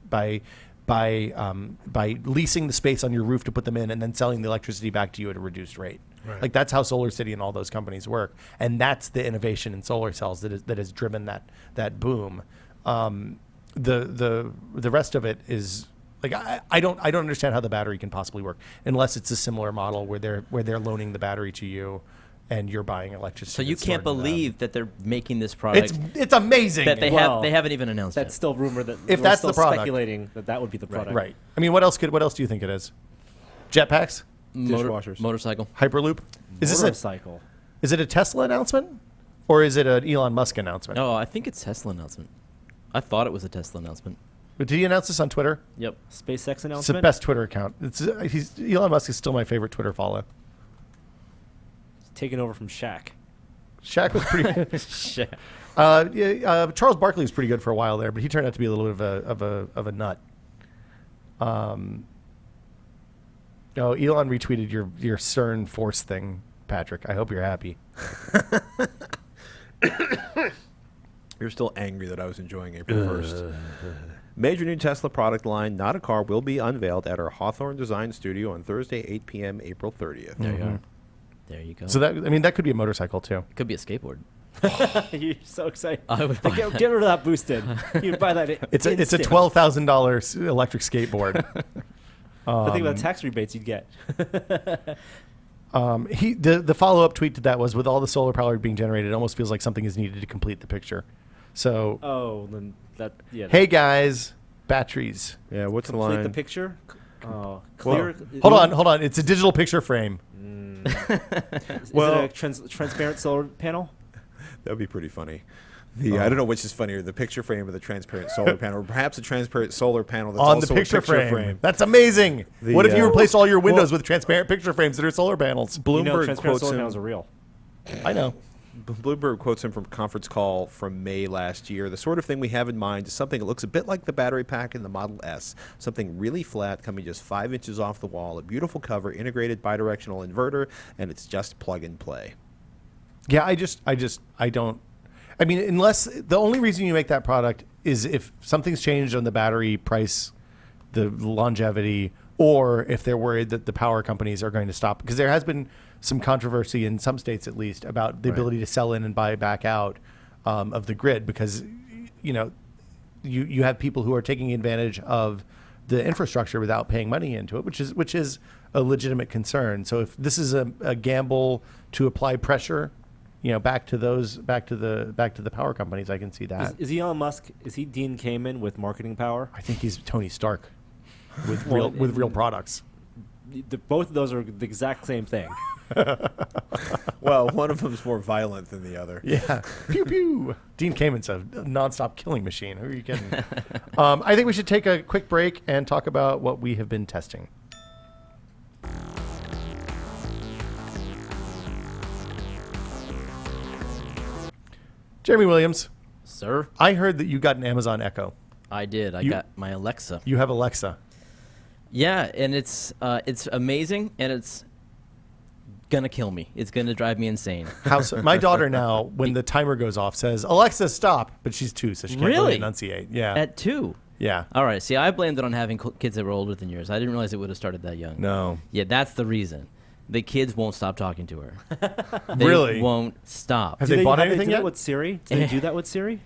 leasing the space on your roof to put them in and then selling the electricity back to you at a reduced rate. Right. Like that's how Solar City and all those companies work, and that's the innovation in solar cells that has driven that boom. The rest of it is like I don't understand how the battery can possibly work unless it's a similar model where they're loaning the battery to you and you're buying electricity. So you can't believe that they're making this product. It's amazing that they haven't even announced that's yet. still rumor that if that's the product, speculating that would be the product. Right. I mean, what else do you think it is? Jetpacks? Dishwashers. Motorcycle. Hyperloop? Motorcycle. Is it a Tesla announcement or is it an Elon Musk announcement? No, I think it's Tesla announcement. I thought it was a Tesla announcement. But did he announce this on Twitter? Yep. SpaceX announcement? It's the best Twitter account. Elon Musk is still my favorite Twitter follow. Taken over from Shaq. Shaq was pretty good. Shaq. Charles Barkley was pretty good for a while there, but he turned out to be a little bit of a nut. Elon retweeted your CERN force thing, Patrick. I hope you're happy. You're still angry that I was enjoying April 1st. Major new Tesla product line, not a car, will be unveiled at our Hawthorne Design Studio on Thursday, 8 p.m., April 30th. There you are. There you go. So that could be a motorcycle too. It could be a skateboard. You're so excited. I would buy get that. rid of that boosted. You'd buy that. It's a $12,000 electric skateboard. But think about the tax rebates you'd get. The follow-up tweet to that was, with all the solar power being generated, it almost feels like something is needed to complete the picture. So, then that, yeah. hey guys, batteries. Yeah, what's the Complete line? the picture? Clear. Hold on. It's a digital picture frame. Is it a transparent solar panel? That would be pretty funny. I don't know which is funnier, the picture frame or the transparent solar panel, or perhaps a transparent solar panel that's On also the picture a picture frame. That's amazing. What if you replaced all your windows with transparent picture frames that are solar panels? Bloomberg transparent quotes solar him. panels are real. I know. Bloomberg quotes him from a conference call from May last year. The sort of thing we have in mind is something that looks a bit like the battery pack in the Model S. Something really flat, coming just 5 inches off the wall, a beautiful cover, integrated bidirectional inverter, and it's just plug and play. Yeah, I don't. I mean, unless the only reason you make that product is if something's changed on the battery price, the longevity, or if they're worried that the power companies are going to stop. Because there has been some controversy in some states, at least, about the ability to sell in and buy back out of the grid, because you have people who are taking advantage of the infrastructure without paying money into it, which is a legitimate concern. So if this is a gamble to apply pressure, back to the power companies. I can see that. Is Elon Musk? Is he Dean Kamen with marketing power? I think he's Tony Stark with Well, real products. Both of those are the exact same thing. Well, one of them's more violent than the other. Yeah. Pew pew. Dean Kamen's a nonstop killing machine. Who are you kidding? I think we should take a quick break and talk about what we have been testing. Jeremy Williams, Sir, I heard that you got an Amazon Echo. I did. I You- got my Alexa. You have Alexa. Yeah, and it's amazing, and it's gonna kill me. It's gonna drive me insane. My daughter now, when the timer goes off, says, "Alexa, stop!" But she's 2, so she can't really Really? enunciate. Yeah. At 2. Yeah. All right. See, I blamed it on having kids that were older than yours. I didn't realize it would have started that young. No. Yeah, that's the reason. The kids won't stop talking to her. They Really? won't stop. Have they bought have anything do yet? that with Siri? Do they do that with Siri?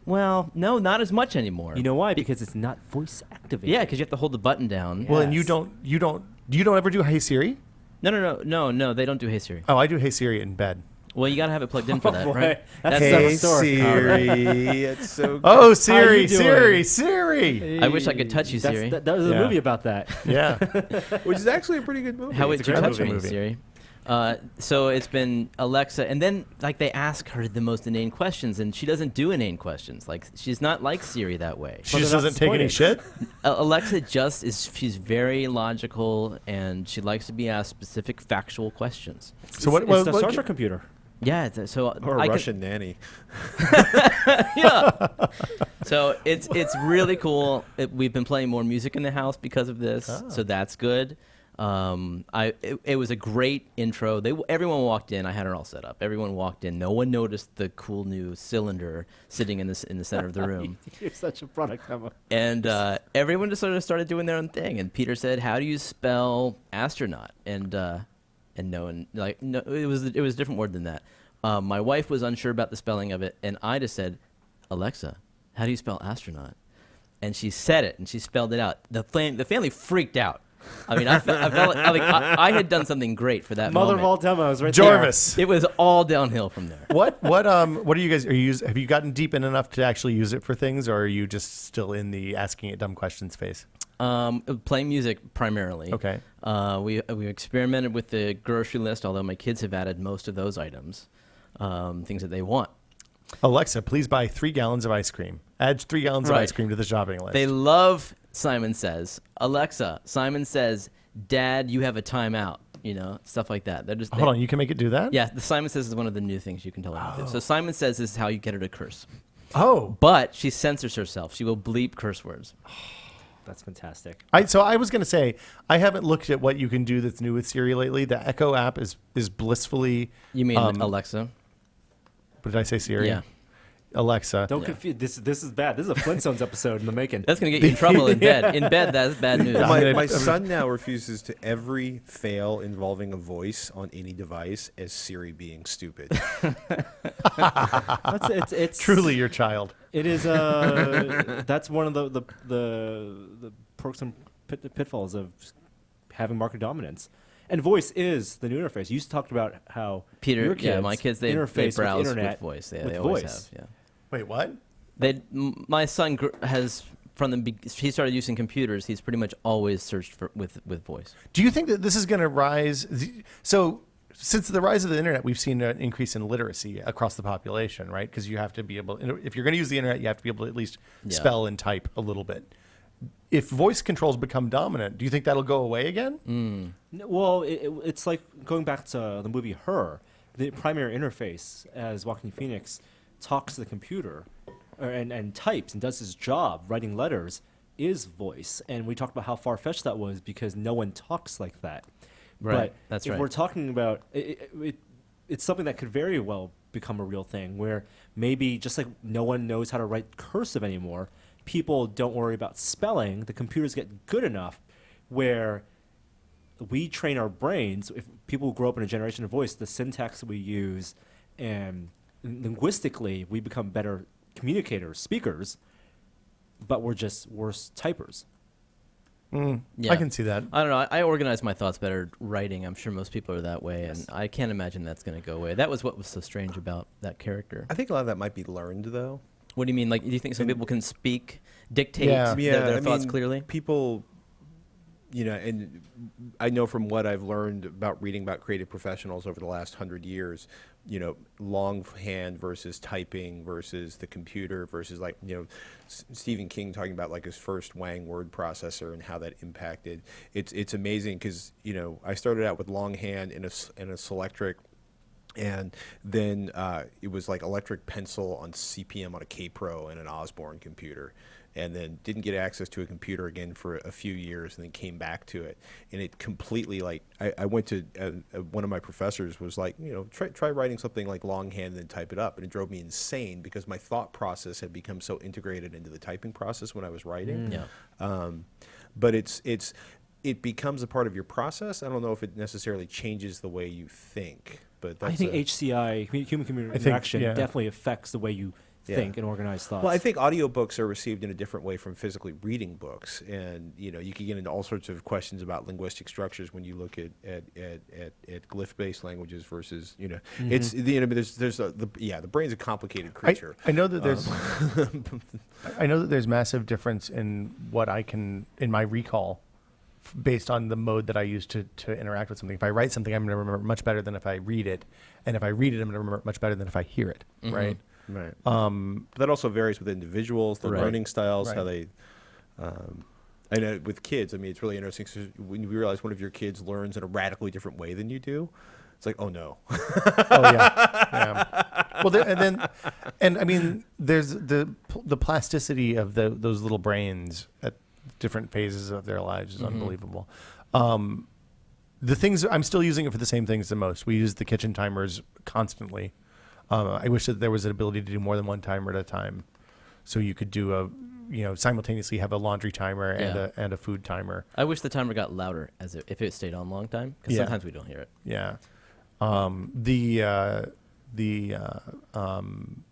Well, no, not as much anymore. You know why? Because it's not voice activated. Yeah, because you have to hold the button down. Well, and you Yes. don't ever do Hey Siri? No, they don't do Hey Siri. Oh, I do Hey Siri in bed. Well, you got to have it plugged in for that, boy. right? That's That's Hey, Hey story. Siri, it's so good. Oh, How Siri, you doing? Siri. I wish I could touch you, Siri. That was a Yeah. movie about that. Yeah. Which is actually a pretty good movie. How It's would a you great touch movie. me, Siri? So it's been Alexa, and then they ask her the most inane questions, and she doesn't do inane questions. Like she's not like Siri that way. She Well, just they're not doesn't take any shit. Alexa she's very logical, and she likes to be asked specific factual questions. So what? It's the Star Trek computer. Yeah, so Or a I can- Russian nanny. yeah. So it's really cool. We've been playing more music in the house because of this, so that's good. It was a great intro. Everyone walked in. I had it all set up. Everyone walked in. No one noticed the cool new cylinder sitting in the center of the room. You're such a product demo. And everyone just sort of started doing their own thing. And Peter said, "How do you spell astronaut?" And no one no, it was a different word than that. My wife was unsure about the spelling of it, and I just said, "Alexa, how do you spell astronaut?" And she said it, and she spelled it out. The family freaked out. I mean, I felt like I had done something great for that Mother moment. of all demos, right Jarvis. It was all downhill from there. What are you guys? Have you gotten deep in enough to actually use it for things, or are you just still in the asking it dumb questions phase? Playing music primarily. Okay. We experimented with the grocery list, although my kids have added most of those items, things that they want. Alexa, please buy 3 gallons of ice cream. Add 3 gallons of Right. ice cream to the shopping list. They love Simon Says. Alexa, Simon Says, Dad, you have a timeout. Stuff like that. They're just Hold on, you can make it do that? Yeah, the Simon Says is one of the new things you can tell them to do. So Simon Says is how you get her to curse. Oh. But she censors herself. She will bleep curse words. That's fantastic. So I was going to say, I haven't looked at what you can do that's new with Siri lately. The Echo app is blissfully. You mean Alexa? What did I say, Siri? Yeah. Alexa. Don't confuse. This is bad. This is a Flintstones episode in the making. That's going to get you in trouble in bed. In bed, that's bad news. My son now refuses to every fail involving a voice on any device as Siri being stupid. It's Truly your child. It is. That's one of the perks and pitfalls of having market dominance. And voice is the new interface. You talked about how Peter, your kids my kids, they interface browse with internet with voice. Yeah, with they always voice. have. Yeah. Wait, what? My son has he started using computers. He's pretty much always searched with voice. Do you think that this is going to rise? So, since the rise of the internet, we've seen an increase in literacy across the population, right? Because you have to be able, if you're going to use the internet, you have to be able to at least spell and type a little bit. If voice controls become dominant, do you think that'll go away again? Well, it's like going back to the movie Her. The primary interface, as Joaquin Phoenix talks to the computer and types and does his job writing letters, is voice. And we talked about how far-fetched that was because no one talks like that. Right, But that's if right. we're talking about it's something that could very well become a real thing where maybe just like no one knows how to write cursive anymore, people don't worry about spelling. The computers get good enough where we train our brains. If people grow up in a generation of voice, the syntax that we use and linguistically, we become better communicators, speakers, but we're just worse typers. Yeah. I can see that. I don't know. I organize my thoughts better writing. I'm sure most people are that way, and I can't imagine that's going to go away. That was what was so strange about that character. I think a lot of that might be learned, though. What do you mean? Like, do you think some people can dictate Yeah. their thoughts mean, clearly? People, and I know from what I've learned about reading about creative professionals over the last 100 years, longhand versus typing versus the computer versus Stephen King talking about like his first Wang word processor and how that impacted. It's amazing because, I started out with longhand in a Selectric. And then it was like electric pencil on CPM on a K-Pro and an Osborne computer. And then didn't get access to a computer again for a few years and then came back to it. And it completely, I went to, one of my professors was like, try writing something like longhand and then type it up. And it drove me insane because my thought process had become so integrated into the typing process when I was writing. Yeah. But it becomes a part of your process. I don't know if it necessarily changes the way you think. But that's I think HCI, human-computer interaction, definitely affects the way you think and organize thoughts. Well, I think audiobooks are received in a different way from physically reading books, and you can get into all sorts of questions about linguistic structures when you look at glyph-based languages versus it's the brain's a complicated creature. I know that there's I know that there's massive difference in what I can in my recall based on the mode that I use to interact with something. If I write something, I'm going to remember much better than if I read it. And if I read it, I'm going to remember much better than if I hear it, right? Right. But that also varies with individuals, their learning styles, how they... I know with kids, it's really interesting. So when you realize one of your kids learns in a radically different way than you do, it's like, oh, no. Oh, yeah. Well, there's the plasticity of those little brains at different phases of their lives is unbelievable. The things I'm still using it for the same things the most. We use the kitchen timers constantly. I wish that there was an ability to do more than one timer at a time, so you could do simultaneously have a laundry timer and a food timer. I wish the timer got louder if it stayed on a long time, because sometimes we don't hear it. Yeah.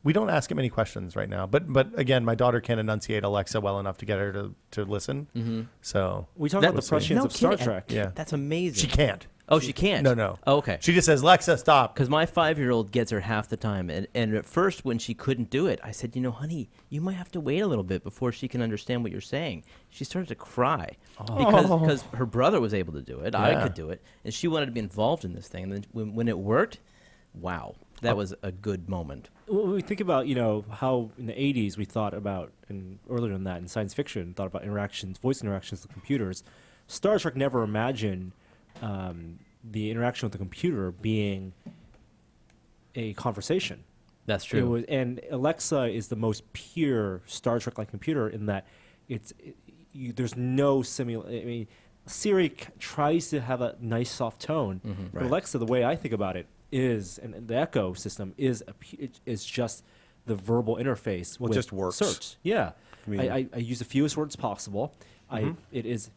We don't ask him any questions right now, but again, my daughter can't enunciate Alexa well enough to get her to listen. So we talk about the prescience of Star Trek. Yeah, that's amazing. She can't. Oh, she can't? No. Oh, okay. She just says, Alexa, stop. Because my 5-year-old gets her half the time. And at first, when she couldn't do it, I said, honey, you might have to wait a little bit before she can understand what you're saying. She started to cry because her brother was able to do it. Yeah. I could do it. And she wanted to be involved in this thing. And then when it worked, wow, that was a good moment. When we think about, how in the 80s we thought about, and earlier than that in science fiction, thought about voice interactions with computers, Star Trek never imagined the interaction with the computer being a conversation. That's true. And Alexa is the most pure Star Trek-like computer in that there's no Siri tries to have a nice soft tone, but Alexa, the way I think about it is, and the Echo system is just the verbal interface. Well, with it just works. Search. Yeah, I use the fewest words possible. It is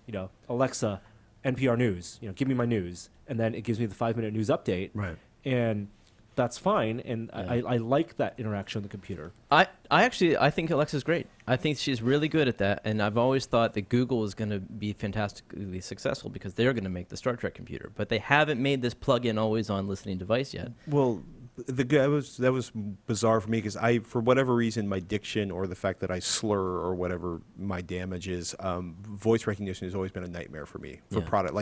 Alexa, NPR News. Give me my news, and then it gives me the 5-minute news update. Right. And that's fine, and I like that interaction with the computer. I think Alexa's great. I think she's really good at that, and I've always thought that Google is going to be fantastically successul because they're going to make the Star Trek computer, but they haven't made this plug-in always-on listening device yet. Well, that was bizarre for me because for whatever reason, my diction or the fact that I slur or whatever my damage is, voice recognition has always been a nightmare for me for product.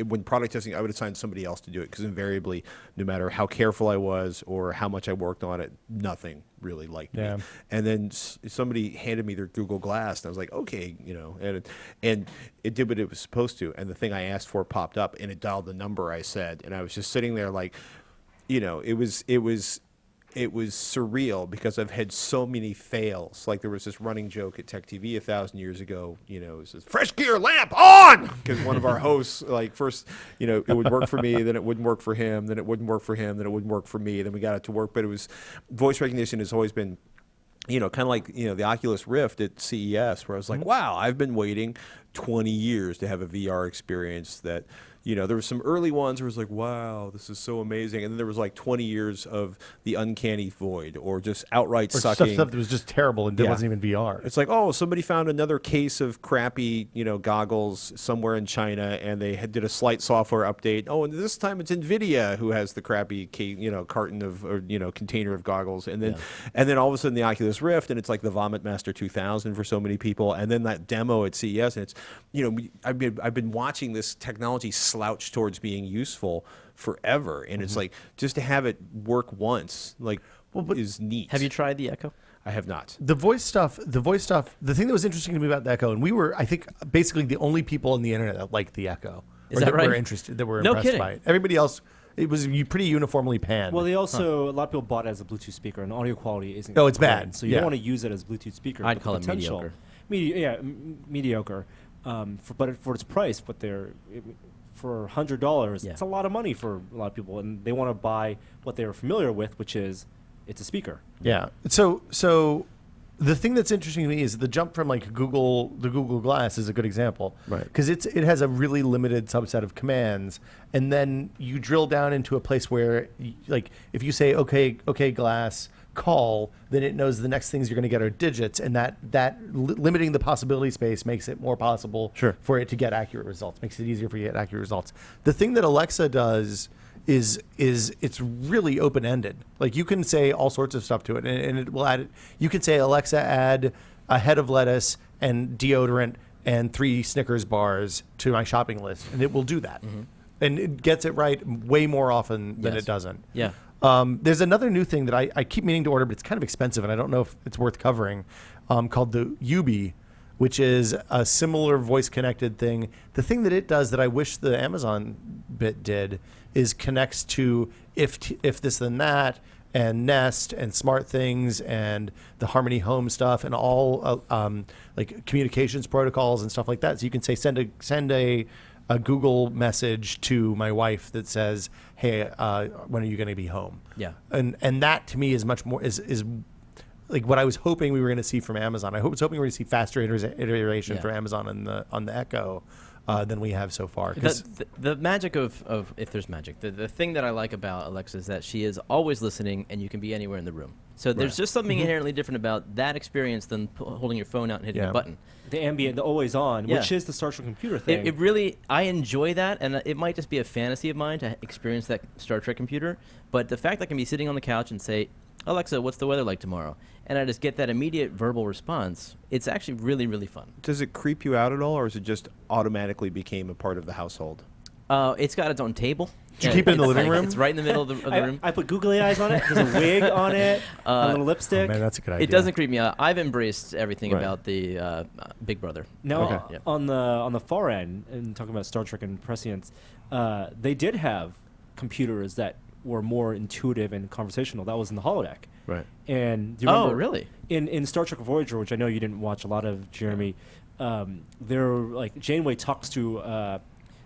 When product testing, I would assign somebody else to do it because invariably, no matter how careful I was or how much I worked on it, nothing really liked me. And then somebody handed me their Google Glass, and I was like, okay, and it did what it was supposed to. And the thing I asked for popped up, and it dialed the number I said, and I was just sitting there like. It was surreal because I've had so many fails. Like there was this running joke at Tech TV 1,000 years ago. It says fresh gear lamp on because one of our hosts first it would work for me, then it wouldn't work for him, then it wouldn't work for him, then it wouldn't work for me. Then we got it to work, but it was voice recognition has always been. Kind of like the Oculus Rift at CES, where I was like, wow, I've been waiting 20 years to have a VR experience that there were some early ones where it was like, wow, this is so amazing. And then there was like 20 years of the uncanny void or just outright Or sucking. stuff that was just terrible and it wasn't even VR. It's like, oh, somebody found another case of crappy, goggles somewhere in China, and they did a slight software update. Oh, and this time it's NVIDIA who has the crappy, carton of, or container of goggles, and then all of a sudden the Oculus Rift, and it's like the Vomit Master 2000 for so many people, and then that demo at CES, and it's, I've been watching this technology slouch towards being useful forever, and it's like just to have it work once, is neat. Have you tried the Echo? I have not. The voice stuff, the thing that was interesting to me about the Echo, and we were, I think, basically the only people on the internet that liked the Echo. Is that right? Were interested, that were No impressed kidding. by it. Everybody else, it was pretty uniformly panned. Well, they also a lot of people bought it as a Bluetooth speaker, and audio quality isn't. Oh, it's great, bad. So you don't want to use it as a Bluetooth speaker. I'd but call the it potential- mediocre. Mediocre. But for its price, for $100, Yeah. it's a lot of money for a lot of people, and they want to buy what they're familiar with, which is it's a speaker. Yeah. So the thing that's interesting to me is the jump from the Google Glass is a good example, Right. Because it has a really limited subset of commands, and then you drill down into a place where, if you say okay Glass, call, then it knows the next things you're going to get are digits, and that limiting the possibility space makes it more possible for it to get accurate results. Makes it easier for you to get accurate results. The thing that Alexa does is it's really open-ended. Like you can say all sorts of stuff to it, and it will add. You can say, Alexa, add a head of lettuce and deodorant and 3 Snickers bars to my shopping list, and it will do that. And it gets it right way more often than it doesn't. Yeah. There's another new thing that I keep meaning to order, but it's kind of expensive, and I don't know if it's worth covering, called the Ubi, which is a similar voice-connected thing. The thing that it does that I wish the Amazon bit did is connects to if this then that, and Nest and SmartThings and the Harmony Home stuff and all communications protocols and stuff like that. So you can say send a Google message to my wife that says, "Hey, when are you going to be home?" Yeah. And that to me is much more is like what I was hoping we were going to see from Amazon. I was hoping we were going to see faster iteration from Amazon on the Echo than we have so far. The magic of if there's magic, the thing that I like about Alexa is that she is always listening, and you can be anywhere in the room. So there's just something inherently different about that experience than holding your phone out and hitting a button. The ambient, the always on, which is the Star Trek computer thing. It really, I enjoy that, and it might just be a fantasy of mine to experience that Star Trek computer. But the fact that I can be sitting on the couch and say, Alexa, what's the weather like tomorrow? And I just get that immediate verbal response. It's actually really, really fun. Does it creep you out at all, or is it just automatically became a part of the household? It's got its own table. Did you keep it in the living room? It's right in the middle of the room. I put googly eyes on it. There's a wig on it. A little lipstick. Oh, man, that's a good idea. It doesn't creep me out. I've embraced everything about the Big Brother. Now, on the far end, and talking about Star Trek and prescience, they did have computers that were more intuitive and conversational. That was in the holodeck. Right. And do you remember really? In Star Trek Voyager, which I know you didn't watch a lot of, Jeremy, Janeway talks to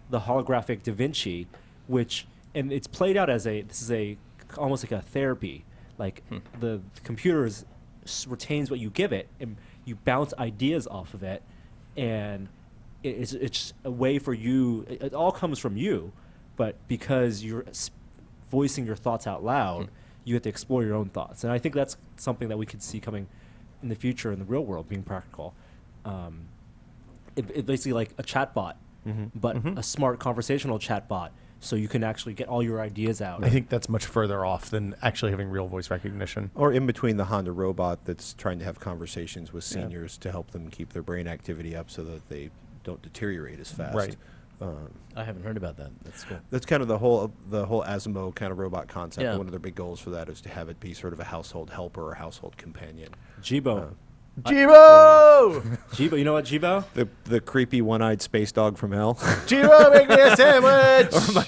the holographic Da Vinci, and it's played out as almost like a therapy. Like the computer retains what you give it, and you bounce ideas off of it, and it's a way for you. It all comes from you, but because you're voicing your thoughts out loud, you have to explore your own thoughts. And I think that's something that we could see coming in the future in the real world, being practical. It basically like a chatbot, but a smart conversational chatbot, so you can actually get all your ideas out. I think that's much further off than actually having real voice recognition. Or in between the Honda robot that's trying to have conversations with seniors to help them keep their brain activity up so that they don't deteriorate as fast. Right. I haven't heard about that. That's cool. That's kind of the whole Asimo kind of robot concept. Yeah. One of their big goals for that is to have it be sort of a household helper or household companion. Jibo. Jibo! Jibo, you know what Jibo? The creepy one-eyed space dog from hell. Jibo, make me a sandwich! Or am I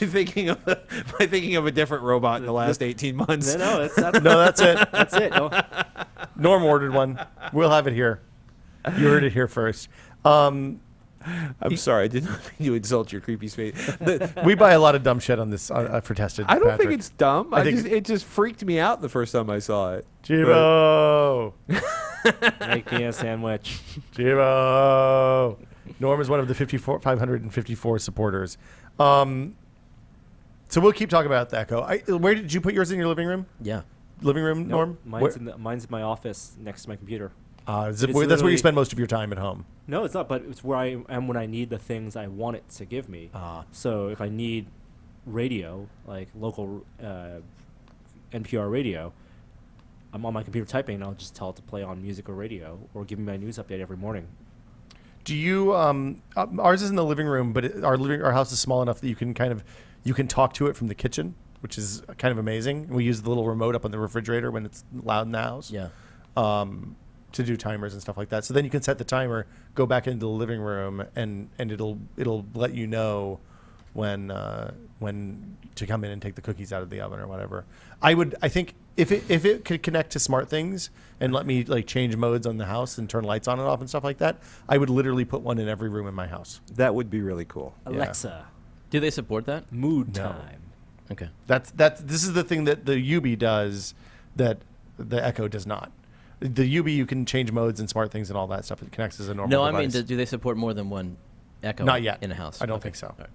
thinking of a different robot in the last 18 months? No, that's No, that's it. that's it. No. Norm ordered one. We'll have it here. You heard it here first. I'm sorry, I did not mean to insult your creepy space. We buy a lot of dumb shit on this for tested. I don't Patrick. think it's dumb. I think it just freaked me out the first time I saw it. Jibo! Make me a sandwich. Jibo! Norm is one of the 554 supporters. So we'll keep talking about the Echo. Where did you put yours in your living room? Yeah. Living room, Norm? Mine's in my office next to my computer. That's where you spend most of your time at home. No, it's not, but it's where I am when I need the things I want it to give me. So if I need radio, like local NPR radio, I'm on my computer typing, and I'll just tell it to play on music or radio, or give me my news update every morning. Do you? Ours is in the living room, but our house is small enough that you can talk to it from the kitchen, which is kind of amazing. We use the little remote up on the refrigerator when it's loud in the house. Yeah. To do timers and stuff like that. So then you can set the timer, go back into the living room, and it'll let you know when to come in and take the cookies out of the oven or whatever. I think if it could connect to smart things and let me like change modes on the house and turn lights on and off and stuff like that, I would literally put one in every room in my house. That would be really cool. Alexa, Do they support that? mood No. time. Okay. This is the thing that the Ubi does that the Echo does not. The Ubi, you can change modes and smart things and all that stuff. It connects as a normal device. No, I mean, do they support more than one Echo? Not yet in a house. I don't think so. Right.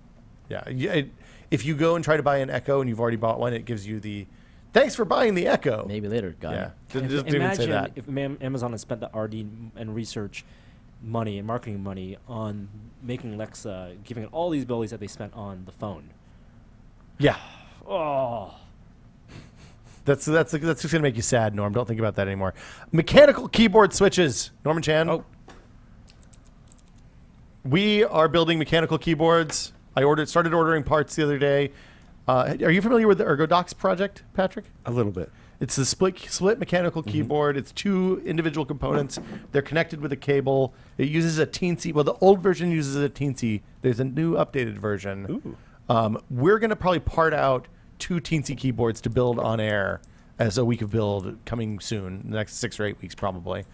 Yeah, if you go and try to buy an Echo and you've already bought one, it gives you the thanks for buying the Echo. Maybe later. Got Yeah, it. just didn't even say that. Imagine if Amazon had spent the R&D and research money and marketing money on making Alexa, giving it all these abilities that they spent on the phone. Yeah, Oh. that's just gonna make you sad, Norm. Don't think about that anymore. Mechanical keyboard switches, Norman Chan. Oh. We are building mechanical keyboards. I started ordering parts the other day. Are you familiar with the ErgoDocs project, Patrick? A little bit. It's the split mechanical keyboard. It's two individual components. They're connected with a cable. It uses a Teensy. Well, the old version uses a Teensy. There's a new updated version. Ooh. We're going to probably part out two Teensy keyboards to build on air as a week of build coming soon, the next 6 or 8 weeks probably.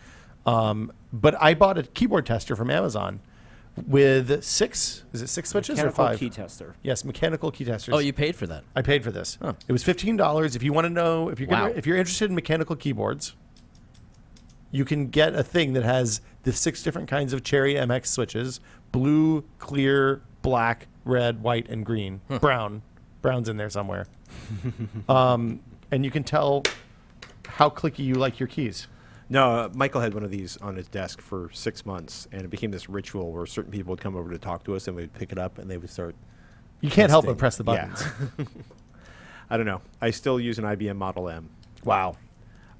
But I bought a keyboard tester from Amazon with 6 switches Mechanical or 5? key tester. Yes, mechanical key testers. Oh, you paid for that? I paid for this. Huh. It was $15. If you want to know, if you're interested in mechanical keyboards, you can get a thing that has the 6 different kinds of Cherry MX switches: blue, clear, black, red, white, and green. Brown. Brown's in there somewhere. And you can tell how clicky you like your keys. No, Michael had one of these on his desk for 6 months, and it became this ritual where certain people would come over to talk to us, and we'd pick it up, and they would start. You can't help but testing. press the buttons. Yeah. I don't know. I still use an IBM Model M. Wow.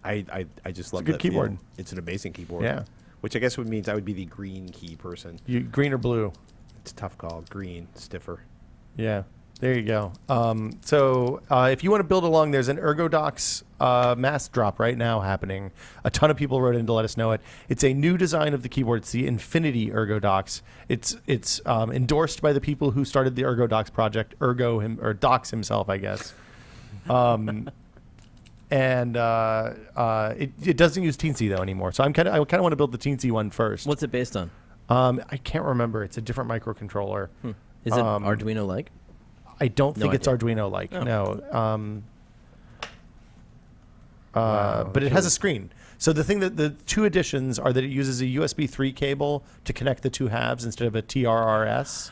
I just love a good that keyboard. feel. It's an amazing keyboard. Yeah. Which I guess would means I would be the green key person. You green or blue? It's a tough call. Green, stiffer. Yeah. There you go. So if you want to build along, there's an ErgoDocs mass drop right now happening. A ton of people wrote in to let us know it. It's a new design of the keyboard. It's the Infinity ErgoDocs. It's endorsed by the people who started the ErgoDocs project, Docs himself, I guess. And it doesn't use Teensy though anymore. So I kind of want to build the Teensy one first. What's it based on? I can't remember. It's a different microcontroller. Is it Arduino-like? I don't think it's idea. Arduino-like. Oh. No. Wow, But it has a screen. So the thing that the two additions are that it uses a USB 3 cable to connect the two halves instead of a TRRS.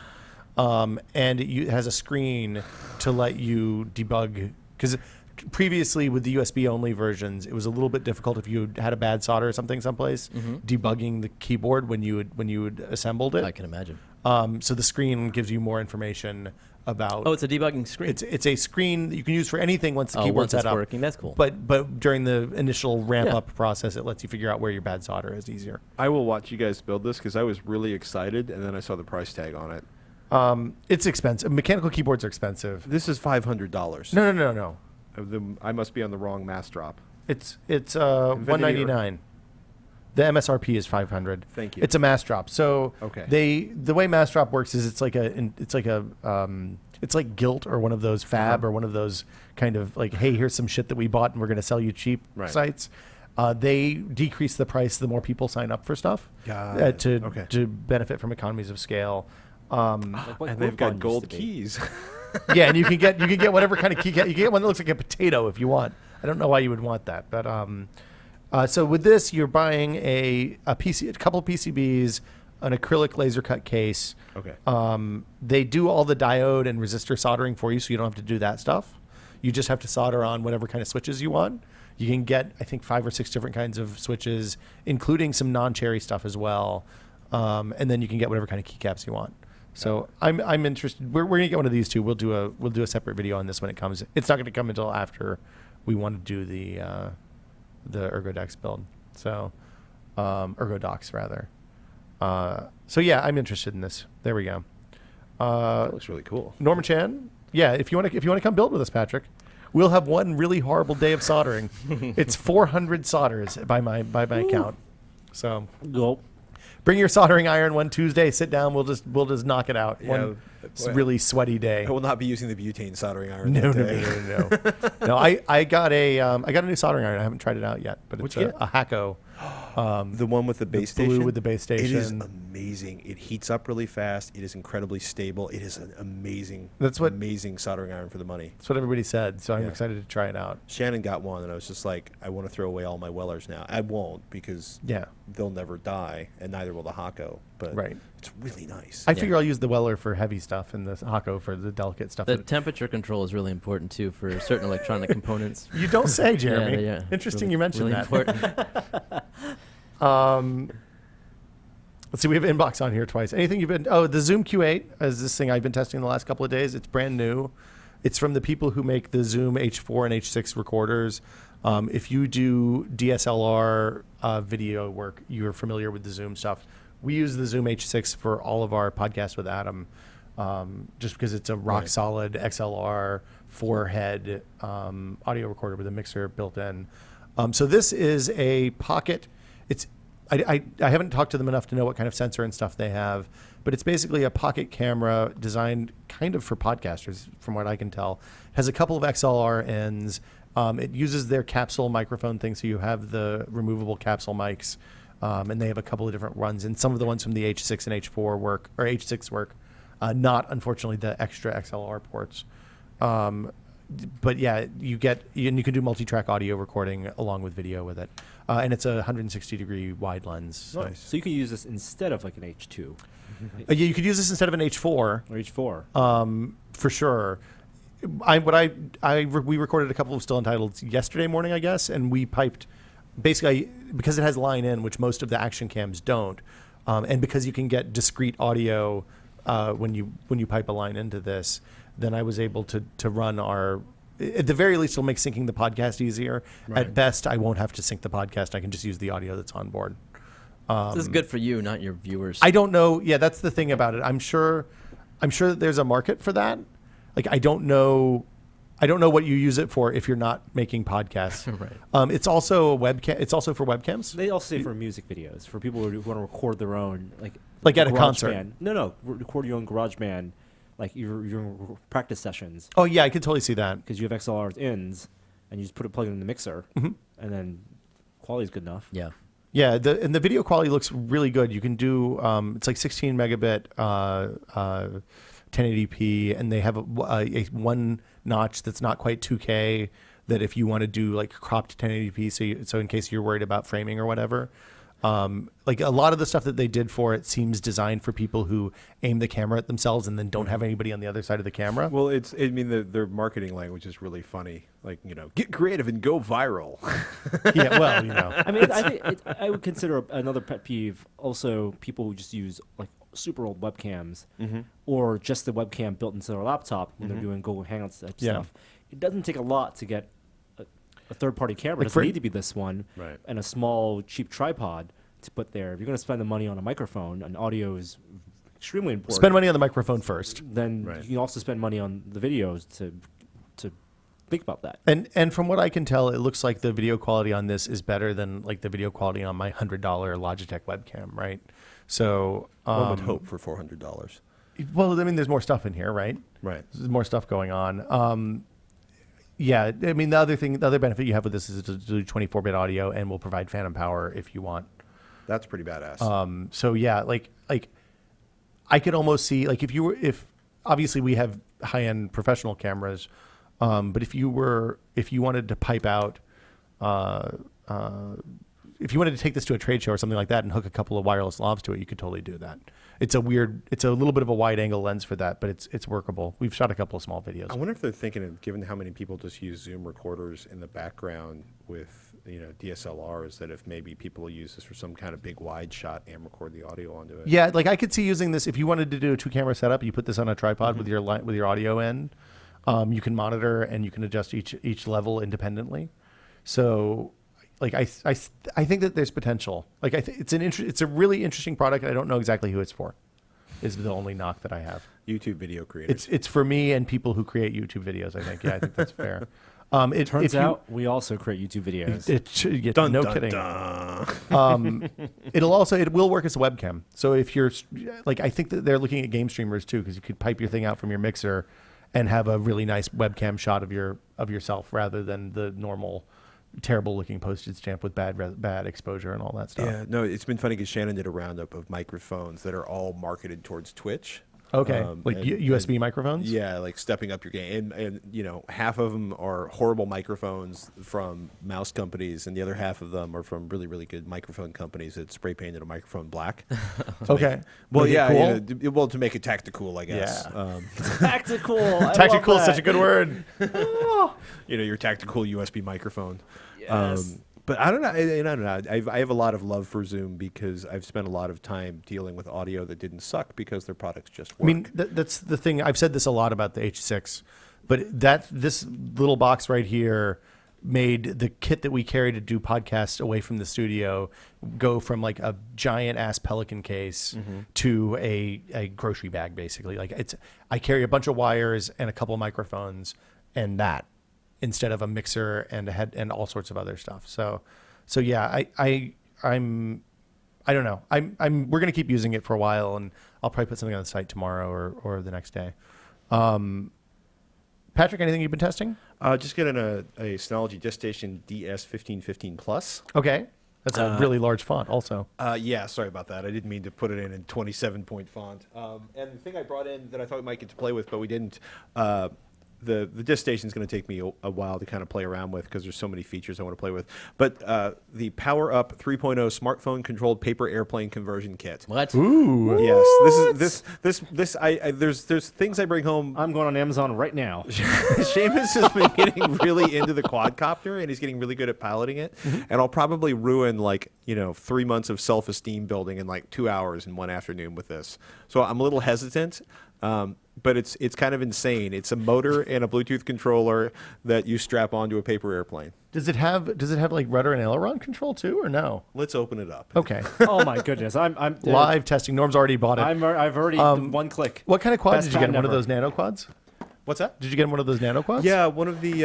And it has a screen to let you debug. Because previously with the USB-only versions, it was a little bit difficult if you had a bad solder or something someplace, debugging the keyboard when you had assembled it. I can imagine. So the screen gives you more information about. Oh, it's a debugging screen. It's a screen that you can use for anything once the once keyboard's it's set up. working, that's cool. But during the initial ramp up process, it lets you figure out where your bad solder is easier. I will watch you guys build this because I was really excited, and then I saw the price tag on it. It's expensive. Mechanical keyboards are expensive. This is $500. No. I must be on the wrong mass drop. It's $199. The MSRP is $500. Thank you. It's a mass drop. So Okay. the way mass drop works is it's like Gilt or one of those Fab or one of those kind of like, hey, here's some shit that we bought and we're going to sell you cheap sites. They decrease the price the more people sign up for stuff to benefit from economies of scale. And they've got gold keys. Yeah, and you can get whatever kind of key. You can get one that looks like a potato if you want. I don't know why you would want that, but so with this, you're buying a PC, a couple PCBs, an acrylic laser cut case. Okay. They do all the diode and resistor soldering for you, so you don't have to do that stuff. You just have to solder on whatever kind of switches you want. You can get, I think, 5 or 6 different kinds of switches, including some non-cherry stuff as well. And then you can get whatever kind of keycaps you want. So I'm interested. We're gonna get one of these too. We'll do a separate video on this when it comes. It's not going to come until after we want to do the ErgoDex build. So ErgoDocs rather. So yeah, I'm interested in this. There we go. That looks really cool. Norman Chan. Yeah, if you want to come build with us, Patrick, we'll have one really horrible day of soldering. It's 400 solders by my count. So Go. bring your soldering iron one Tuesday. Sit down. We'll just knock it out. Yeah, One really sweaty day. I will not be using the butane soldering iron. No, that day. no. No, I got a new soldering iron. I haven't tried it out yet, but it's What'd you a Hacko. The one with the base blue station? with the base It is station. amazing. It heats up really fast. It is incredibly stable. It is an amazing, That's what- amazing soldering iron for the money. That's what everybody said. So I'm Yeah. excited to try it out. Shannon got one, and I was just like, I want to throw away all my Wellers now. I won't, because Yeah. they'll never die, and neither will the Hako. But Right. it's really nice. I figure I'll use the Weller for heavy stuff and the Hako for the delicate stuff. The that- temperature control is really important too for certain electronic components. you don't say, Jeremy. Yeah. Interesting Really- you mentioned really that. important. Let's see, we have inbox on here twice. Anything you've been? Oh, the Zoom Q8 is this thing I've been testing the last couple of days. It's brand new. It's from the people who make the Zoom H4 and H6 recorders. If you do DSLR video work, you're familiar with the Zoom stuff. We use the Zoom H6 for all of our podcasts with Adam, just because it's a rock solid XLR 4-head audio recorder with a mixer built in. So this is a pocket. I haven't talked to them enough to know what kind of sensor and stuff they have, but it's basically a pocket camera designed kind of for podcasters, from what I can tell. It has a couple of XLR ends. It uses their capsule microphone thing, so you have the removable capsule mics, and they have a couple of different runs. And some of the ones from the H6 and H4 work, or H6 work, not unfortunately the extra XLR ports. But yeah, you can do multi-track audio recording along with video with it, and it's a 160-degree wide lens. So. Nice. So you can use this instead of like an H2 Yeah, you could use this instead of an H4 or H4. for sure. We recorded a couple of Still Untitled yesterday morning, I guess, and we piped basically because it has line in, which most of the action cams don't, and because you can get discrete audio when you pipe a line into this. Then I was able to run our, at the very least, it'll make syncing the podcast easier. Right. At best, I won't have to sync the podcast. I can just use the audio that's on board. This is good for you, not your viewers. I don't know. Yeah, that's the thing about it. I'm sure that there's a market for that. Like, I don't know what you use it for if you're not making podcasts. Right. It's also a webcam. It's also for webcams. They also say for music videos, for people who want to record their own, Like at a GarageBand. concert. No, record your own GarageBand, like your practice sessions, Oh yeah, I could totally see that. because you have XLR ins, and you just plug it in the mixer, and then quality's good enough. Yeah. Yeah, and the video quality looks really good. You can do it's like 16 megabit 1080p, and they have a one notch that's not quite 2K. That if you want to do like cropped 1080p, so in case you're worried about framing or whatever. Like a lot of the stuff that they did for it seems designed for people who aim the camera at themselves and then don't have anybody on the other side of the camera. Well, their marketing language is really funny. Like, get creative and go viral. Yeah, well, I mean, I think I would consider another pet peeve also people who just use like super old webcams or just the webcam built into their laptop when they're doing Google Hangouts type Yeah. stuff. It doesn't take a lot to get a third-party camera. Like It doesn't need to be this one, Right. and a small, cheap tripod to put there. If you're going to spend the money on a microphone, and audio is extremely important. spend money on the microphone first. Then Right. you can also spend money on the videos to think about that. And from what I can tell, it looks like the video quality on this is better than like the video quality on my $100 Logitech webcam, right? So One would hope for $400. well, I mean, there's more stuff in here, right? Right. There's more stuff going on. Yeah, I mean, the other benefit you have with this is to do 24-bit audio, and will provide phantom power if you want. That's pretty badass. So yeah, like I could almost see like if obviously we have high-end professional cameras, but if you wanted to pipe out if you wanted to take this to a trade show or something like that and hook a couple of wireless lavs to it, you could totally do that. It's a little bit of a wide angle lens for that, but it's workable. We've shot a couple of small videos. I wonder if they're thinking of, given how many people just use Zoom recorders in the background with DSLRs, that if maybe people will use this for some kind of big wide shot and record the audio onto it. Yeah, like I could see using this if you wanted to do a 2-camera setup. You put this on a tripod with your audio in. You can monitor and you can adjust each level independently. So, like I think that there's potential. Like it's a really interesting product. I don't know exactly who it's for. Is the only knock that I have. YouTube video creators. It's for me and people who create YouTube videos. I think. Yeah, I think that's fair. Turns out we also create YouTube videos. No kidding. It will work as a webcam. So if you're like, I think that they're looking at game streamers too, because you could pipe your thing out from your mixer and have a really nice webcam shot of yourself rather than the normal terrible looking postage stamp with bad exposure and all that stuff. Yeah, no, it's been funny because Shannon did a roundup of microphones that are all marketed towards Twitch. Okay, USB microphones? Yeah, like stepping up your game. And half of them are horrible microphones from mouse companies, and the other half of them are from really, really good microphone companies that spray painted a microphone black. Okay. To make it tactical, I guess. Yeah. Tactical. Tactical is such a good word. Your tactical USB microphone. Yes. But I don't know. I don't know. I have a lot of love for Zoom because I've spent a lot of time dealing with audio that didn't suck because their products just work. I mean, that's the thing. I've said this a lot about the H6, but this little box right here made the kit that we carry to do podcasts away from the studio go from like a giant ass Pelican case to a grocery bag, basically. Like I carry a bunch of wires and a couple of microphones and that, instead of a mixer and a head and all sorts of other stuff. So yeah, I don't know. We're gonna keep using it for a while, and I'll probably put something on the site tomorrow or the next day. Patrick, anything you've been testing? Just getting a Synology DiskStation DS1515 Plus. Okay, that's a really large font, also. Yeah, sorry about that. I didn't mean to put it in 27-point font. And the thing I brought in that I thought we might get to play with, but we didn't. The DiskStation is going to take me a while to kind of play around with because there's so many features I want to play with. But the Power Up 3.0 smartphone controlled paper airplane conversion kit. What? Ooh. Yes, there's things I bring home. I'm going on Amazon right now. Seamus has been getting really into the quadcopter and he's getting really good at piloting it. And I'll probably ruin 3 months of self-esteem building in 2 hours in one afternoon with this. So I'm a little hesitant. But it's kind of insane. It's a motor and a Bluetooth controller that you strap onto a paper airplane. Does it have like rudder and aileron control too, or no? Let's open it up. Okay. Oh my goodness! I'm Live testing. Norm's already bought it. I've already one click. What kind of quad Best did you get? time One of ever. those nano quads? What's that? Did you get one of those nano quads? Yeah, one of the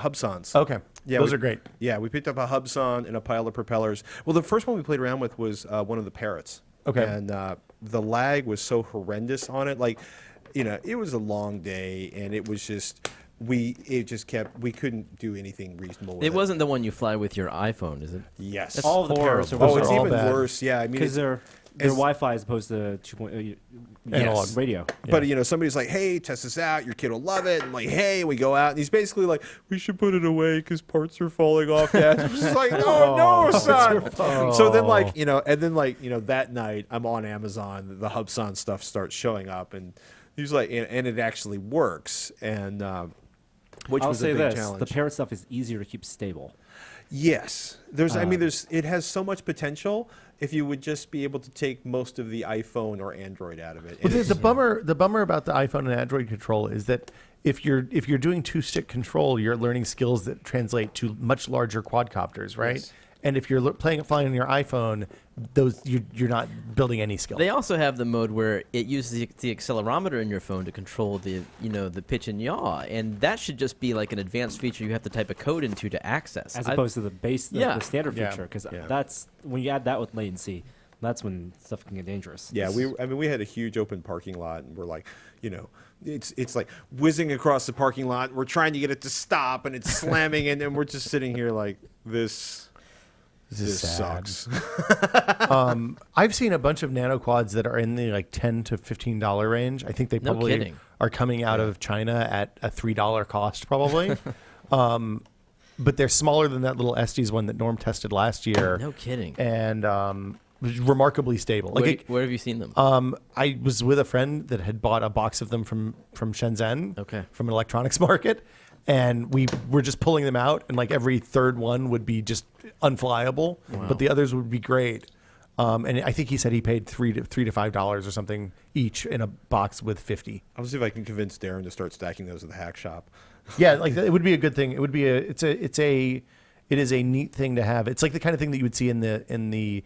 Hubsons. Okay. Yeah, those are great. Yeah, we picked up a Hubson and a pile of propellers. Well, the first one we played around with was one of the Parrots. Okay. And the lag was so horrendous on it. It was a long day, and it was just we couldn't do anything reasonable with it. It wasn't the one you fly with your iPhone, is it? Yes. That's all the Parrots are horrible. Oh, it's all even bad. worse. Yeah, I mean, because they're Wi-Fi as opposed to 2.0 Yes. radio. But somebody's like, "Hey, test this out. Your kid will love it." And hey, we go out, and he's basically like, "We should put it away because parts are falling off." Dad. I'm just like, "No, son." So then, that night, I'm on Amazon. The Hubson stuff starts showing up, and he's like, and it actually works, and which I'll was say a big this: challenge. the Parrot stuff is easier to keep stable. Yes, it has so much potential if you would just be able to take most of the iPhone or Android out of it. Well, the bummer about the iPhone and Android control is that if you're doing 2-stick control, you're learning skills that translate to much larger quadcopters, right? Yes. And if you're flying on your iPhone, you're not building any skill. They also have the mode where it uses the accelerometer in your phone to control the pitch and yaw, and that should just be like an advanced feature you have to type a code into to access, As opposed to the Yeah. standard Yeah. feature, because Yeah. that's when you add that with latency, that's when stuff can get dangerous. Yeah, we had a huge open parking lot, and we're like, it's like whizzing across the parking lot. We're trying to get it to stop, and it's slamming, and then we're just sitting here like this. This is sad. sucks. I've seen a bunch of nano quads that are in the $10 to $15 range. I think they No probably kidding. are coming out of China at a $3 cost, probably. but they're smaller than that little Estes one that Norm tested last year. No kidding. And was remarkably stable. Where have you seen them? I was with a friend that had bought a box of them from Shenzhen, from an electronics market, and we were just pulling them out, and like every third one would be just unflyable, but the others would be great. And I think he said he paid $3 to $5 or something each in a box with 50. I'll see if I can convince Darren to start stacking those at the hack shop. Yeah, like it would be a good thing. It would be it is a neat thing to have. It's like the kind of thing that you would see in the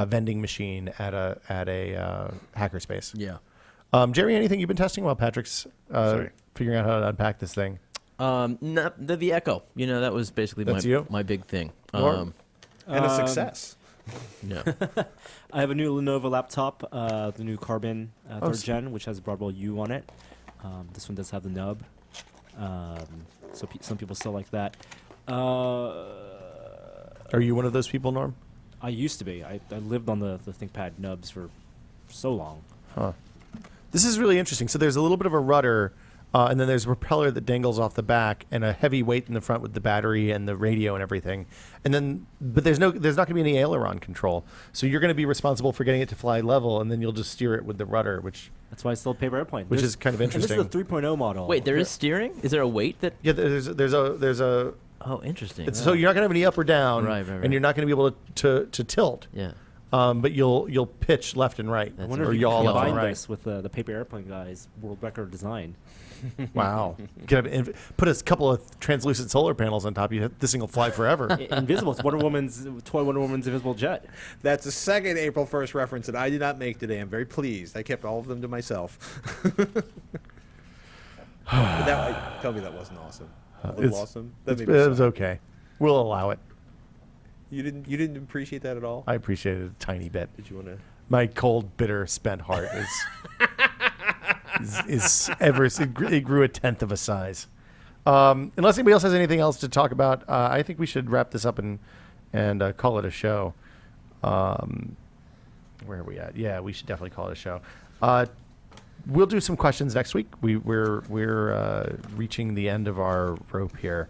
vending machine at a hackerspace. Yeah. Jerry, anything you've been testing while Patrick's figuring out how to unpack this thing? The Echo. That was basically my big thing. And a success. No. I have a new Lenovo laptop, the new Carbon 3rd Gen, which has a Broadwell U on it. This one does have the nub. So some people still like that. Are you one of those people, Norm? I used to be. I lived on the ThinkPad nubs for so long. Huh. This is really interesting. So there's a little bit of a rudder, and then there's a propeller that dangles off the back, and a heavy weight in the front with the battery and the radio and everything. And then, but there's not going to be any aileron control. So you're going to be responsible for getting it to fly level, and then you'll just steer it with the rudder, which That's why it's still a paper airplane. which is kind of interesting. And this is the 3.0 model. Wait, there is steering? Is there a weight that? Yeah, there's a. Oh, interesting. So you're not going to have any up or down, Right. and you're not going to be able to tilt. Yeah. But you'll pitch left and right, I That's wonder or if you yaw can left and combine right. this with the paper airplane guy's world record design. Wow! Put a couple of translucent solar panels on top. This thing will fly forever. Invisible. It's Wonder Woman's invisible jet. That's the second April 1st reference that I did not make today. I'm very pleased. I kept all of them to myself. Tell me that wasn't awesome. A little awesome. That made me It was sad. okay. We'll allow it. You didn't appreciate that at all? I appreciate it a tiny bit. Did you want to? My cold, bitter, spent heart is ever. It grew a tenth of a size. Unless anybody else has anything else to talk about, I think we should wrap this up and call it a show. Where are we at? Yeah, we should definitely call it a show. We'll do some questions next week. We're reaching the end of our rope here.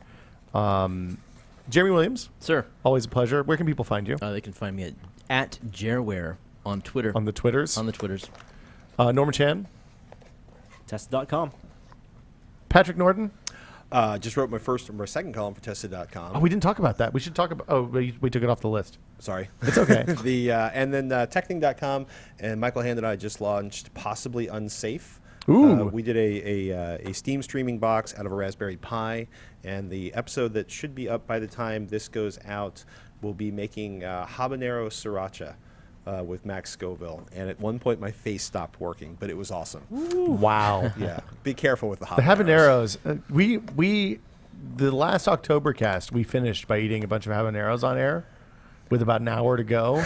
Jeremy Williams, Sir. always a pleasure. Where can people find you? They can find me at Jerware on Twitter. On the Twitters. On the Twitters. Norman Chan. Test.com. Patrick Norton. Just wrote my second column for Tested.com. Oh, we didn't talk about that. We should talk about. Oh, we took it off the list. Sorry. It's okay. And then Techning.com and Michael Hand and I just launched Possibly Unsafe. Ooh. We did a Steam streaming box out of a Raspberry Pi, and the episode that should be up by the time this goes out will be making habanero sriracha with Max Scoville. And at one point, my face stopped working, but it was awesome. Wow. Yeah, be careful with the The habaneros. habaneros. The last Oktobercast, we finished by eating a bunch of habaneros on air with about an hour to go.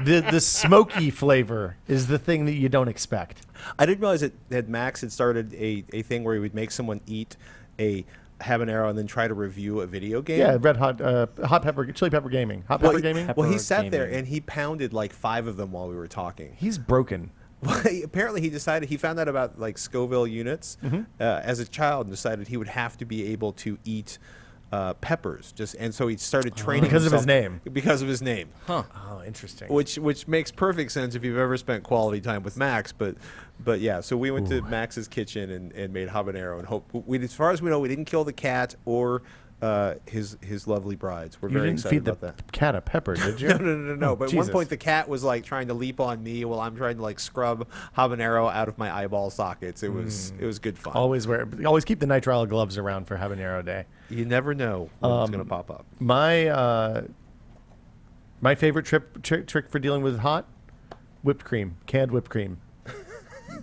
The smoky flavor is the thing that you don't expect. I didn't realize that Max had started a thing where he would make someone eat a habanero and then try to review a video game. Yeah, hot pepper, chili pepper gaming. Hot Well, pepper gaming? Well, he Pepper sat there gaming. and he pounded like 5 of them while we were talking. He's broken. Well, apparently he found out about like Scoville units as a child and decided he would have to be able to eat peppers. And so he started training Because of his himself- name. Because of his name. Huh. Oh, interesting. Which makes perfect sense if you've ever spent quality time with Max, but yeah, so we went to Max's kitchen and made habanero and as far as we know, we didn't kill the cat or his lovely brides. We're You very didn't excited feed the about that. cat a pepper, did you? No. Oh, But at Jesus. one point, the cat was like trying to leap on me while I'm trying to like scrub habanero out of my eyeball sockets. It was good fun. Always keep the nitrile gloves around for habanero day. You never know when it's going to pop up. My favorite trick for dealing with hot, whipped cream, canned whipped cream.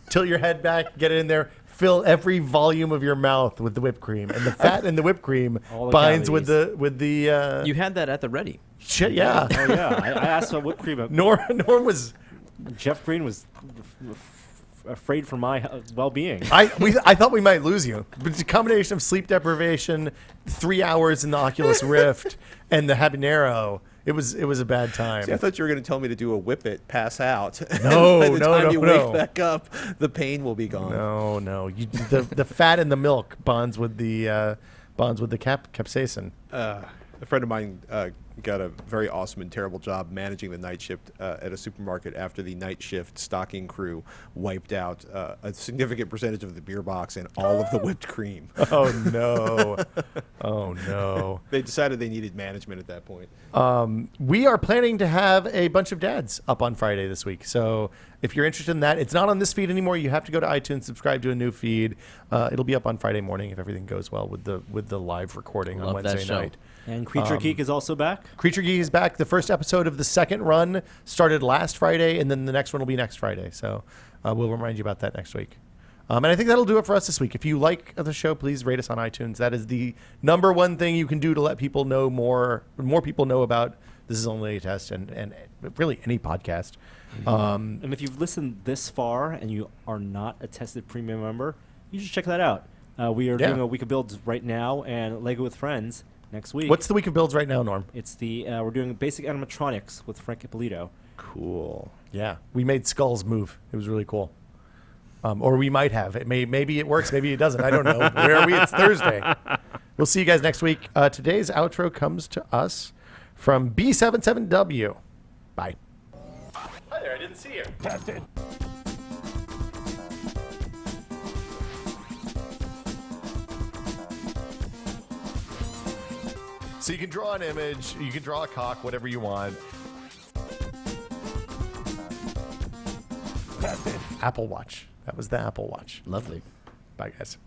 Tilt your head back, get it in there, fill every volume of your mouth with the whipped cream, and the fat in the whipped cream All the binds with cavities. the. You had that at the ready. Shit, yeah. Oh yeah, I asked for whipped cream. Norm was. Jeff Green was afraid for my well-being. I thought we might lose you. But it's a combination of sleep deprivation, 3 hours in the Oculus Rift, and the habanero. It was a bad time. See, I thought you were going to tell me to do a whip it, pass out. No, By the no, time no, you no. wake back up, the pain will be gone. No. The fat in the milk bonds with the bonds with the capsaicin. A friend of mine got a very awesome and terrible job managing the night shift at a supermarket after the night shift stocking crew wiped out a significant percentage of the beer box and all of the whipped cream. Oh, no. Oh, no. They decided they needed management at that point. We are planning to have a bunch of dads up on Friday this week. So if you're interested in that, it's not on this feed anymore. You have to go to iTunes, subscribe to a new feed. It'll be up on Friday morning if everything goes well with the live recording on Love that Wednesday show. night. And Creature Geek is also back. Creature Geek is back. The first episode of the second run started last Friday, and then the next one will be next Friday. So we'll remind you about that next week. And I think that'll do it for us this week. If you like the show, please rate us on iTunes. That is the number one thing you can do to let people know more people know about This Is Only a Test and really any podcast. And if you've listened this far and you are not a Tested Premium member, you should check that out. We are doing a week of builds right now and Lego with Friends next week. What's the week of builds right now, Norm? It's the we're doing basic animatronics with Frank Ippolito. Cool. Yeah, we made Skulls move. It was really cool. Or we might have. Maybe it works. Maybe it doesn't. I don't know. Where are we? It's Thursday. We'll see you guys next week. Today's outro comes to us from B77W. Bye. Hi there. I didn't see you. Tested. So you can draw an image. You can draw a cock, whatever you want. Tested. Apple Watch. That was the Apple Watch. Lovely. Bye, guys.